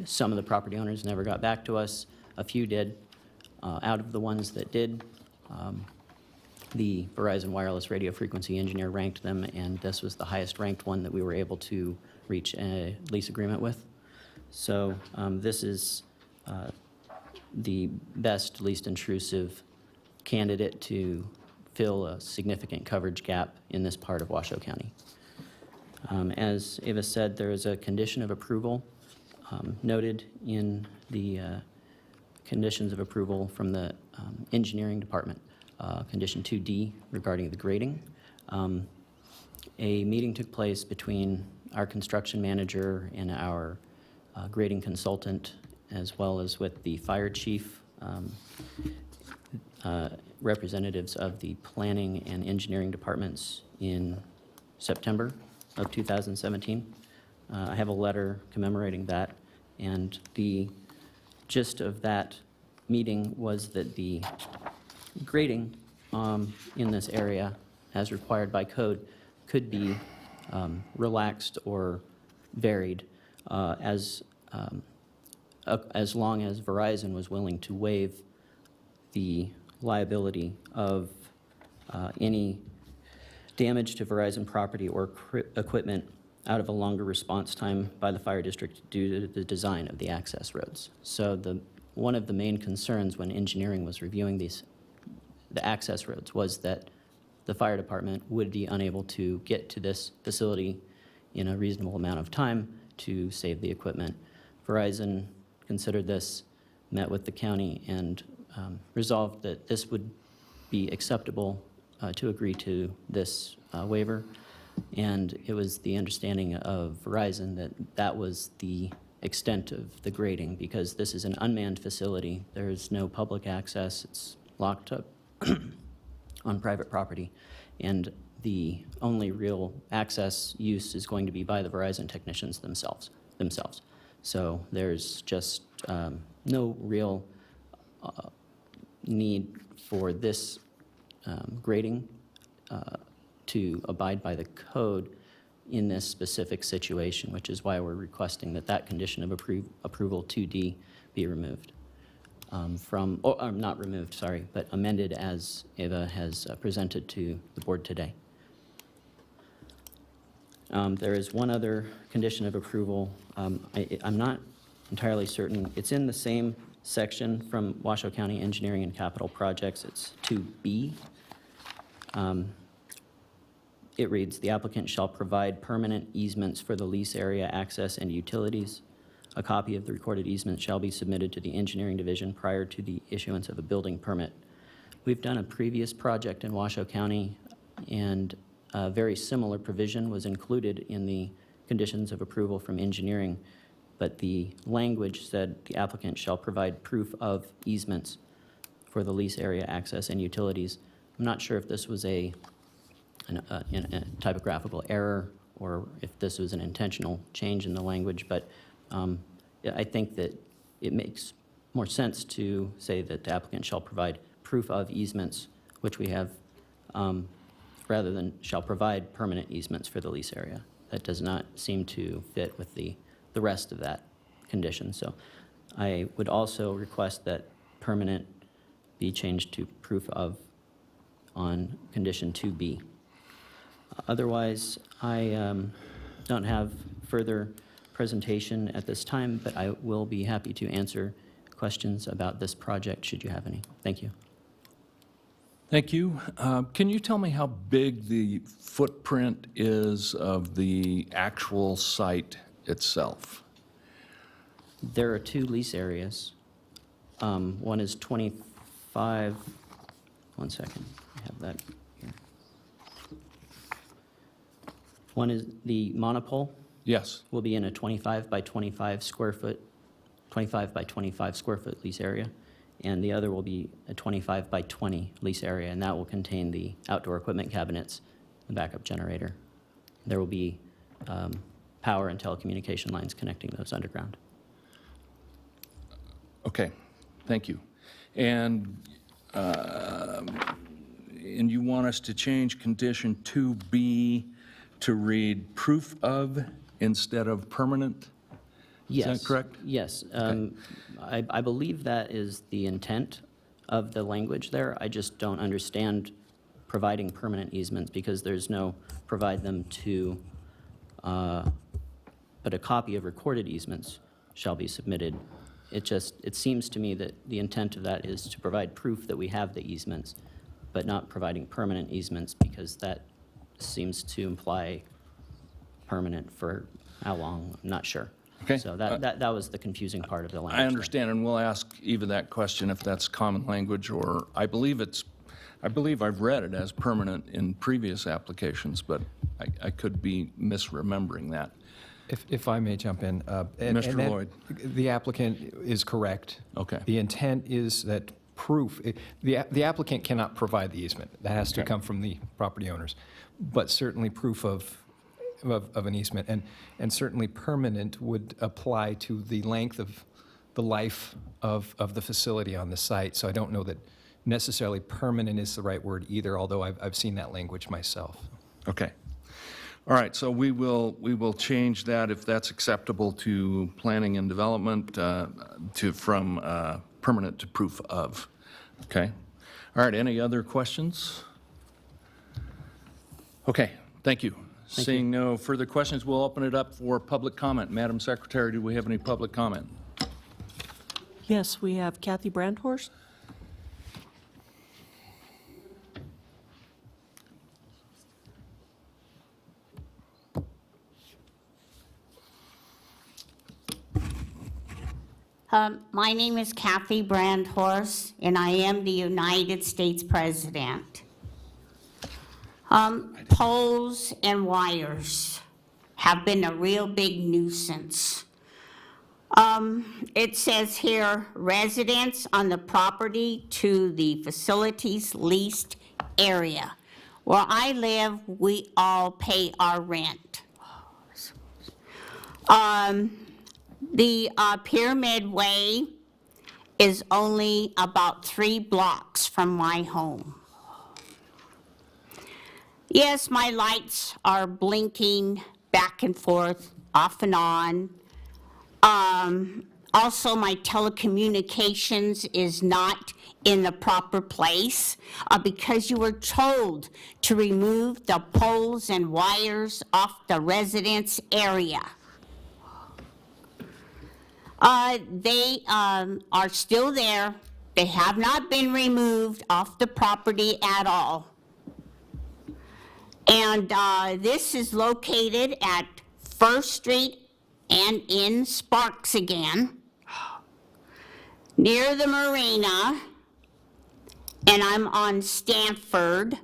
Some of the property owners never got back to us. A few did. Out of the ones that did, the Verizon Wireless Radio Frequency Engineer ranked them, and this was the highest ranked one that we were able to reach a lease agreement with. So this is the best, least intrusive candidate to fill a significant coverage gap in this part of Washoe County. As Ava said, there is a condition of approval noted in the conditions of approval from the engineering department. Condition 2D regarding the grading. A meeting took place between our construction manager and our grading consultant, as well as with the fire chief, representatives of the planning and engineering departments in September of 2017. I have a letter commemorating that, and the gist of that meeting was that the grading in this area, as required by code, could be relaxed or varied as long as Verizon was willing to waive the liability of any damage to Verizon property or equipment out of a longer response time by the fire district due to the design of the access roads. So one of the main concerns when engineering was reviewing the access roads was that the fire department would be unable to get to this facility in a reasonable amount of time to save the equipment. Verizon considered this, met with the county, and resolved that this would be acceptable to agree to this waiver. And it was the understanding of Verizon that that was the extent of the grading, because this is an unmanned facility. There is no public access. It's locked up on private property. And the only real access use is going to be by the Verizon technicians themselves. So there's just no real need for this grading to abide by the code in this specific situation, which is why we're requesting that that condition of approval 2D be removed. Not removed, sorry, but amended as Ava has presented to the board today. There is one other condition of approval. I'm not entirely certain. It's in the same section from Washoe County Engineering and Capital Projects. It's 2B. It reads, the applicant shall provide permanent easements for the lease area access and utilities. A copy of the recorded easement shall be submitted to the engineering division prior to the issuance of a building permit. We've done a previous project in Washoe County, and a very similar provision was included in the conditions of approval from engineering, but the language said the applicant shall provide proof of easements for the lease area access and utilities. I'm not sure if this was a typographical error or if this was an intentional change in the language, but I think that it makes more sense to say that the applicant shall provide proof of easements, which we have, rather than shall provide permanent easements for the lease area. That does not seem to fit with the rest of that condition. So I would also request that permanent be changed to proof of on condition 2B. Otherwise, I don't have further presentation at this time, but I will be happy to answer questions about this project should you have any. Thank you. Thank you. Can you tell me how big the footprint is of the actual site itself? There are two lease areas. One is 25, one second, I have that here. One is the monopole. Yes. Will be in a 25 by 25 square foot lease area. And the other will be a 25 by 20 lease area, and that will contain the outdoor equipment cabinets, the backup generator. There will be power and telecommunication lines connecting those underground. Okay, thank you. And you want us to change condition 2B to read proof of instead of permanent? Yes. Is that correct? Yes. Okay. I believe that is the intent of the language there. I just don't understand providing permanent easements because there's no provide them to, but a copy of recorded easements shall be submitted. It seems to me that the intent of that is to provide proof that we have the easements, but not providing permanent easements because that seems to imply permanent for how long, I'm not sure. Okay. So that was the confusing part of the language. I understand, and we'll ask Eva that question if that's common language, or I believe I've read it as permanent in previous applications, but I could be misremembering that. If I may jump in. Mr. that- Lloyd. The applicant is correct. Okay. The intent is that proof, the applicant cannot provide the easement. That has to Okay. come from the property owners. But certainly proof of an easement, and certainly permanent would apply to the length of the life of the facility on the site. So I don't know that necessarily permanent is the right word either, although I've seen that language myself. Okay. All right, so we will change that if that's acceptable to planning and development from permanent to proof of. Okay. All right, any other questions? Okay, thank you. Seeing no further questions, we'll open it up for public comment. Madam Secretary, do we have any public comment? Yes, we have Kathy Brandhorst. My name is Kathy Brandhorst, and I am the United States President. Poles and wires have been a real big nuisance. It says here, residents on the property to the facilities leased area. Where I live, we all pay our rent. The Pyramid Way is only about 3 blocks from my home. Yes, my lights are blinking back and forth, off and on. Also, my telecommunications is not in the proper place because you were told to remove the poles and wires off the residence area. They are still there. They have not been removed off the property at all. And this is located at First Street and in Sparks again, near the marina, and I'm on Stanford,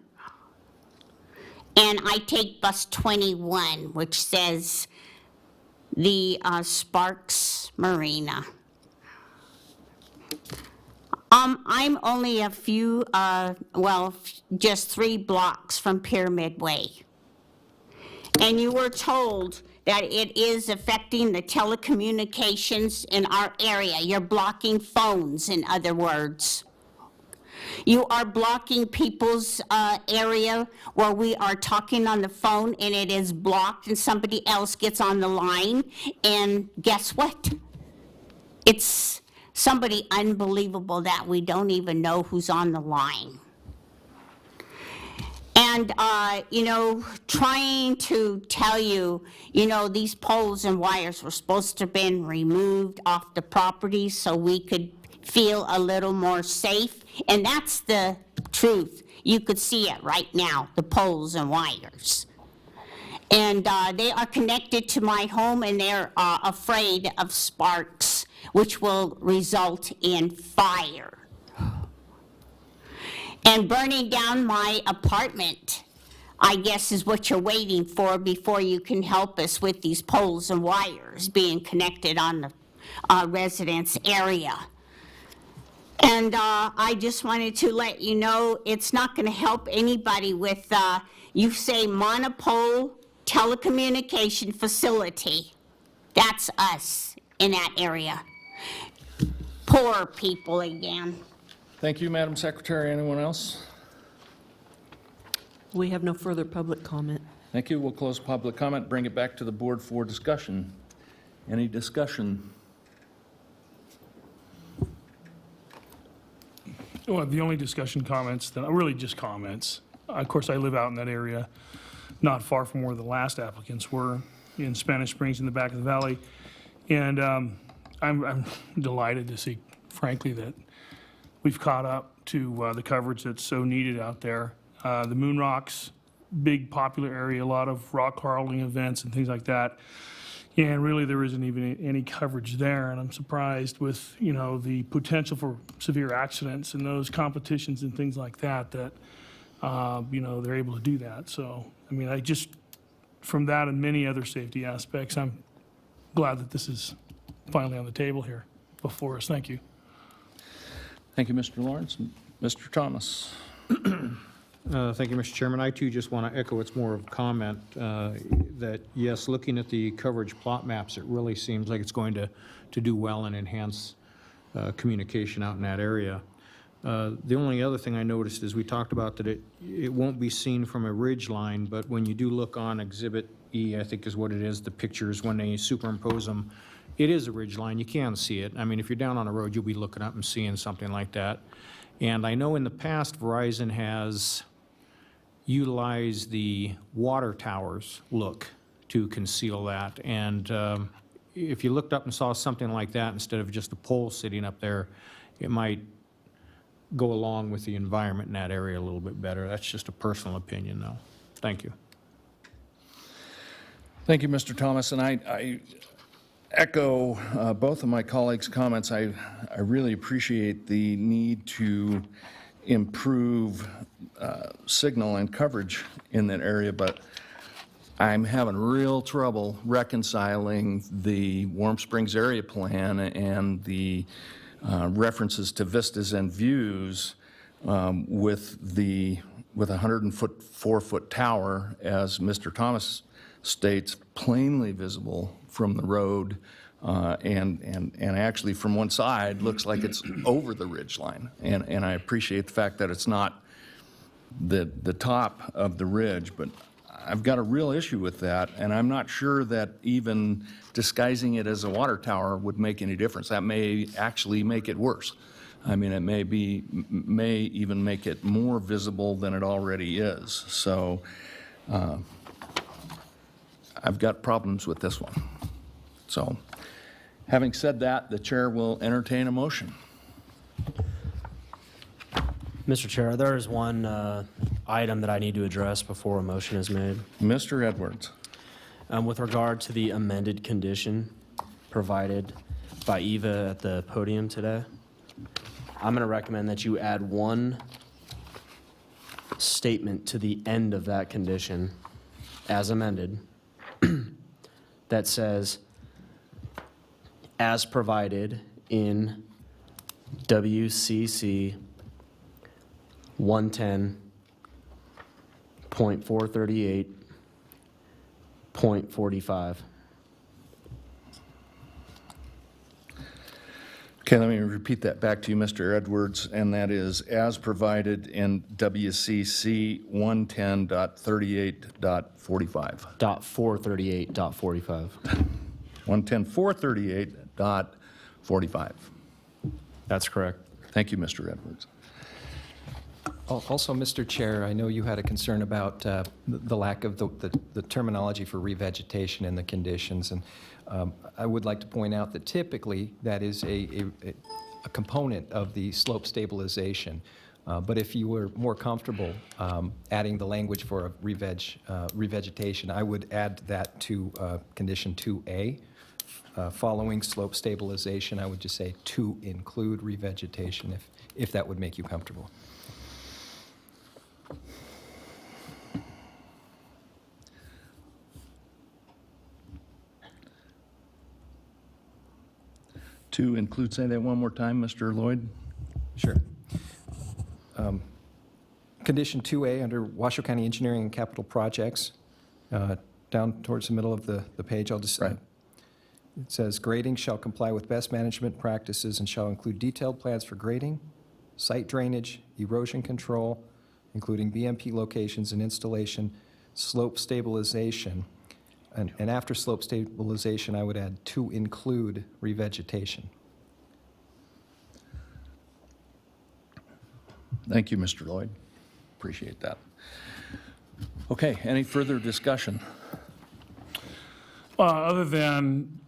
and I take bus 21, which says the Sparks Marina. I'm only a few, just 3 blocks from Pyramid Way. And you were told that it is affecting the telecommunications in our area. You're blocking phones, in other words. You are blocking people's area where we are talking on the phone and it is blocked and somebody else gets on the line, and guess what? It's somebody unbelievable that we don't even know who's on the line. And, trying to tell you, these poles and wires were supposed to have been removed off the property so we could feel a little more safe. And that's the truth. You could see it right now, the poles and wires. And they are connected to my home, and they're afraid of sparks, which will result in fire. And burning down my apartment, I guess, is what you're waiting for before you can help us with these poles and wires being connected on the residence area. And I just wanted to let you know it's not going to help anybody with, you say, monopole telecommunication facility. That's us in that area. Poor people again. Thank you, Madam Secretary. Anyone else? We have no further public comment. Thank you. We'll close public comment, bring it back to the board for discussion. Any discussion? Well, the only discussion comments, that really just comments. Of course, I live out in that area, not far from where the last applicants were, in Spanish Springs in the back of the valley. And I'm delighted to see, frankly, that we've caught up to the coverage that's so needed out there. The Moon Rocks, big popular area, a lot of rock crawling events and things like that. And really, there isn't even any coverage there, and I'm surprised with, you know, the potential for severe accidents and those competitions and things like that, you know, they're able to do that. So, I mean, I just, from that and many other safety aspects, I'm glad that this is finally on the table here before us. Thank you. Thank you, Mr. Lawrence. Mr. Thomas. Thank you, Mr. Chairman. I too just want to echo, it's more of a comment, that yes, looking at the coverage plot maps, it really seems like it's going to do well and enhance communication out in that area. The only other thing I noticed is we talked about that it won't be seen from a ridge line, but when you do look on Exhibit E, I think is what it is, the pictures, when they superimpose them, it is a ridge line. You can see it. I mean, if you're down on the road, you'll be looking up and seeing something like that. And I know in the past, Verizon has utilize the water towers look to conceal that. And if you looked up and saw something like that instead of just a pole sitting up there, it might go along with the environment in that area a little bit better. That's just a personal opinion, though. Thank you. Thank you, Mr. Thomas, and I echo both of my colleagues' comments. I really appreciate the need to improve signal and coverage in that area, but I'm having real trouble reconciling the Warm Springs area plan and the references to vistas and views with a 104-foot tower, as Mr. Thomas states, plainly visible from the road, and actually from one side looks like it's over the ridge line. And I appreciate the fact that it's not the top of the ridge, but I've got a real issue with that, and I'm not sure that even disguising it as a water tower would make any difference. That may actually make it worse. I mean, it may even make it more visible than it already is. So I've got problems with this one. So having said that, the chair will entertain a motion. Mr. Chair, there is one item that I need to address before a motion is made. Mr. Edwards. With regard to the amended condition provided by Eva at the podium today, I'm going to recommend that you add one statement to the end of that condition as amended that says, as provided in WCC 110.438.45. Okay, let me repeat that back to you, Mr. Edwards, and that is as provided in WCC 110.38.45. .438.45. 110.438.45. That's correct. Thank you, Mr. Edwards. Also, Mr. Chair, I know you had a concern about the lack of the terminology for revegetation in the conditions, and I would like to point out that typically that is a component of the slope stabilization. But if you were more comfortable adding the language for a revegetation, I would add that to condition 2A. Following slope stabilization, I would just say to include revegetation, if that would make you comfortable. To include, say that one more time, Mr. Lloyd. Sure. Condition 2A under Washoe County Engineering and Capital Projects, down towards the middle of the page, I'll just, Right. It says grading shall comply with best management practices and shall include detailed plans for grading, site drainage, erosion control, including BMP locations and installation, slope stabilization, and after slope stabilization, I would add to include revegetation. Thank you, Mr. Lloyd. Appreciate that. Okay, any further discussion? Other than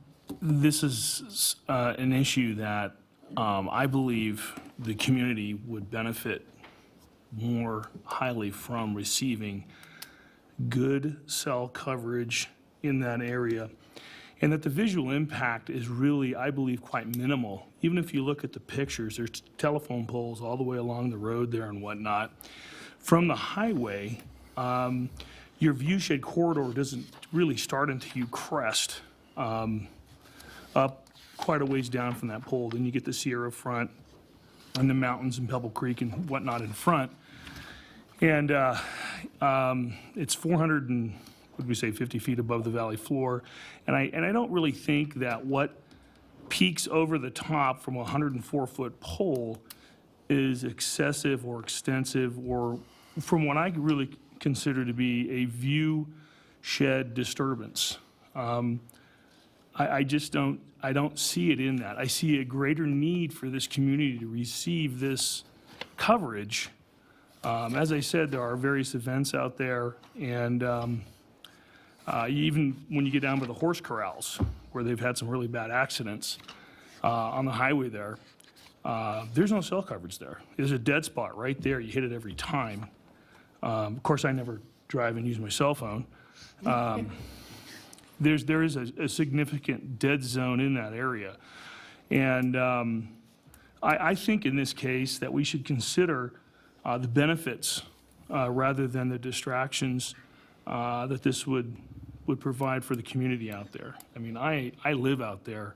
this is an issue that I believe the community would benefit more highly from receiving good cell coverage in that area, and that the visual impact is really, I believe, quite minimal. Even if you look at the pictures, there's telephone poles all the way along the road there and whatnot. From the highway, your viewshed corridor doesn't really start until you crest up quite a ways down from that pole. Then you get the Sierra front and the mountains and Pebble Creek and whatnot in front. And it's 400 and, what did we say, 50 feet above the valley floor. And I don't really think that what peaks over the top from a 104-foot pole is excessive or extensive, or from what I really consider to be a view shed disturbance. I just don't see it in that. I see a greater need for this community to receive this coverage. As I said, there are various events out there, and even when you get down to the horse corrals, where they've had some really bad accidents on the highway there, there's no cell coverage there. There's a dead spot right there. You hit it every time. Of course, I never drive and use my cell phone. There is a significant dead zone in that area. And I think in this case that we should consider the benefits rather than the distractions that this would provide for the community out there. I mean, I live out there,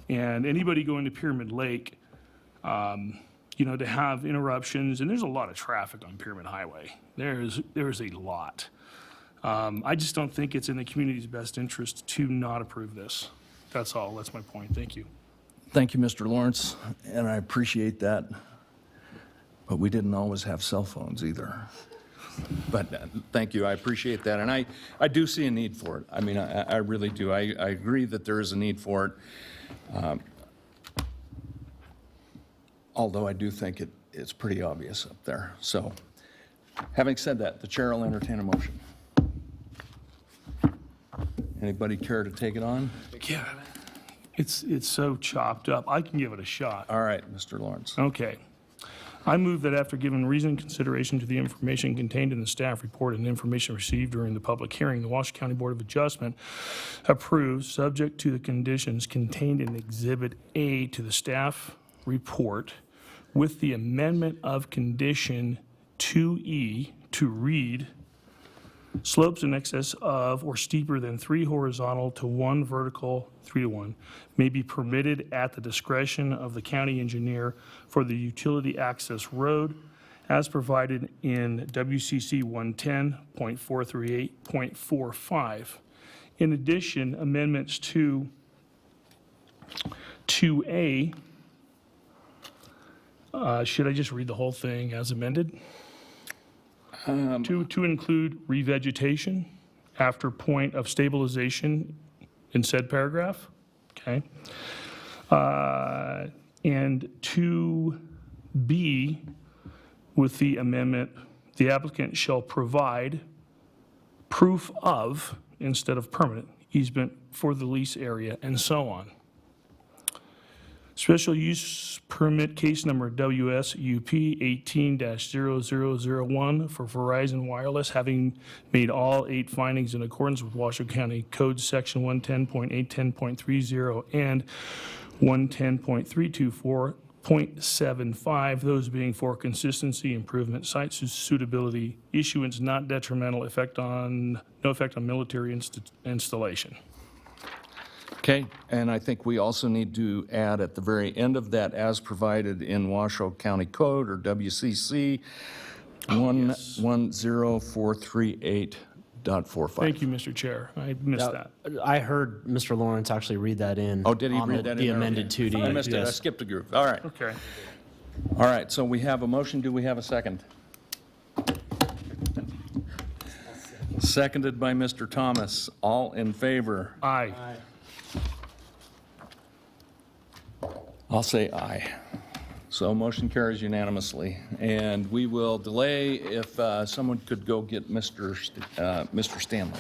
and anybody going to Pyramid Lake, to have interruptions, and there's a lot of traffic on Pyramid Highway. There's a lot. I just don't think it's in the community's best interest to not approve this. That's all. That's my point. Thank you. Thank you, Mr. Lawrence, and I appreciate that. But we didn't always have cell phones either. But thank you, I appreciate that. And I do see a need for it. I mean, I really do. I agree that there is a need for it. Although I do think it's pretty obvious up there. So, having said that, the chair will entertain a motion. Anybody care to take it on? Yeah. It's so chopped up. I can give it a shot. All right, Mr. Lawrence. Okay. I move that after giving reasoned consideration to the information contained in the staff report and information received during the public hearing, the Washoe County Board of Adjustment approves, subject to the conditions contained in Exhibit A to the staff report, with the amendment of Condition 2E to read, slopes in excess of or steeper than 3 horizontal to 1 vertical, 3 to 1, may be permitted at the discretion of the county engineer for the utility access road as provided in WCC 110.438.45. In addition, amendments to 2A, should I just read the whole thing as amended? To include revegetation after point of stabilization in said paragraph, okay? And 2B, with the amendment, the applicant shall provide proof of, instead of permanent, easement for the lease area, and so on. Special use permit case number WSUP 18-0001 for Verizon Wireless, having made all 8 findings in accordance with Washoe County Code Section 110.810.30 and 110.324.75, those being for consistency, improvement, site suitability, issuance not detrimental, no effect on military installation. Okay, and I think we also need to add at the very end of that, as provided in Washoe County Code, or WCC 110.438.45. Thank you, Mr. Chair. I missed that. I heard Mr. Lawrence actually read that in. Oh, did he on read that in the there? amended Okay. 2D. I missed it. I yes. skipped a group. All right. Okay. All right, so we have a motion. Do we have a second? Seconded by Mr. Thomas. All in favor? Aye. I'll say aye. So motion carries unanimously. And we will delay if someone could go get Mr. Stanley.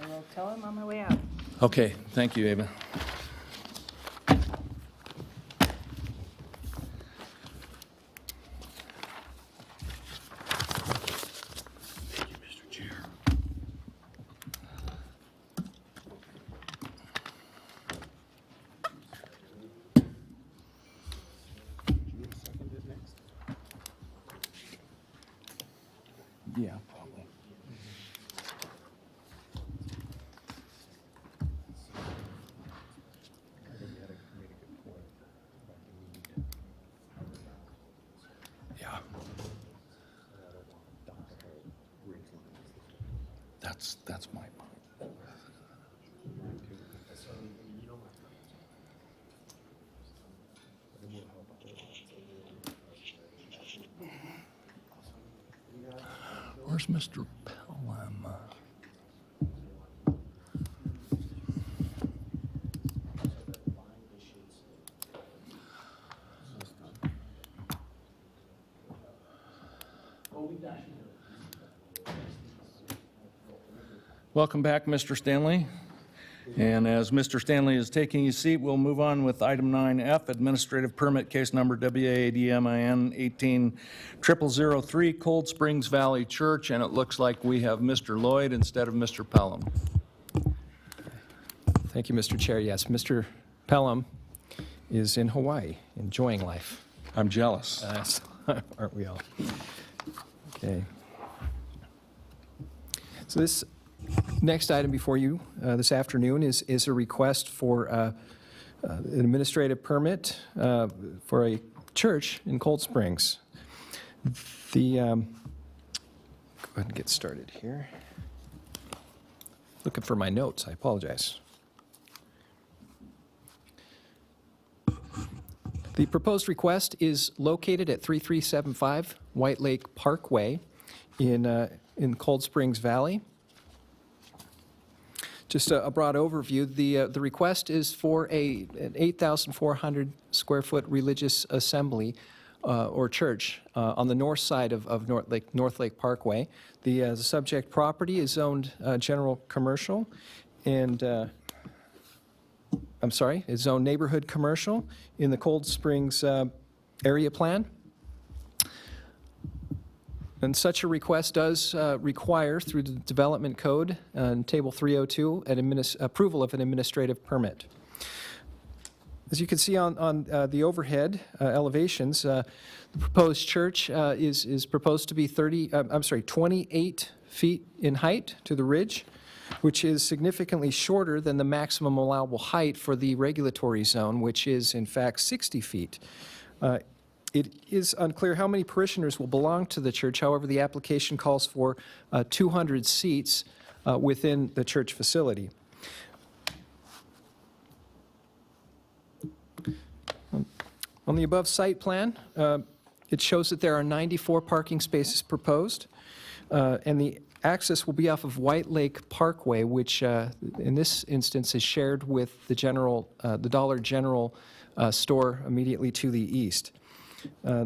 I will tell him on my way out. Okay, thank you, Ava. Yeah, probably. Yeah. That's my point. Where's Mr. Pelham? Welcome back, Mr. Stanley. And as Mr. Stanley is taking his seat, we'll move on with item 9F, administrative permit case number WADMIN 18003, Cold Springs Valley Church, and it looks like we have Mr. Lloyd instead of Mr. Pelham. Thank you, Mr. Chair. Yes, Mr. Pelham is in Hawaii, enjoying life. I'm jealous. Aren't we all? Okay. So this next item before you this afternoon is a request for an administrative permit for a church in Cold Springs. Go ahead and get started here. Looking for my notes, I apologize. The proposed request is located at 3375 White Lake Parkway in Cold Springs Valley. Just a broad overview, the request is for an 8,400 square foot religious assembly or church on the north side of North Lake Parkway. The subject property is zoned general commercial and is zoned neighborhood commercial in the Cold Springs area plan. And such a request does require, through the Development Code, Table 302, approval of an administrative permit. As you can see on the overhead elevations, the proposed church is proposed to be 28 feet in height to the ridge, which is significantly shorter than the maximum allowable height for the regulatory zone, which is in fact 60 feet. It is unclear how many parishioners will belong to the church. However, the application calls for 200 seats within the church facility. On the above site plan, it shows that there are 94 parking spaces proposed, and the access will be off of White Lake Parkway, which in this instance is shared with the Dollar General store immediately to the east.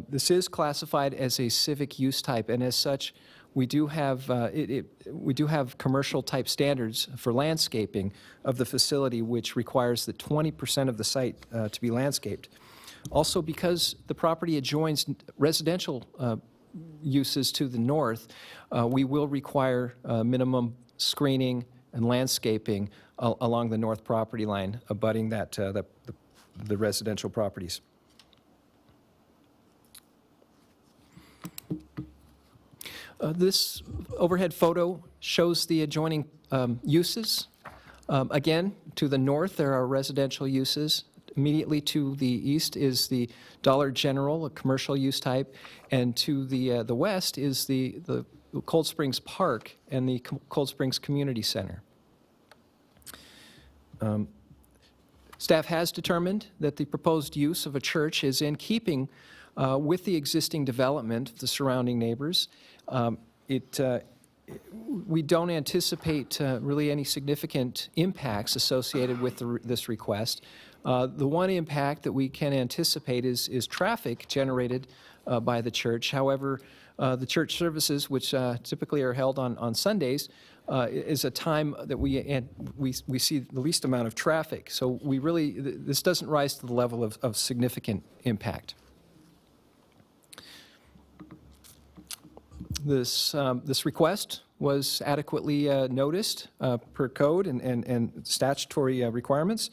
This is classified as a civic use type, and as such, we do have commercial type standards for landscaping of the facility, which requires that 20% of the site to be landscaped. Also, because the property adjoins residential uses to the north, we will require minimum screening and landscaping along the north property line, abutting the residential properties. This overhead photo shows the adjoining uses. Again, to the north, there are residential uses. Immediately to the east is the Dollar General, a commercial use type, and to the west is the Cold Springs Park and the Cold Springs Community Center. Staff has determined that the proposed use of a church is in keeping with the existing development of the surrounding neighbors. We don't anticipate really any significant impacts associated with this request. The one impact that we can anticipate is traffic generated by the church. However, the church services, which typically are held on Sundays, is a time that we see the least amount of traffic. So this doesn't rise to the level of significant impact. This request was adequately noticed per code and statutory requirements.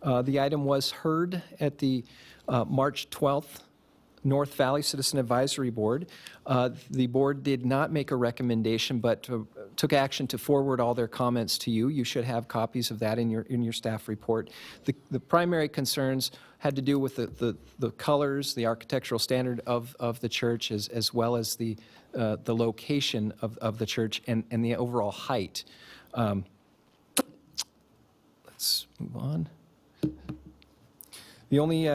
The item was heard at the March 12th North Valley Citizen Advisory Board. The board did not make a recommendation, but took action to forward all their comments to you. You should have copies of that in your staff report. The primary concerns had to do with the colors, the architectural standard of the church, as well as the location of the church and the overall height. Let's move on. The only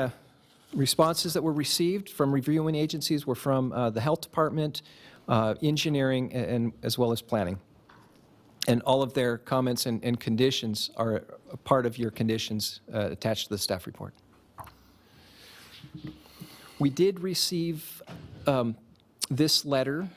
responses that were received from reviewing agencies were from the Health Department, engineering, and as well as planning. And all of their comments and conditions are a part of your conditions attached to the staff report. We did receive this letter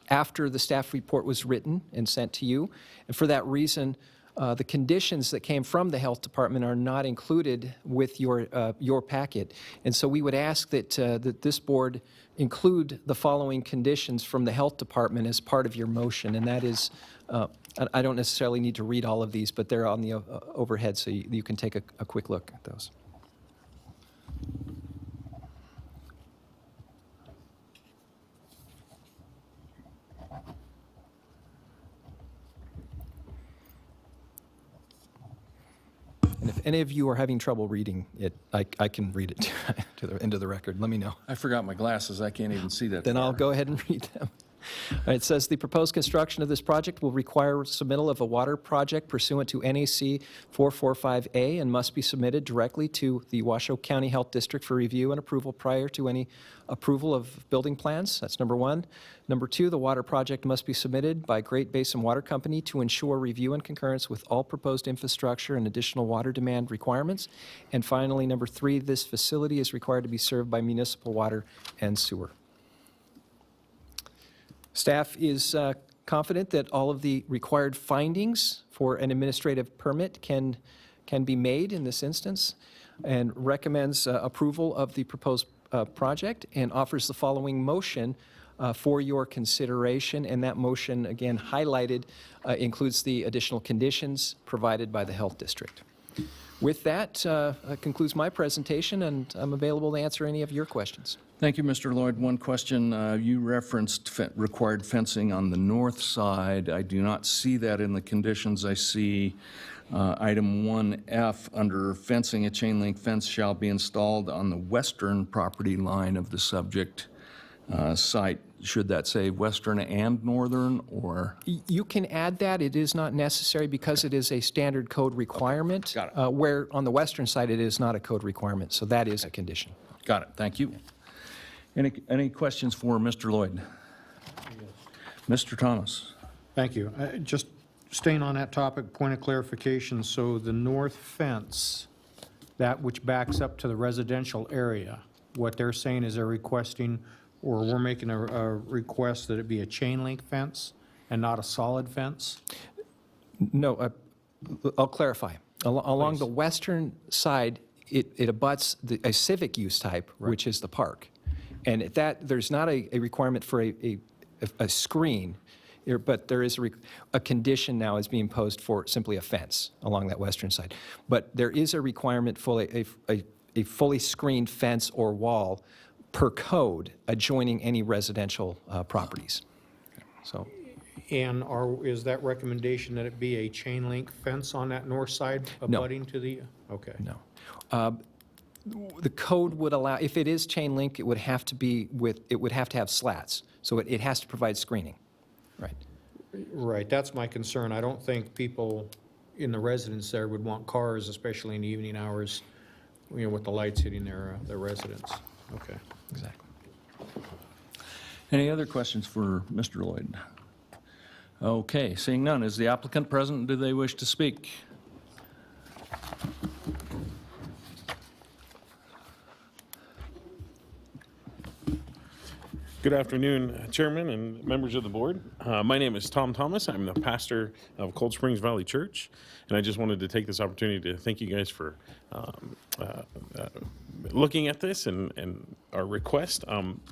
after the staff report was written and sent to you, and for that reason, the conditions that came from the Health Department are not included with your packet. And so we would ask that this board include the following conditions from the Health Department as part of your motion, and that is, I don't necessarily need to read all of these, but they're on the overhead, so you can take a quick look at those. And if any of you are having trouble reading it, I can read it into the record. Let me know. I forgot my glasses. I can't even see that. Then I'll go ahead and read them. All right, it says the proposed construction of this project will require submittal of a water project pursuant to NAC 445A and must be submitted directly to the Washoe County Health District for review and approval prior to any approval of building plans. That's number one. Number two, the water project must be submitted by Great Basin Water Company to ensure review and concurrence with all proposed infrastructure and additional water demand requirements. And finally, number three, this facility is required to be served by municipal water and sewer. Staff is confident that all of the required findings for an administrative permit can be made in this instance, and recommends approval of the proposed project, and offers the following motion for your consideration. And that motion, again highlighted, includes the additional conditions provided by the Health District. With that, concludes my presentation, and I'm available to answer any of your questions. Thank you, Mr. Lloyd. One question. You referenced required fencing on the north side. I do not see that in the conditions. I see item 1F under fencing. A chain link fence shall be installed on the western property line of the subject site. Should that say western and northern, or? You can add that. It is not necessary because it is a standard code requirement. Got it. Where on the western side it is not a code requirement, so that is a condition. Got it. Thank you. Any questions for Mr. Lloyd? Mr. Thomas? Thank you. Just staying on that topic, point of clarification, so the north fence, that which backs up to the residential area, what they're saying is they're requesting, or we're making a request that it be a chain link fence and not a solid fence? No, I'll clarify. Along the western side, it abuts a civic use type, which is the park. And at that, there's not a requirement for a screen, but there is a condition now is being posed for simply a fence along that western side. But there is a requirement for a fully screened fence or wall per code adjoining any residential properties. So. And is that recommendation that it be a chain link fence on that north side abutting to the? Okay. No. The code would allow, if it is chain link, it would have to have slats. So it has to provide screening. Right. Right, that's my concern. I don't think people in the residence there would want cars, especially in the evening hours, with the lights hitting their residence. Okay. Exactly. Any other questions for Mr. Lloyd? Okay, seeing none. Is the applicant present? Do they wish to speak? Good afternoon, Chairman and members of the board. My name is Tom Thomas. I'm the pastor of Cold Springs Valley Church, and I just wanted to take this opportunity to thank you guys for looking at this and our request.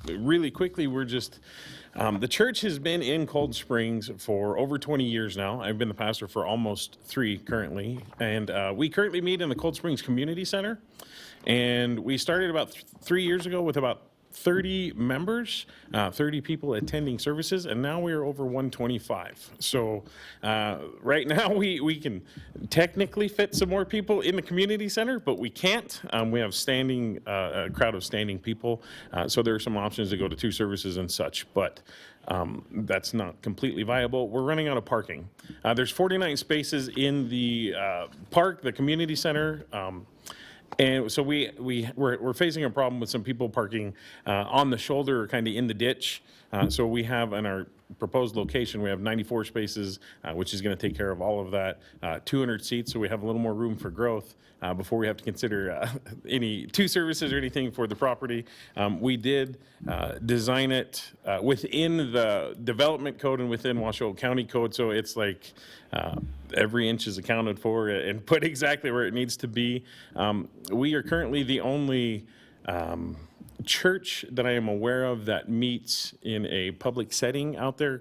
Really quickly, the church has been in Cold Springs for over 20 years now. I've been the pastor for almost 3 currently, and we currently meet in the Cold Springs Community Center, and we started about 3 years ago with about 30 members, 30 people attending services, and now we are over 125. So right now we can technically fit some more people in the community center, but we can't. We have a crowd of standing people, so there are some options to go to 2 services and such, but that's not completely viable. We're running out of parking. There's 49 spaces in the park, the community center. And so we're facing a problem with some people parking on the shoulder or kind of in the ditch. So we have in our proposed location, we have 94 spaces, which is going to take care of all of that. 200 seats, so we have a little more room for growth before we have to consider any 2 services or anything for the property. We did design it within the development code and within Washoe County code, so it's like every inch is accounted for and put exactly where it needs to be. We are currently the only church that I am aware of that meets in a public setting out there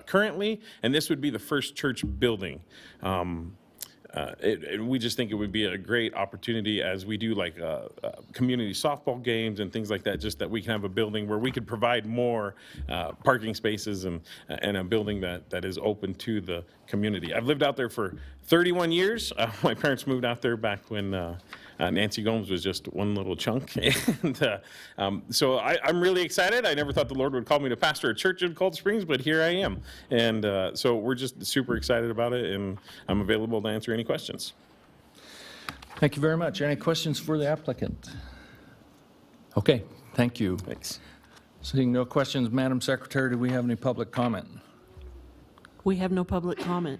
currently, and this would be the first church building. We just think it would be a great opportunity as we do like community softball games and things like that, just that we can have a building where we could provide more parking spaces and a building that is open to the community. I've lived out there for 31 years. My parents moved out there back when Nancy Gomes was just one little chunk. And so I'm really excited. I never thought the Lord would call me to pastor a church in Cold Springs, but here I am. And so we're just super excited about it, and I'm available to answer any questions. Thank you very much. Any questions for the applicant? Okay, thank you. Thanks. Seeing no questions, Madam Secretary, do we have any public comment? We have no public comment.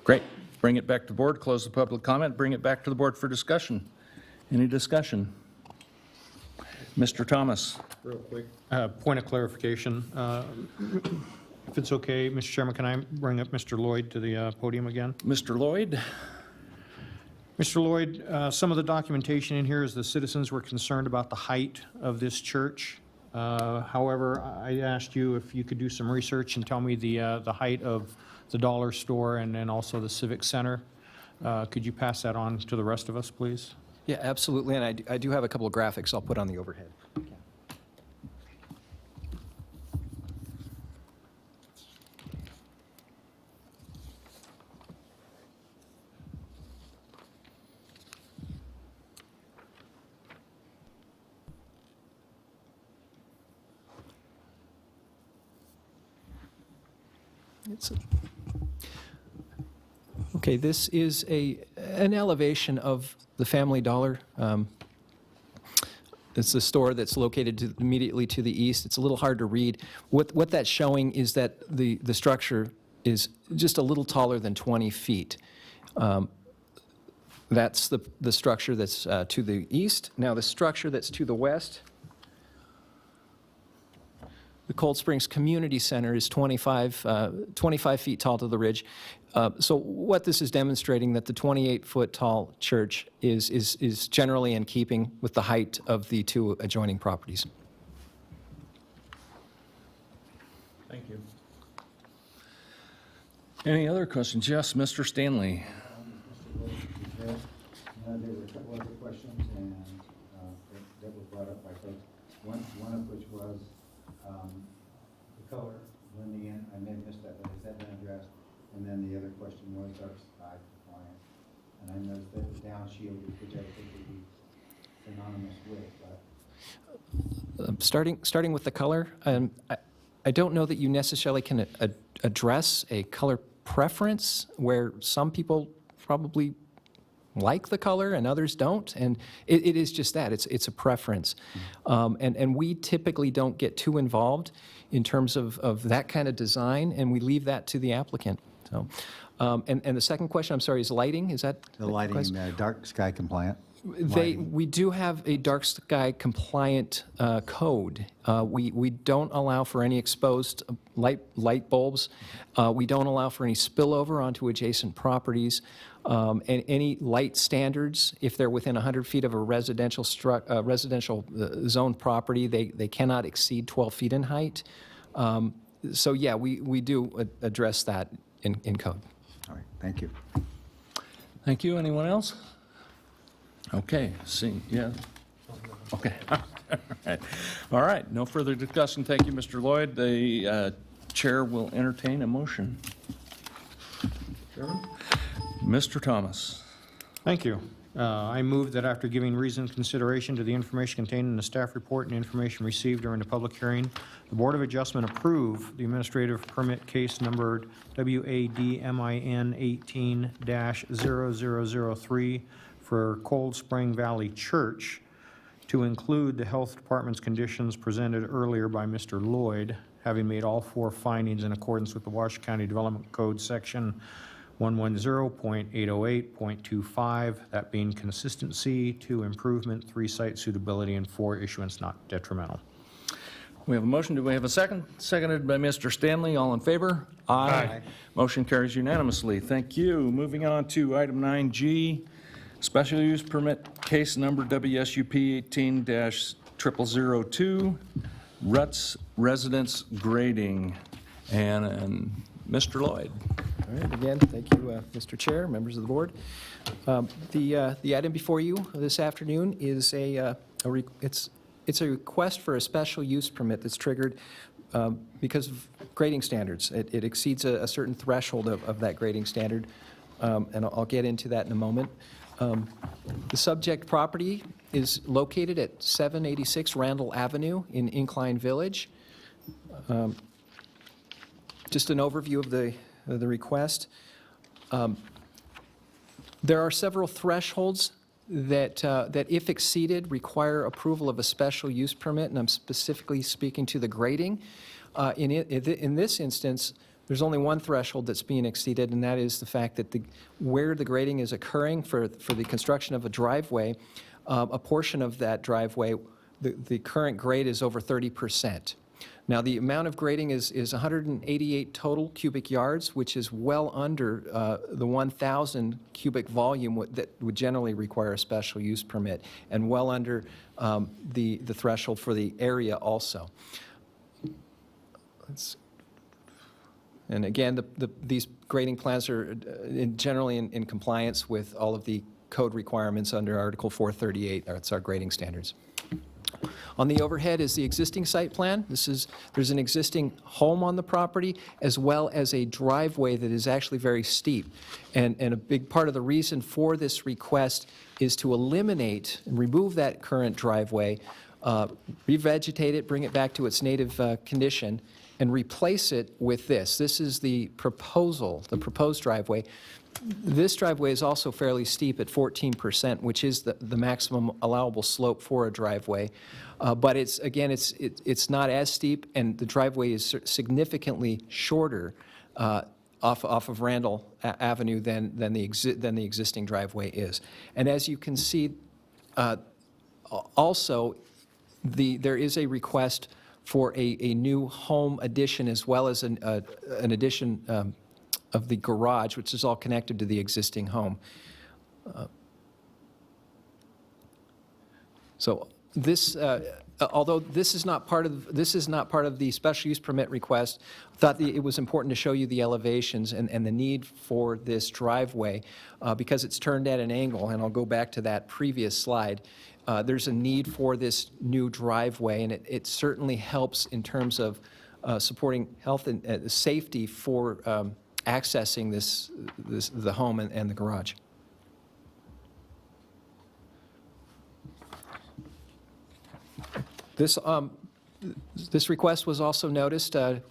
Great. Bring it back to the board, close the public comment, bring it back to the board for discussion. Any discussion? Mr. Thomas. Real quick. Point of clarification. If it's okay, Mr. Chairman, can I bring up Mr. Lloyd to the podium again? Mr. Lloyd? Mr. Lloyd, some of the documentation in here is the citizens were concerned about the height of this church. However, I asked you if you could do some research and tell me the height of the dollar store and then also the civic center. Could you pass that on to the rest of us, please? Yeah, absolutely, and I do have a couple of graphics I'll put on the overhead. Okay, this is an elevation of the Family Dollar. It's the store that's located immediately to the east. It's a little hard to read. What that's showing is that the structure is just a little taller than 20 feet. That's the structure that's to the east. Now, the structure that's to the west, the Cold Springs Community Center, is 25 feet tall to the ridge. So what this is demonstrating, that the 28-foot tall church is generally in keeping with the height of the 2 adjoining properties. Thank you. Any other questions? Yes, Mr. Stanley. There were a couple other questions and that were brought up by folks. One of which was the color blending in. I may have missed that, but has that been addressed? And then the other question was dark sky compliance. And I noticed that the down shield, which I think would be synonymous with, but. Starting with the color, I don't know that you necessarily can address a color preference where some people probably like the color and others don't, and it is just that. It's a preference. And we typically don't get too involved in terms of that kind of design, and we leave that to the applicant. So, and the second question, I'm sorry, is lighting? Is that The lighting, dark sky compliant? We do have a dark sky compliant code. We don't allow for any exposed light bulbs. We don't allow for any spillover onto adjacent properties. And any light standards, if they're within 100 feet of a residential zone property, they cannot exceed 12 feet in height. So yeah, we do address that in code. All right, thank you. Thank you. Anyone else? Okay, yeah. Okay. All right, no further discussion. Thank you, Mr. Lloyd. The chair will entertain a motion. Mr. Thomas. Thank you. I move that after giving reasoned consideration to the information contained in the staff report and information received during the public hearing, the Board of Adjustment approve the administrative permit case numbered WADMIN 18-0003 for Cold Spring Valley Church to include the Health Department's conditions presented earlier by Mr. Lloyd, having made all 4 findings in accordance with the Washoe County Development Code Section 110.808.25, that being consistency, 2, improvement, 3, site suitability, and 4, issuance not detrimental. We have a motion. Do we have a second? Seconded by Mr. Stanley. All in favor? Aye. Motion carries unanimously. Thank you. Moving on to item 9G, special use permit case number WSUP 18-0002, Ruts Residence Grading. And Mr. Lloyd. All right, again, thank you, Mr. Chair, members of the board. The item before you this afternoon is it's a request for a special use permit that's triggered because of grading standards. It exceeds a certain threshold of that grading standard, and I'll get into that in a moment. The subject property is located at 786 Randall Avenue in Incline Village. Just an overview of the request. There are several thresholds that if exceeded, require approval of a special use permit, and I'm specifically speaking to the grading. In this instance, there's only one threshold that's being exceeded, and that is the fact that where the grading is occurring for the construction of a driveway, a portion of that driveway, the current grade is over 30%. Now, the amount of grading is 188 total cubic yards, which is well under the 1,000 cubic volume that would generally require a special use permit, and well under the threshold for the area also. And again, these grading plans are generally in compliance with all of the code requirements under Article 438. That's our grading standards. On the overhead is the existing site plan. There's an existing home on the property, as well as a driveway that is actually very steep. And a big part of the reason for this request is to eliminate and remove that current driveway, revegetate it, bring it back to its native condition, and replace it with this. This is the proposed driveway. This driveway is also fairly steep at 14%, which is the maximum allowable slope for a driveway. But it's not as steep, and the driveway is significantly shorter off of Randall Avenue than the existing driveway is. And as you can see, also there is a request for a new home addition, as well as an addition of the garage, which is all connected to the existing home. So this, although this is not part of the special use permit request, I thought that it was important to show you the elevations and the need for this driveway because it's turned at an angle, and I'll go back to that previous slide. There's a need for this new driveway, and it certainly helps in terms of supporting health and safety for accessing the home and the garage. This request was also noticed to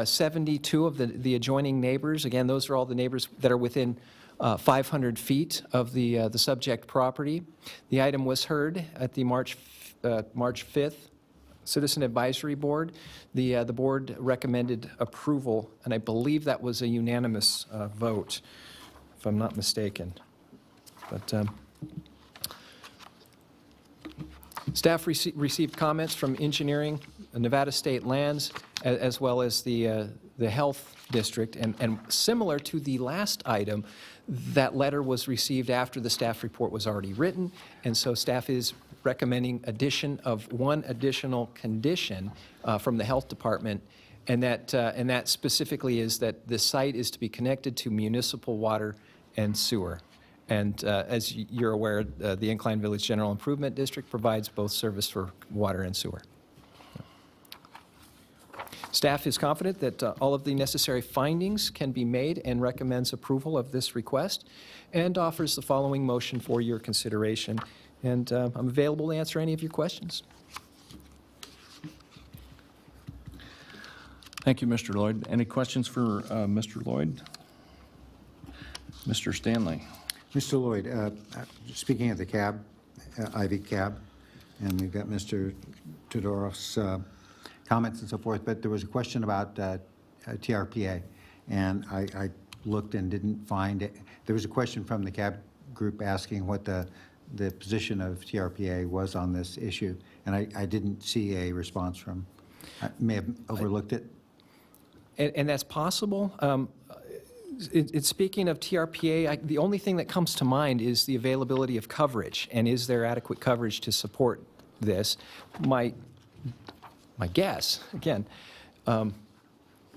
72 of the adjoining neighbors. Again, those are all the neighbors that are within 500 feet of the subject property. The item was heard at the March 5th Citizen Advisory Board. The board recommended approval, and I believe that was a unanimous vote, if I'm not mistaken. But Staff received comments from engineering, Nevada State Lands, as well as the Health District. And similar to the last item, that letter was received after the staff report was already written. And so staff is recommending addition of one additional condition from the Health Department. And that specifically is that the site is to be connected to municipal water and sewer. And as you're aware, the Incline Village General Improvement District provides both service for water and sewer. Staff is confident that all of the necessary findings can be made and recommends approval of this request and offers the following motion for your consideration. And I'm available to answer any of your questions. Thank you, Mr. Lloyd. Any questions for Mr. Lloyd? Mr. Stanley? Mr. Lloyd, speaking of the cab, Ivy Cab, and we've got Mr. Todorov's comments and so forth, but there was a question about TRPA, and I looked and didn't find it. There was a question from the cab group asking what the position of TRPA was on this issue, and I didn't see a response from, I may have overlooked it. And that's possible. Speaking of TRPA, the only thing that comes to mind is the availability of coverage, and is there adequate coverage to support this? My guess, again. You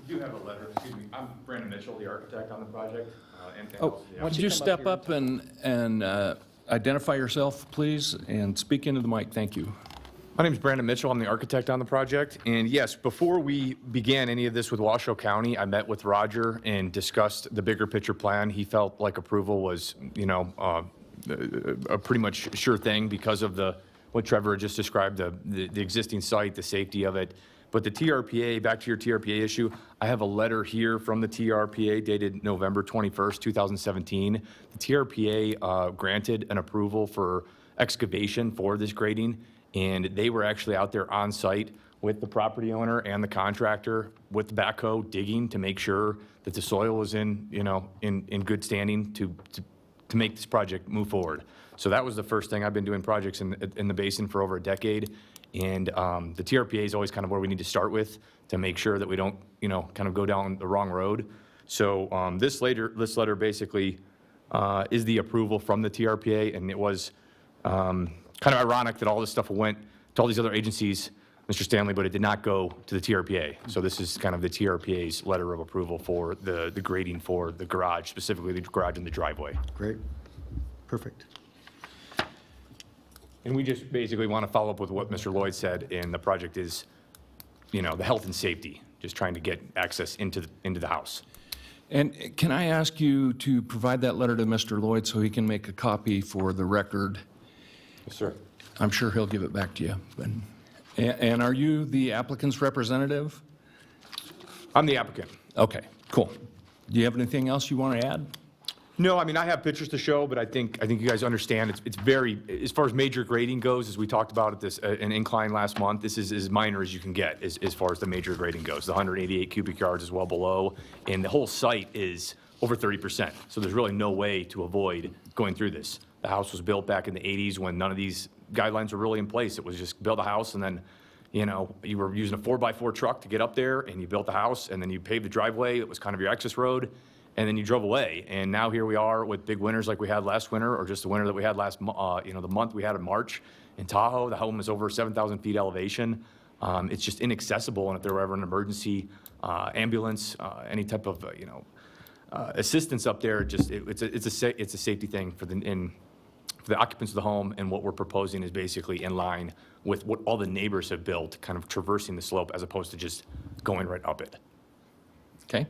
do have a letter, excuse me, I'm Brandon Mitchell, the architect on the project. Would you step up and identify yourself, please, and speak into the mic? Thank you. My name is Brandon Mitchell, I'm the architect on the project. And yes, before we began any of this with Washoe County, I met with Roger and discussed the bigger picture plan. He felt like approval was, you know, a pretty much sure thing because of what Trevor just described, the existing site, the safety of it. But the TRPA, back to your TRPA issue, I have a letter here from the TRPA dated November 21st, 2017. The TRPA granted an approval for excavation for this grading, and they were actually out there on site with the property owner and the contractor with the backhoe digging to make sure that the soil was in, you know, in good standing to make this project move forward. So that was the first thing. I've been doing projects in the basin for over a decade, and the TRPA is always kind of where we need to start with to make sure that we don't, you know, kind of go down the wrong road. So this letter basically is the approval from the TRPA, and it was kind of ironic that all this stuff went to all these other agencies, Mr. Stanley, but it did not go to the TRPA. So this is kind of the TRPA's letter of approval for the grading for the garage, specifically the garage and the driveway. Great. Perfect. And we just basically want to follow up with what Mr. Lloyd said, and the project is, you know, the health and safety, just trying to get access into the house. And can I ask you to provide that letter to Mr. Lloyd so he can make a copy for the record? Yes, sir. I'm sure he'll give it back to you. And are you the applicant's representative? I'm the applicant. Okay, cool. Do you have anything else you want to add? No, I mean, I have pictures to show, but I think you guys understand it's very, as far as major grading goes, as we talked about at this, an incline last month, this is as minor as you can get as far as the major grading goes. The 188 cubic yards is well below, and the whole site is over 30%. So there's really no way to avoid going through this. The house was built back in the 80s when none of these guidelines were really in place. It was just build a house, and then, you know, you were using a 4x4 truck to get up there, and you built the house, and then you paved the driveway. It was kind of your access road, and then you drove away. And now here we are with big winters like we had last winter, or just the winter that we had last, the month we had in March in Tahoe. The home is over 7,000 feet elevation. It's just inaccessible, and if there were ever an emergency ambulance, any type of, assistance up there, it's a safety thing for the occupants of the home, and what we're proposing is basically in line with what all the neighbors have built, kind of traversing the slope as opposed to just going right up it. Okay,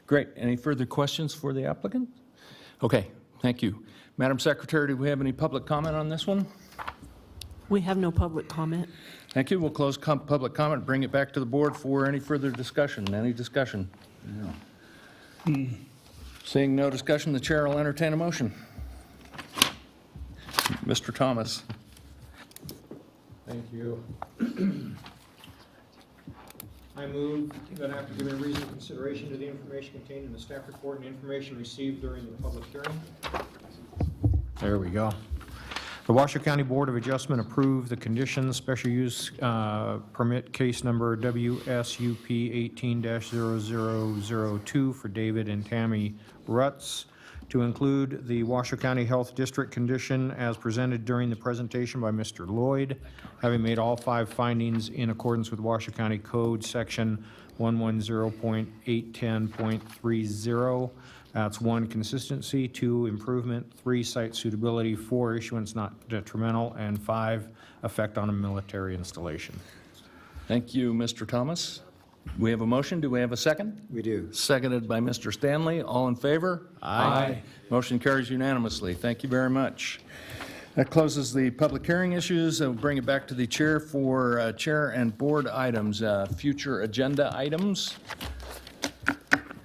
great. Any further questions for the applicant? Okay, thank you. Madam Secretary, do we have any public comment on this one? We have no public comment. Thank you. We'll close public comment, bring it back to the board for any further discussion. Any discussion? No. Seeing no discussion, the chair will entertain a motion. Mr. Thomas. Thank you. I move that after giving reasonable consideration to the information contained in the staff report and information received during the public hearing. There we go. The Washoe County Board of Adjustment approved the conditions special use permit case number WSUP 18-0002 for David and Tammy Rutz to include the Washoe County Health District condition as presented during the presentation by Mr. Lloyd, having made all 5 findings in accordance with Washoe County Code Section 110.810.30. That's 1, consistency, 2, improvement, 3, site suitability, 4, issuance not detrimental, and 5, effect on a military installation. Thank you, Mr. Thomas. We have a motion. Do we have a second? We do. Seconded by Mr. Stanley. All in favor? Aye. Motion carries unanimously. Thank you very much. That closes the public hearing issues. I'll bring it back to the chair for chair and board items, future agenda items.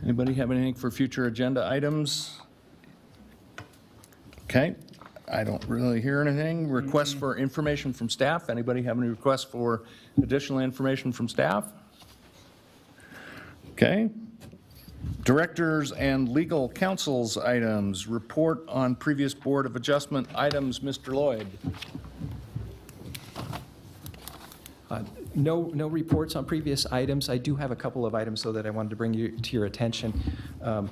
Anybody have anything for future agenda items? Okay, I don't really hear anything. Requests for information from staff. Anybody have any requests for additional information from staff? Okay. Directors and legal counsel's items. Report on previous Board of Adjustment items. Mr. Lloyd. No reports on previous items. I do have a couple of items, though, that I wanted to bring to your attention. I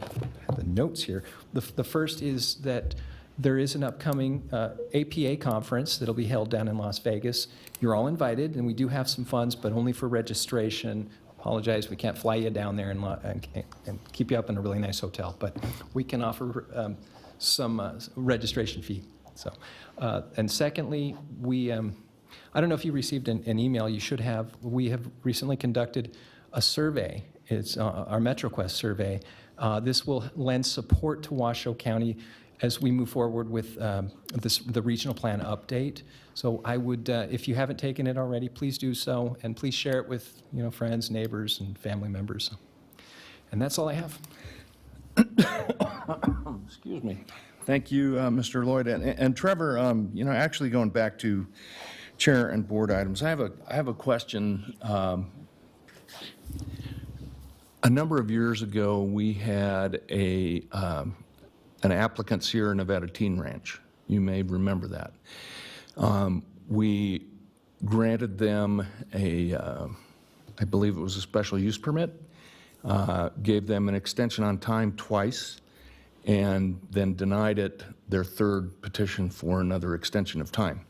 have the notes here. The first is that there is an upcoming APA conference that'll be held down in Las Vegas. You're all invited, and we do have some funds, but only for registration. Apologize, we can't fly you down there and keep you up in a really nice hotel, but we can offer some registration fee. So, and secondly, we, I don't know if you received an email, you should have. We have recently conducted a survey. It's our MetroQuest survey. This will lend support to Washoe County as we move forward with the regional plan update. So I would, if you haven't taken it already, please do so, and please share it with friends, neighbors, and family members. And that's all I have. Excuse me. Thank you, Mr. Lloyd. And Trevor, actually going back to chair and board items, I have a question. A number of years ago, we had an applicant, Sierra Nevada Teen Ranch. You may remember that. We granted them I believe it was a special use permit, gave them an extension on time twice, and then denied it their third petition for another extension of time.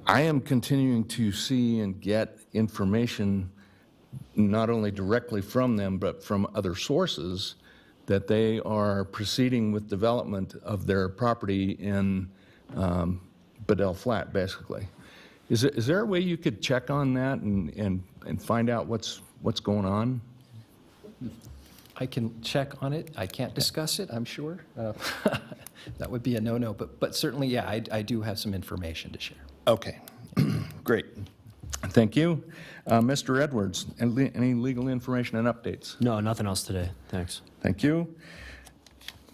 I am continuing to see and get information not only directly from them, but from other sources that they are proceeding with development of their property in Bedell Flat, basically. Is there a way you could check on that and find out what's going on? I can check on it. I can't discuss it, I'm sure. That would be a no-no, but certainly, yeah, I do have some information to share. Okay, great. Thank you. Mr. Edwards, any legal information and updates? No, nothing else today. Thanks. Thank you.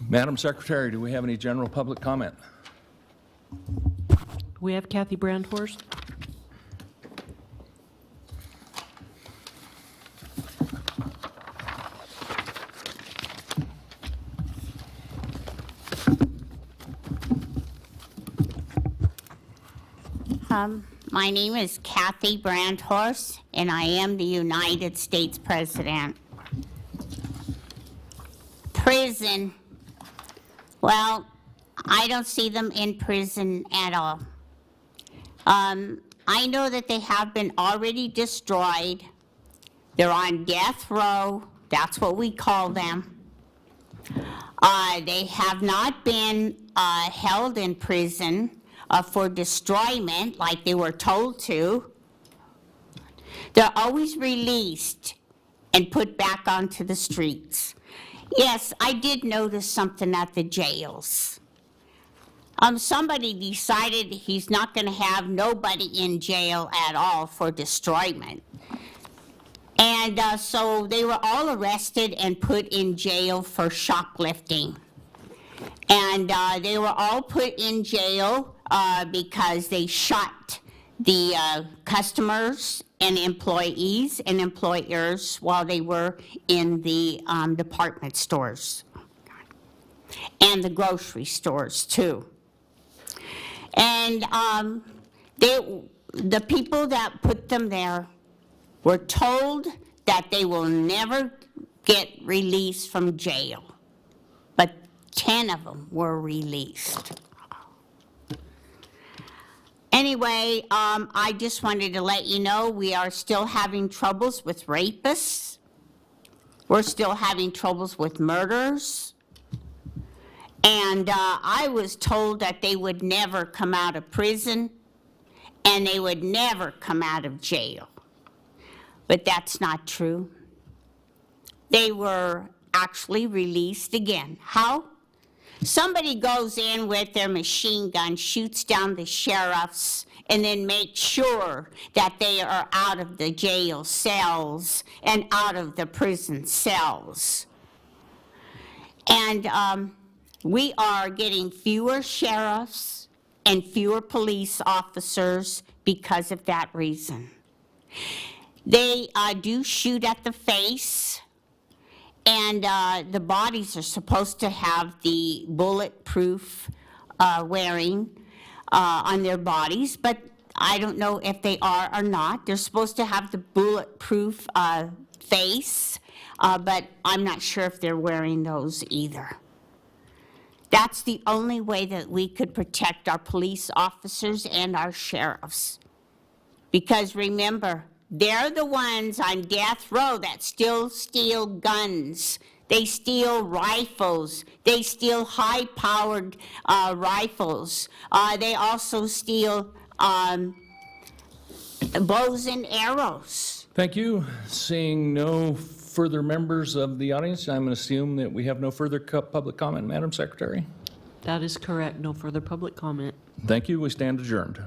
Madam Secretary, do we have any general public comment? We have Kathy Brandhorst. My name is Kathy Brandhorst, and I am the United States President. Prison. Well, I don't see them in prison at all. I know that they have been already destroyed. They're on death row. That's what we call them. They have not been held in prison for destroyment like they were told to. They're always released and put back onto the streets. Yes, I did notice something at the jails. Somebody decided he's not going to have nobody in jail at all for destroyment. And so they were all arrested and put in jail for shoplifting. And they were all put in jail because they shot the customers and employees and employers while they were in the department stores and the grocery stores too. And the people that put them there were told that they will never get released from jail. But 10 of them were released. Anyway, I just wanted to let you know we are still having troubles with rapists. We're still having troubles with murders. And I was told that they would never come out of prison and they would never come out of jail. But that's not true. They were actually released again. How? Somebody goes in with their machine gun, shoots down the sheriffs, and then makes sure that they are out of the jail cells and out of the prison cells. And we are getting fewer sheriffs and fewer police officers because of that reason. They do shoot at the face, and the bodies are supposed to have the bulletproof wearing on their bodies, but I don't know if they are or not. They're supposed to have the bulletproof face, but I'm not sure if they're wearing those either. That's the only way that we could protect our police officers and our sheriffs. Because remember, they're the ones on death row that still steal guns. They steal rifles. They steal high-powered rifles. They also steal bows and arrows. Thank you. Seeing no further members of the audience, I'm going to assume that we have no further public comment, Madam Secretary. That is correct. No further public comment. Thank you. We stand adjourned.